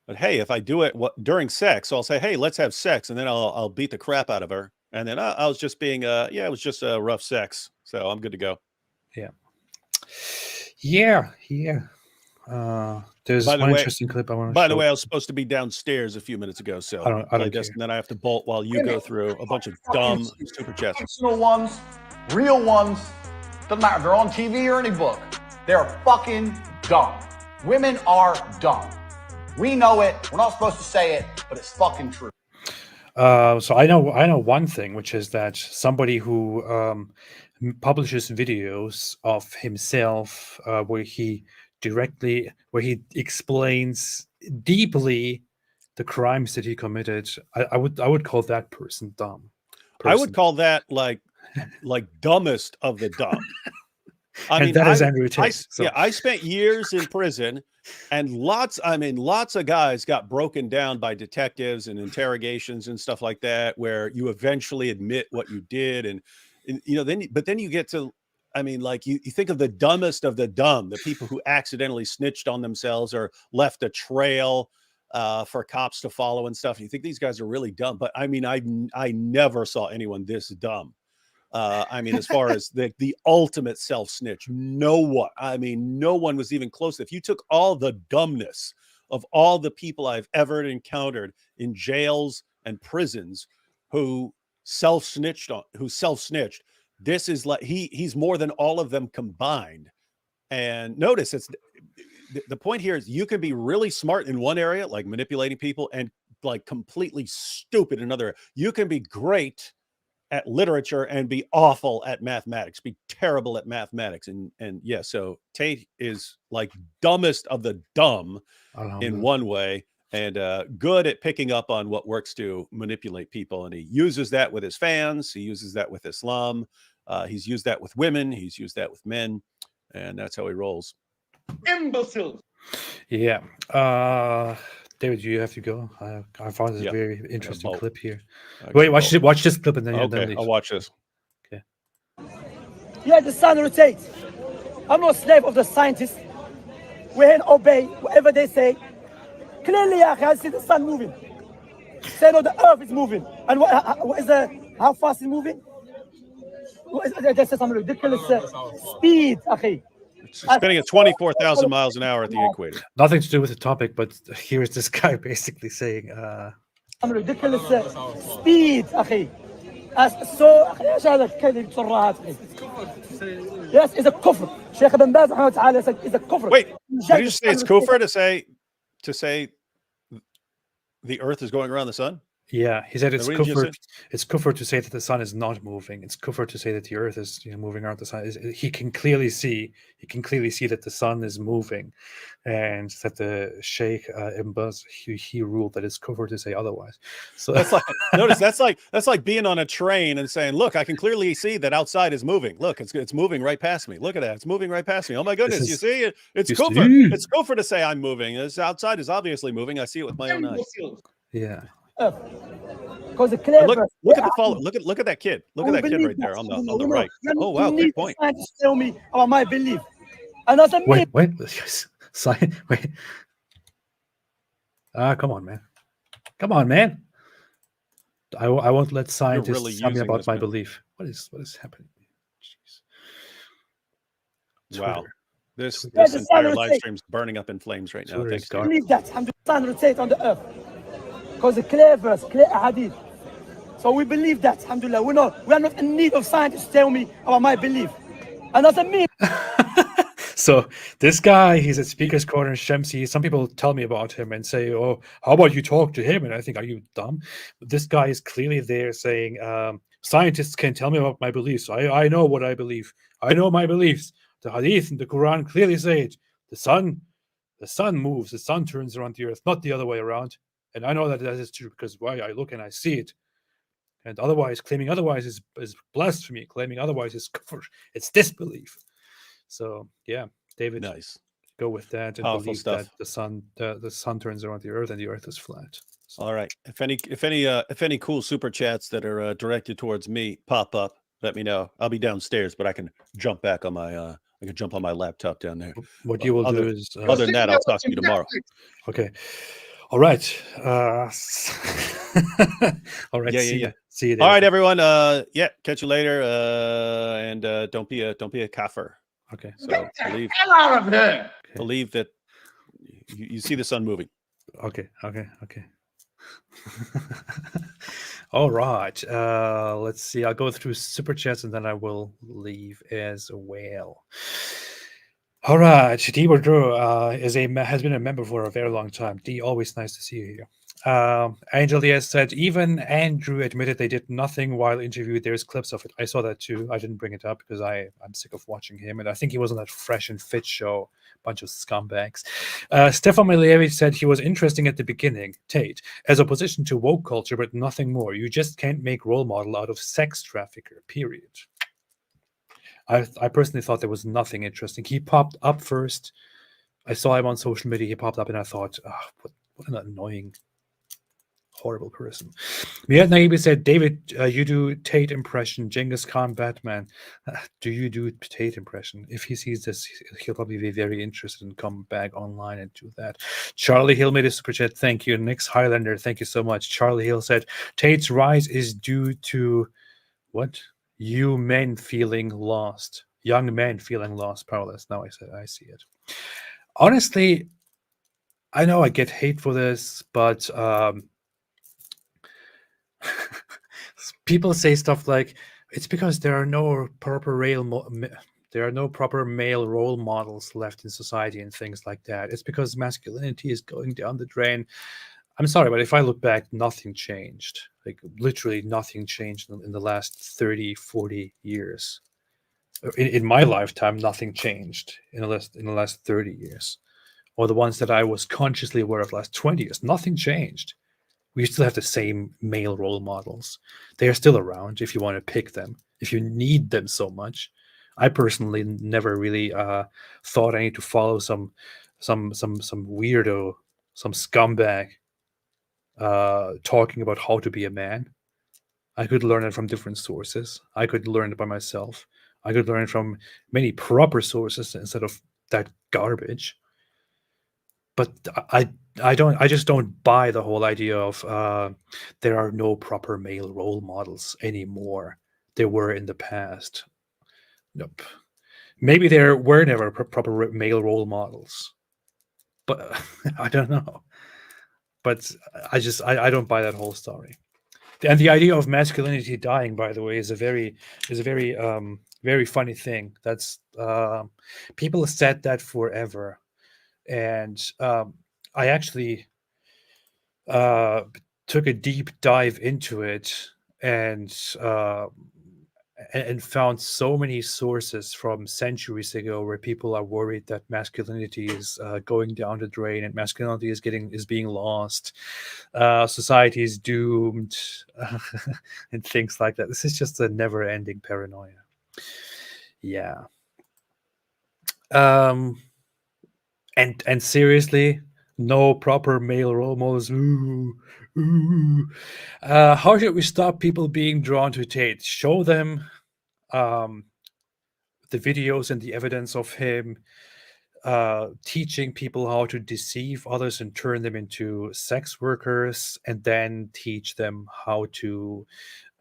But hey, if I do it during sex, so I'll say, hey, let's have sex. And then I'll beat the crap out of her. And then I was just being, it was just a rough sex. So I'm good to go. Yeah. There's one interesting clip I want to show. By the way, I was supposed to be downstairs a few minutes ago. So I don't care. And then I have to bolt while you go through a bunch of dumb super chats. Personal ones, real ones, doesn't matter if they're on TV or any book. They're fucking dumb. Women are dumb. We know it. We're not supposed to say it, but it's fucking true. So I know one thing, which is that somebody who publishes videos of himself where he explains deeply the crimes that he committed, I would call that person dumb. I would call that like dumbest of the dumb. That is Andrew Tate. I spent years in prison, and lots of guys got broken down by detectives and interrogations and stuff like that, where you eventually admit what you did, and then you get to, you think of the dumbest of the dumb, the people who accidentally snitched on themselves or left a trail for cops to follow and stuff. You think these guys are really dumb, but I never saw anyone this dumb. As far as the ultimate self-snitch, no one was even close. If you took all the dumbness of all the people I've ever encountered in jails and prisons who self-snitched, this is like he's more than all of them combined. And notice the point here is you can be really smart in one area, like manipulating people, and like completely stupid in another. You can be great at literature and be awful at mathematics, be terrible at mathematics. And yeah, so Tate is like dumbest of the dumb in one way, and good at picking up on what works to manipulate people. And he uses that with his fans. He uses that with Islam. He's used that with women. He's used that with men. And that's how he rolls. Imbeciles. Yeah. David, you have to go. I found this a very interesting clip here. Wait, watch this clip and then I'll watch this. Okay. Yeah, the sun rotates. I'm not a slave of the scientists. We can obey whatever they say. Clearly, I can see the sun moving. Say no, the earth is moving. And what is how fast is moving? That's some ridiculous speed, akhi. spinning at 24,000 miles an hour at the equator. Nothing to do with the topic, but here's this guy basically saying, ridiculous speed أخي. So ايش هذا الكلمة بسرعة أخي. Yes, it's a كفر. شيخ ابن باز رحمه الله تعالى said it's a كفر. Wait, did you say it's kufr to say the Earth is going around the sun? yeah, he said it's What did you kufr. It's kufr to say that the sun is not moving. It's kufr to say that the Earth is moving around the sun. He can clearly see that the sun is moving, and that the Sheikh Ibn Baz he ruled that it's kufr to say otherwise. So That's like notice that's like being on a train and saying, "Look, I can clearly see that outside is moving. Look, it's moving right past me. Look at that, it's moving right past me. Oh my goodness, you see it? It's kufr. see? It's kufr to say I'm moving. This outside is obviously moving. I see it with my own eyes. yeah. Because the clever. Look at the follow. Look at that kid. Look at that kid right there on the right. Oh wow, good point. Scientists tell me about my belief, and that's a myth. Wait. Wait. Come on, man. Come on, man. I won't let scientists really tell me using about this, my man. belief. What is happening? Jeez. Wow. Twitter. This There's a entire sun live rotate. stream's burning up in flames right now. Twitter Thanks, is Dave. dark. Believe that the sun rotates on the earth. Because the clear verse, clear hadith. So we believe that, alhamdulillah. We are not in need of scientists to tell me about my belief. And that's a myth. So this guy, he's at Speaker's Corner, Shamsi. Some people tell me about him and say, "Oh, how about you talk to him?" And I think, "Are you dumb?" But this guy is clearly there saying, "Scientists can tell me about my beliefs. I know what I believe. I know my beliefs. The Hadith and the Quran clearly say it. The sun moves. The sun turns around the earth, not the other way around. And I know that is true because why I look and I see it. And otherwise, claiming otherwise is blasphemy. Claiming otherwise is kufr. It's disbelief." So yeah, David, Nice. go with that and Powerful believe stuff. that the sun turns around the earth and the earth is flat. So, All right. If any cool super chats that are directed towards me pop up, let me know. I'll be downstairs, but I can jump back on my laptop down there. what you will Other- do is Other than that, I'll talk to you tomorrow. okay. All right. All right. Yeah, see yeah. You. See you there. All right, everyone. Yeah, catch you later. And don't be a kafir. Okay. So believe that you see the sun moving. Okay. All right. Let's see. I'll go through super chats and then I will leave as well. All right. D. Bordeaux has been a member for a very long time. D, always nice to see you here. Angel Diaz said, even Andrew admitted they did nothing while interviewed. There's clips of it. I saw that too. I didn't bring it up because I'm sick of watching him. And I think he was on that Fresh and Fit show. Bunch of scumbags. Stefan Milievich said he was interesting at the beginning, Tate, as opposition to woke culture, but nothing more. You just can't make role model out of sex trafficker, period. I personally thought there was nothing interesting. He popped up first. I saw him on social media. He popped up and I thought, what an annoying, horrible person. Miyad Naibi said, David, you do Tate impression, Genghis Khan, Batman. Do you do Tate impression? If he sees this, he'll probably be very interested and come back online and do that. Charlie Hill made a super chat. Thank you. Nix Highlander, thank you so much. Charlie Hill said, Tate's rise is due to what? You men feeling lost. Young men feeling lost, powerless. Now I see it. Honestly, I know I get hate for this, but people say stuff like it's because there are no proper male role models left in society and things like that. It's because masculinity is going down the drain. I'm sorry, but if I look back, nothing changed. Like literally nothing changed in the last 30, 40 years. In my lifetime, nothing changed in the last 30 years. Or the ones that I was consciously aware of last 20 years. Nothing changed. We still have the same male role models. They are still around if you want to pick them, if you need them so much. I personally never really thought I need to follow some weirdo, some scumbag talking about how to be a man. I could learn it from different sources. I could learn it by myself. I could learn it from many proper sources instead of that garbage. But I just don't buy the whole idea of there are no proper male role models anymore. There were in the past. Nope. Maybe there were never proper male role models, but I don't know. But I don't buy that whole story. And the idea of masculinity dying, by the way, is a very very funny thing. That's people have said that forever, and I actually took a deep dive into it and found so many sources from centuries ago where people are worried that masculinity is going down the drain and masculinity is being lost, society is doomed, and things like that. This is just a never-ending paranoia. Yeah. And seriously, no proper male role models. How should we stop people being drawn to Tate? Show them the videos and the evidence of him teaching people how to deceive others and turn them into sex workers, and then teach them how to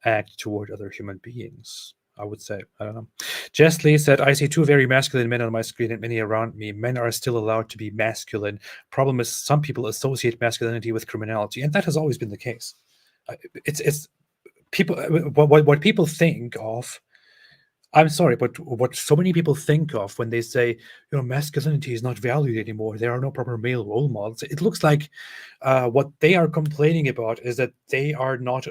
act toward other human beings. I would say, I don't know. Jess Lee said, I see two very masculine men on my screen and many around me. Men are still allowed to be masculine. Problem is, some people associate masculinity with criminality, and that has always been the case. It's people, what people think of. I'm sorry, but what so many people think of when they say, masculinity is not valued anymore, there are no proper male role models, it looks like what they are complaining about is that they are not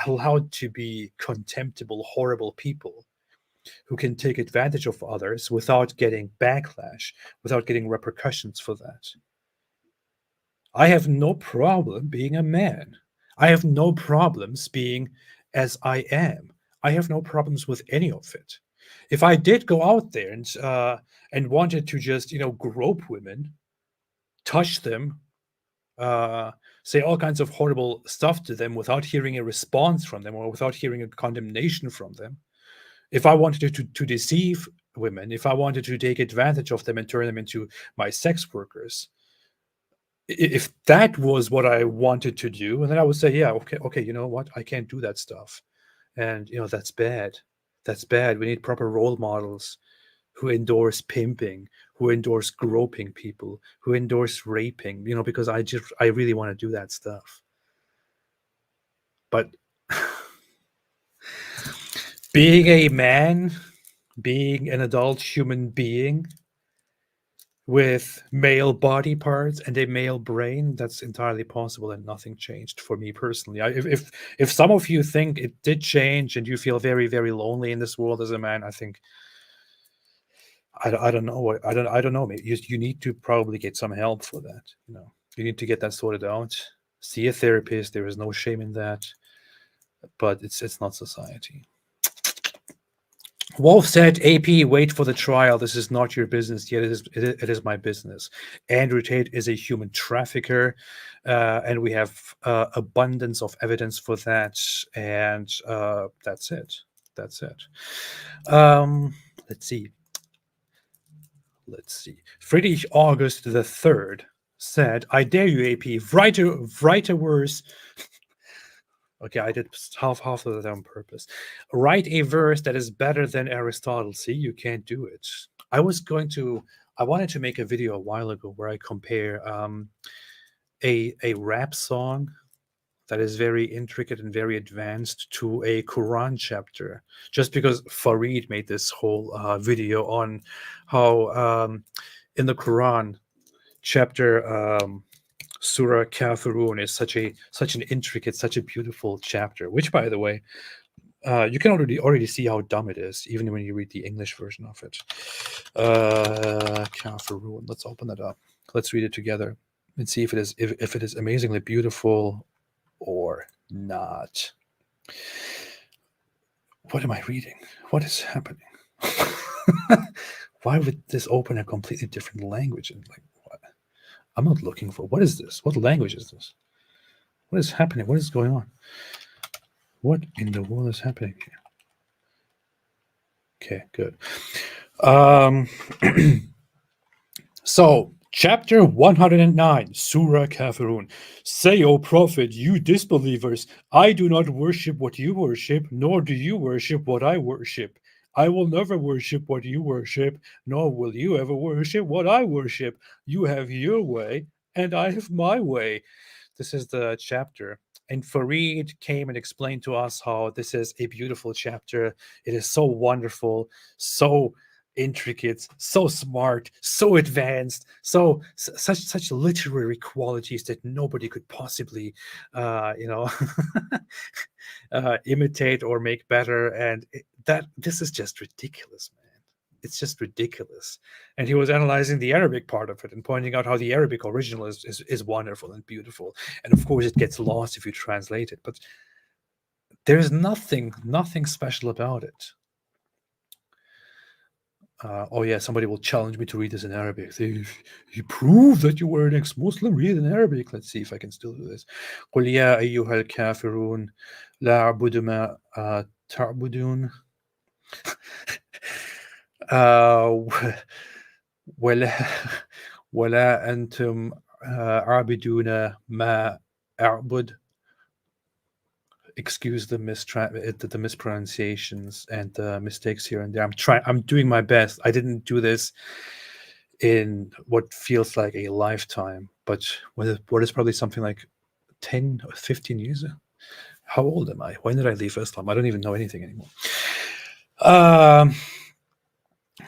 allowed to be contemptible, horrible people who can take advantage of others without getting backlash, without getting repercussions for that. I have no problem being a man. I have no problems being as I am. I have no problems with any of it. If I did go out there and wanted to just, grope women, touch them, say all kinds of horrible stuff to them without hearing a response from them or without hearing a condemnation from them, if I wanted to deceive women, if I wanted to take advantage of them and turn them into my sex workers, if that was what I wanted to do, and then I would say, yeah, okay, you know what? I can't do that stuff. And, that's bad. That's bad. We need proper role models who endorse pimping, who endorse groping people, who endorse raping, because I really want to do that stuff. But being a man, being an adult human being with male body parts and a male brain, that's entirely possible, and nothing changed for me personally. If some of you think it did change and you feel very, very lonely in this world as a man, I think I don't know. I don't know. Maybe you need to probably get some help for that. You need to get that sorted out. See a therapist. There is no shame in that, but it's not society. Wolf said, AP, wait for the trial. This is not your business yet. It is my business. Andrew Tate is a human trafficker, and we have abundance of evidence for that. And that's it. That's it. Let's see. Friedrich August III said, I dare you, AP, write a verse. Okay, I did half of that on purpose. Write a verse that is better than Aristotle. See, you can't do it. I wanted to make a video a while ago where I compare a rap song that is very intricate and very advanced to a Quran chapter, just because Farid made this whole video on how in the Quran chapter Surah Kafirun is such an intricate, such a beautiful chapter, which, by the way, you can already see how dumb it is, even when you read the English version of it. Kafirun. Let's open that up. Let's read it together and see if it is amazingly beautiful or not. What am I reading? What is happening? Why would this open a completely different language? And what? I'm not looking for. What is this? What language is this? What is happening? What is going on? What in the world is happening here? Okay, good. So, chapter 109, Surah Kafirun. Say, O Prophet, you disbelievers, I do not worship what you worship, nor do you worship what I worship. I will never worship what you worship, nor will you ever worship what I worship. You have your way, and I have my way. This is the chapter. And Fareed came and explained to us how this is a beautiful chapter. It is so wonderful, so intricate, so smart, so advanced, such literary qualities that nobody could possibly, imitate or make better. And this is just ridiculous, man. It's just ridiculous. And he was analyzing the Arabic part of it and pointing out how the Arabic original is wonderful and beautiful. And of course, it gets lost if you translate it. But there's nothing special about it. Oh yeah, somebody will challenge me to read this in Arabic. You prove that you were an ex-Muslim, read in Arabic. Let's see if I can still do this. قُلْ يَا أَيُّهَا الْكَافِرُونَ لَا أَعْبُدُ مَا تَعْبُدُونَ ولا أنتم عابدون ما أعبد. Excuse the mispronunciations and the mistakes here and there. I'm doing my best. I didn't do this in what feels like a lifetime, but what is probably something like 10 or 15 years. How old am I? When did I leave Islam? I don't even know anything anymore.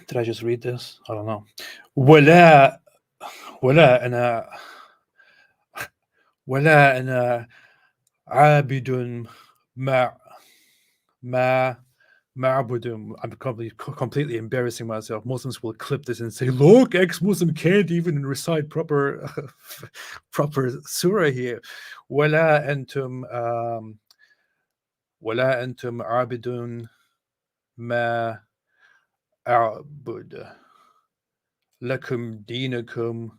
Did I just read this? I don't know. ولا أنا عابد ما معبud. I'm completely embarrassing myself. Muslims will clip this and say, look, ex-Muslim can't even recite proper surah here. ولا أنتم عابدون ما أعبد لكم دينكم.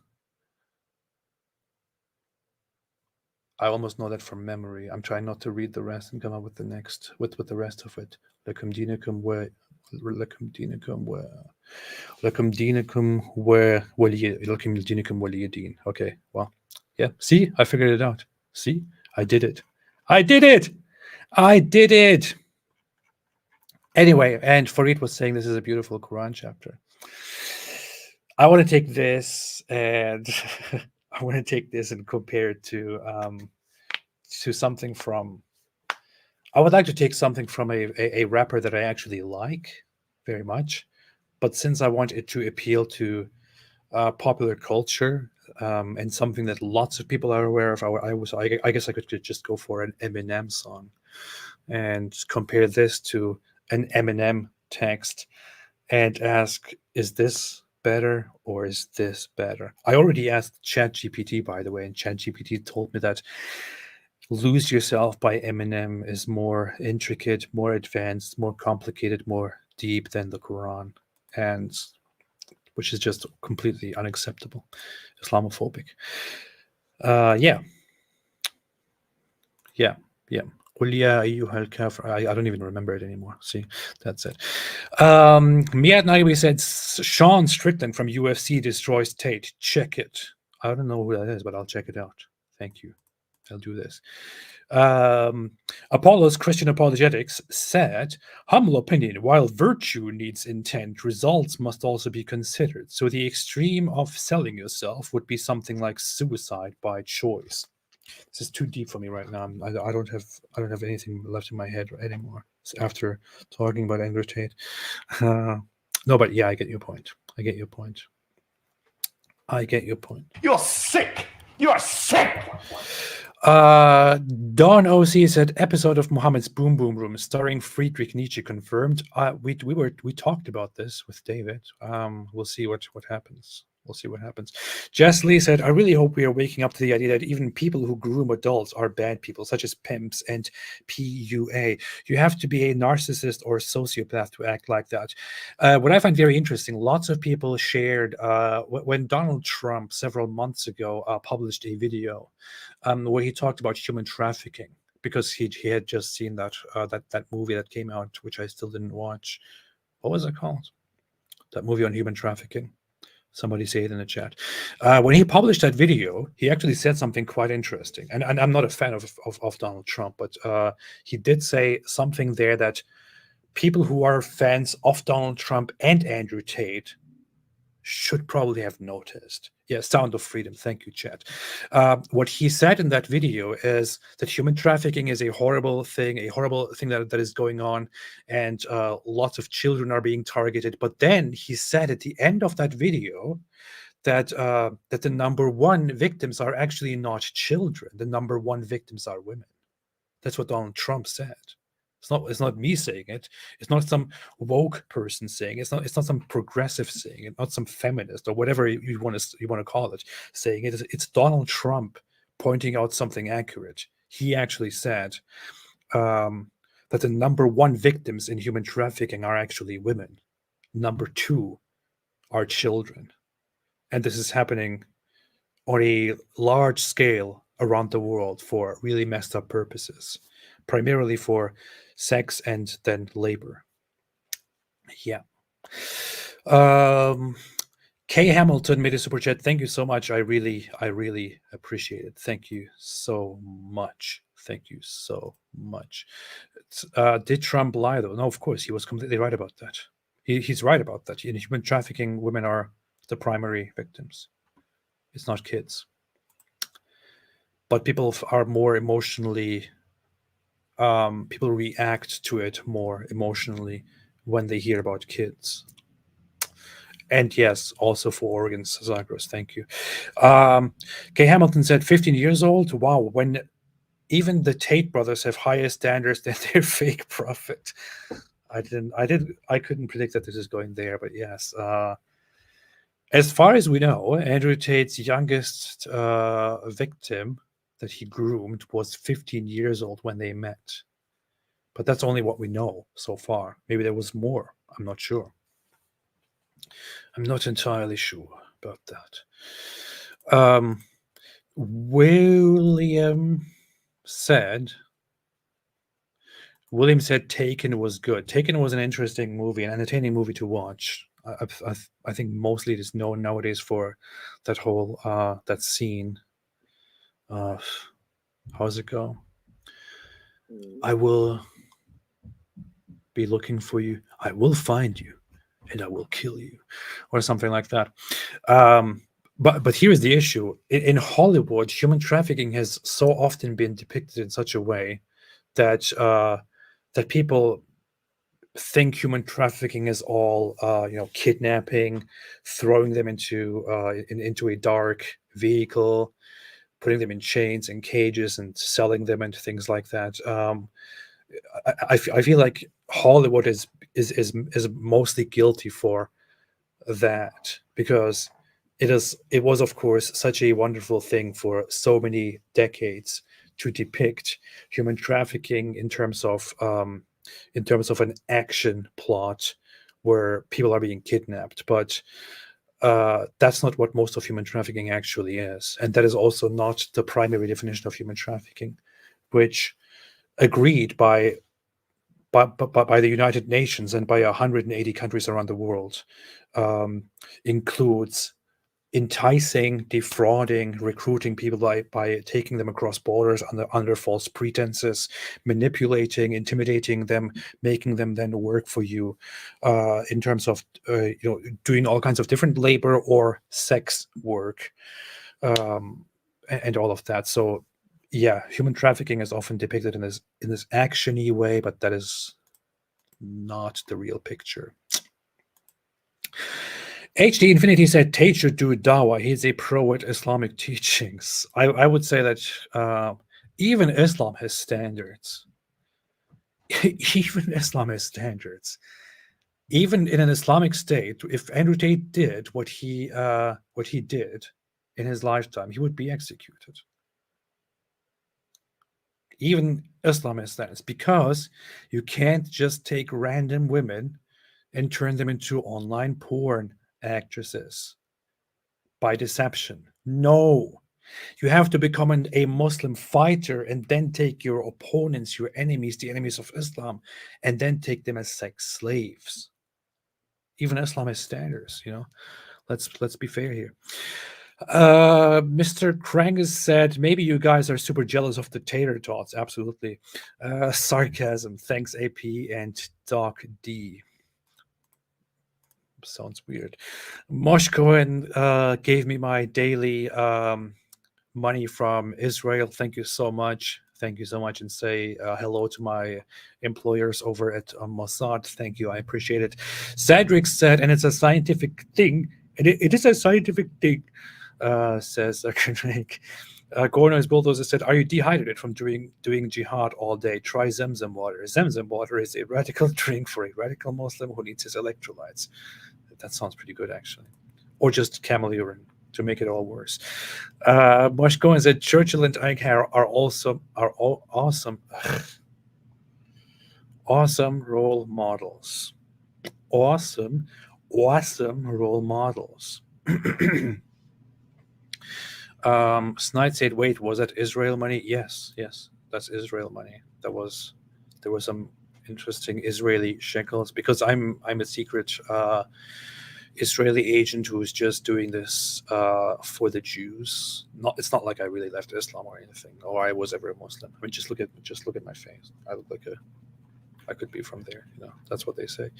I almost know that from memory. I'm trying not to read the rest and come up with the next with the rest of it. لكم دينكم ولي دين. Okay, well, yeah. See, I figured it out. See, I did it. Anyway, and Fareed was saying this is a beautiful Quran chapter. I want to take this and compare it to something from. I would like to take something from a rapper that I actually like very much, but since I want it to appeal to popular culture and something that lots of people are aware of, I guess I could just go for an Eminem song and compare this to an Eminem text and ask, is this better or is this better? I already asked ChatGPT, by the way, and ChatGPT told me that Lose Yourself by Eminem is more intricate, more advanced, more complicated, more deep than the Quran, and which is just completely unacceptable, Islamophobic. Yeah. I don't even remember it anymore. See, that's it. Miat Naiwi said Sean Strickland from UFC destroys Tate. Check it. I don't know who that is, but I'll check it out. Thank you. I'll do this. Apollo's Christian Apologetics said, humble opinion, while virtue needs intent, results must also be considered. So the extreme of selling yourself would be something like suicide by choice. This is too deep for me right now. I don't have anything left in my head anymore after talking about Andrew Tate. No, but yeah, I get your point. You're sick. You are sick. Dawn OC said episode of Muhammad's Boom Boom Room starring Friedrich Nietzsche confirmed. We talked about this with David. We'll see what happens. Jess Lee said, I really hope we are waking up to the idea that even people who groom adults are bad people, such as pimps and PUA. You have to be a narcissist or a sociopath to act like that. What I find very interesting, lots of people shared when Donald Trump several months ago published a video where he talked about human trafficking, because he had just seen that movie that came out, which I still didn't watch. What was it called? That movie on human trafficking. Somebody say it in the chat. When he published that video, he actually said something quite interesting. And I'm not a fan of Donald Trump, but he did say something there that people who are fans of Donald Trump and Andrew Tate should probably have noticed. Yeah, Sound of Freedom. Thank you, Chad. What he said in that video is that human trafficking is a horrible thing that is going on, and lots of children are being targeted. But then he said at the end of that video that that the number one victims are actually not children. The number one victims are women. That's what Donald Trump said. It's not me saying it. It's not some woke person saying it. It's not some progressive saying it. Not some feminist or whatever you want to call it saying it. It's Donald Trump pointing out something accurate. He actually said that the number one victims in human trafficking are actually women. Number two are children, and this is happening on a large scale around the world for really messed up purposes, primarily for sex and then labor. Yeah. Kay Hamilton made a super chat. Thank you so much. I really appreciate it. Thank you so much. Thank you so much. Did Trump lie though? No, of course he was completely right about that. He's right about that. In human trafficking, women are the primary victims. It's not kids. But people are more emotionally. People react to it more emotionally when they hear about kids. And yes, also for organs, Zagros, thank you. Kay Hamilton said 15 years old. Wow, when even the Tate brothers have higher standards than their fake prophet. I couldn't predict that this is going there, but yes. As far as we know, Andrew Tate's youngest victim that he groomed was 15 years old when they met. But that's only what we know so far. Maybe there was more. I'm not sure. I'm not entirely sure about that. William said Taken was good. Taken was an interesting movie, an entertaining movie to watch. I think mostly it is known nowadays for that whole that scene. How does it go? I will be looking for you. I will find you, and I will kill you, or something like that. But here's the issue: in Hollywood, human trafficking has so often been depicted in such a way that that people think human trafficking is all kidnapping, throwing them into a dark vehicle, putting them in chains and cages and selling them and things like that. I feel like Hollywood is mostly guilty for that, because it was of course such a wonderful thing for so many decades to depict human trafficking in terms of an action plot where people are being kidnapped, but that's not what most of human trafficking actually is, and that is also not the primary definition of human trafficking, which agreed by the United Nations and by 180 countries around the world includes enticing, defrauding, recruiting people by taking them across borders under false pretenses, manipulating, intimidating them, making them then work for you, in terms of doing all kinds of different labor or sex work, and all of that. So yeah, human trafficking is often depicted in this action-y way, but that is not the real picture. HD Infinity said Tate should do dawah. He's a pro at Islamic teachings. I would say that even Islam has standards. Even Islam has standards. Even in an Islamic state, if Andrew Tate did what he did in his lifetime, he would be executed. Even Islam has standards, because you can't just take random women and turn them into online porn actresses by deception. No, you have to become a Muslim fighter and then take your opponents, your enemies, the enemies of Islam, and then take them as sex slaves. Even Islam has standards, let's be fair here. Mr. Krangus said, maybe you guys are super jealous of the tater tots. Absolutely. Sarcasm. Thanks, AP and Doc D. Sounds weird. Mosh Cohen gave me my daily money from Israel. Thank you so much. Thank you so much. And say hello to my employers over at Mossad. Thank you. I appreciate it. Cedric said, and it's a scientific thing. It is a scientific thing, says Craig. Gorno's Bulldozer said, are you dehydrated from doing jihad all day? Try Zemzem water. Zemzem water is a radical drink for a radical Muslim who needs his electrolytes. That sounds pretty good, actually. Or just camel urine to make it all worse. Mosh Cohen said, Churchill and Ike are awesome role models. Awesome role models. Snide said, wait, was that Israel money? Yes, that's Israel money. There was some interesting Israeli shekels, because I'm a secret Israeli agent who is just doing this for the Jews. It's not like I really left Islam or anything, or I was ever a Muslim. I mean, just look at my face. I look like I could be from there. That's what they say.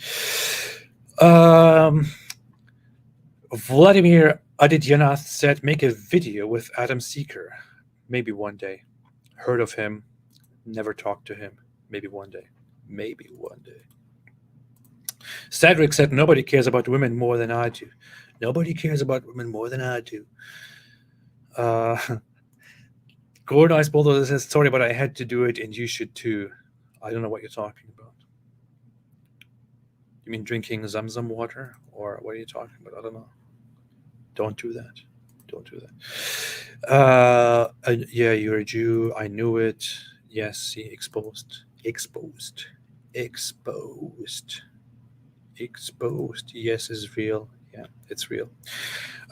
Vladimir Adityanath said, make a video with Adam Seeker. Maybe one day. Heard of him, never talked to him. Maybe one day. Cedric said, nobody cares about women more than I do. Nobody cares about women more than I do. Gordon Ice Bulldozer says, sorry, but I had to do it and you should too. I don't know what you're talking about. You mean drinking Zamzam water? Or what are you talking about? I don't know. Don't do that. Yeah, you're a Jew. I knew it. Yes, see, exposed. Yes, is real. Yeah, it's real.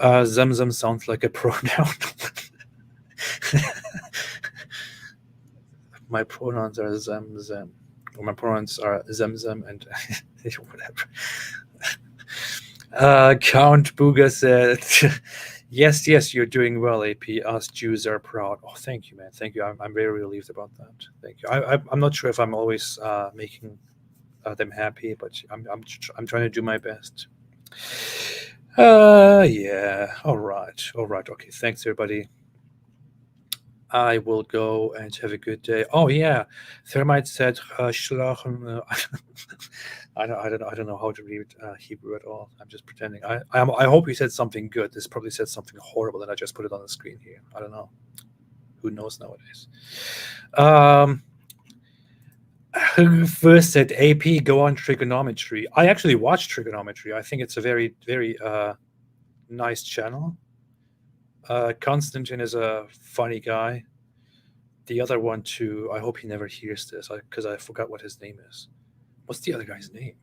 Zamzam sounds like a pronoun. My pronouns are Zamzam. Or my pronouns are Zamzam and whatever. Count Booga said, yes, you're doing well, AP. Us Jews are proud. Oh, thank you, man. Thank you. I'm very relieved about that. Thank you. I'm not sure if I'm always making them happy, but I'm trying to do my best. Yeah. All right. Okay. Thanks, everybody. I will go and have a good day. Oh yeah, Thermite said, "Schlachen." I don't know how to read Hebrew at all. I'm just pretending. I hope he said something good. This probably said something horrible, and I just put it on the screen here. I don't know. Who knows nowadays? First said, AP, go on trigonometry. I actually watch trigonometry. I think it's a very, very nice channel. Konstantin is a funny guy. The other one too, I hope he never hears this because I forgot what his name is. What's the other guy's name?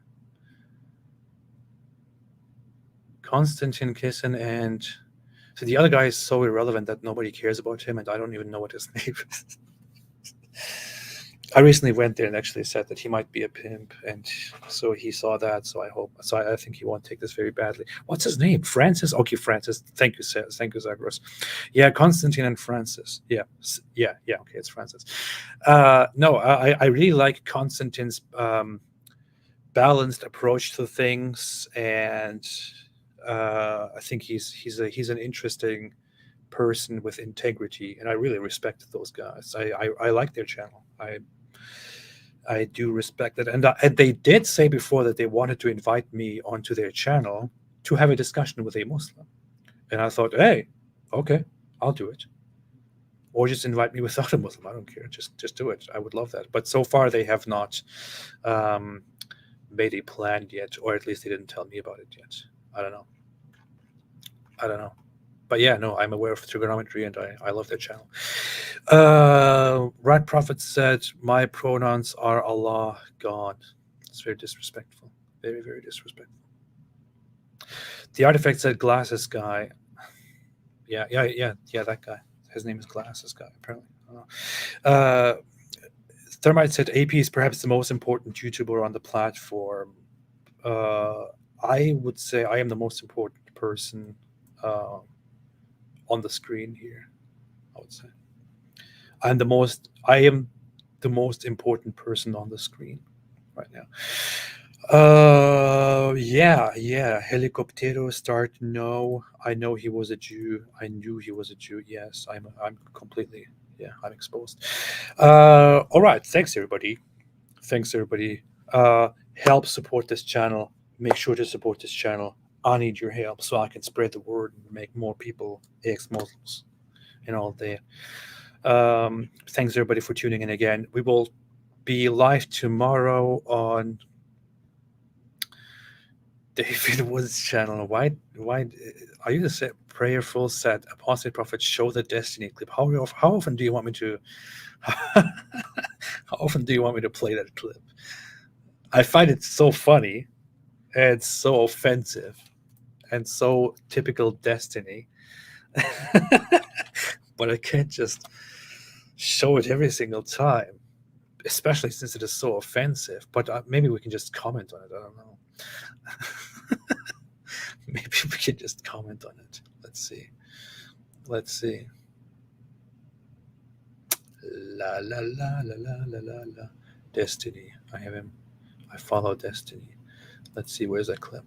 Konstantin Kissen, and so the other guy is so irrelevant that nobody cares about him, and I don't even know what his name is. I recently went there and actually said that he might be a pimp, and so he saw that. So I think he won't take this very badly. What's his name? Francis? Okay, Francis. Thank you, Zagros. Yeah, Konstantin and Francis. Yeah. Okay, it's Francis. No, I really like Konstantin's balanced approach to things, and I think he's an interesting person with integrity, and I really respect those guys. I like their channel. I do respect it, and they did say before that they wanted to invite me onto their channel to have a discussion with a Muslim, and I thought, hey, okay, I'll do it, or just invite me without a Muslim. I don't care, just do it. I would love that. But so far they have not made a plan yet, or at least they didn't tell me about it yet. I don't know. But yeah, no, I'm aware of trigonometry, and I love their channel. Rat Prophet said, my pronouns are Allah, God. It's very disrespectful. Very, very disrespectful. The Artifact said, Glasses Guy. Yeah, that guy. His name is Glasses Guy, apparently. Thermite said, AP is perhaps the most important YouTuber on the platform. I would say I am the most important person on the screen here, I would say. I am the most important person on the screen right now. Yeah. Helicoptero start. No, I know he was a Jew. I knew he was a Jew. Yes, I'm completely, I'm exposed. All right. Thanks everybody. Help support this channel. Make sure to support this channel. I need your help so I can spread the word and make more people ex-Muslims and all that. Thanks everybody for tuning in again. We will be live tomorrow on David Wood's channel. Why are you the prayerful said Apostate Prophet show the destiny clip? How often do you want me to how often do you want me to play that clip? I find it so funny and so offensive and so typical Destiny. But I can't just show it every single time, especially since it is so offensive. But maybe we can just comment on it. I don't know. Maybe we can just comment on it. Let's see. La la la la la la la la. Destiny. I have him. I follow Destiny. Let's see. Where's that clip?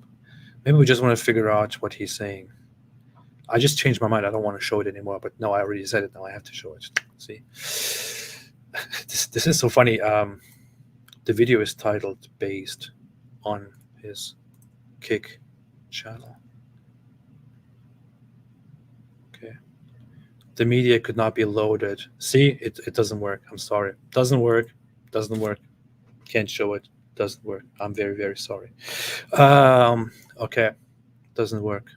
Maybe we just want to figure out what he's saying. I just changed my mind. I don't want to show it anymore. But no, I already said it. Now I have to show it. See. This is so funny. The video is titled based on his Kick channel. Okay. The media could not be loaded. See, it doesn't work. I'm sorry. Doesn't work. Can't show it. Doesn't work. I'm very, very sorry. Okay. Doesn't work.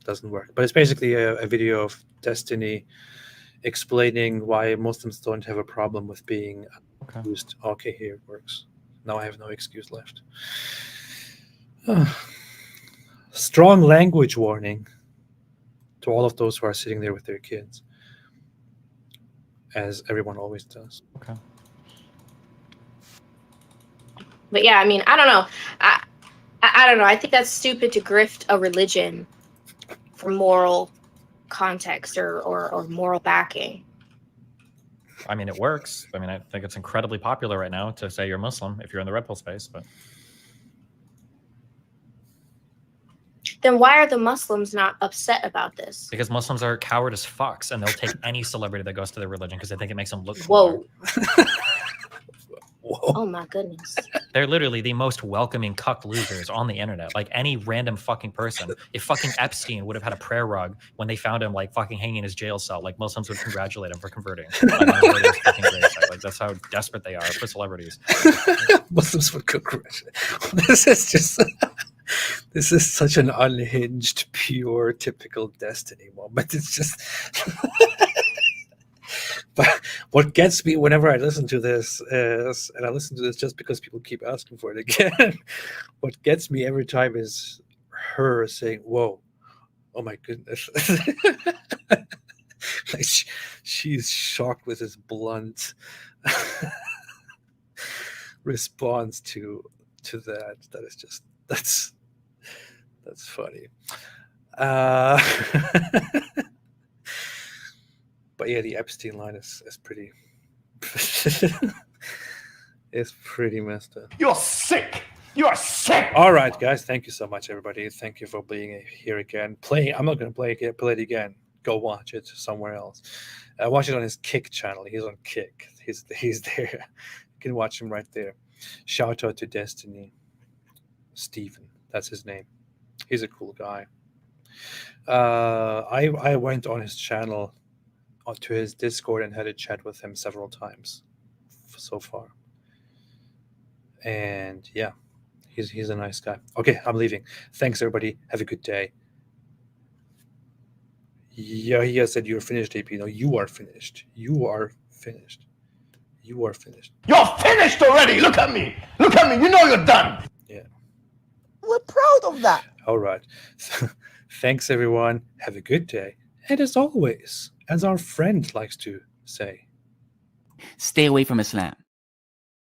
But it's basically a video of Destiny explaining why Muslims don't have a problem with being accused. Okay, here it works. Now I have no excuse left. Strong language warning to all of those who are sitting there with their kids, as everyone always does. Okay. But yeah, I mean, I don't know. I don't know. I think that's stupid to grift a religion for moral context or moral backing. I mean, it works. I mean, I think it's incredibly popular right now to say you're Muslim if you're in the red pill space, but then why are the Muslims not upset about this? because Muslims are coward as fucks and they'll take any celebrity that goes to their religion because they think it makes them look cooler. Whoa. Oh my goodness. They're literally the most welcoming cuck losers on the internet. Like any random fucking person. If fucking Epstein would have had a prayer rug when they found him like fucking hanging in his jail cell, like Muslims would congratulate him for converting. Like that's how desperate they are for celebrities. Muslims would congratulate. This is such an unhinged, pure, typical Destiny moment. It's just. But what gets me whenever I listen to this is, and I listen to this just because people keep asking for it again, what gets me every time is her saying, whoa, oh my goodness. Like she's shocked with this blunt response to that. That is just, that's funny. But yeah, the Epstein line is pretty it's pretty messed up. You're sick. You're sick. All right, guys. Thank you so much, everybody. Thank you for being here again. I'm not going to play it again. Go watch it somewhere else. Watch it on his Kick channel. He's on Kick. He's there. You can watch him right there. Shout out to Destiny. Stephen. That's his name. He's a cool guy. I went on his channel to his Discord and had a chat with him several times so far. And yeah, he's a nice guy. Okay, I'm leaving. Thanks, everybody. Have a good day. Yeah, he has said you're finished, AP. No, you are finished. You are finished. You are finished. You're finished already. Look at me. Look at me. You know you're done. Yeah. We're proud of that. All right. Thanks, everyone. Have a good day. And as always, as our friend likes to say, stay away from Islam.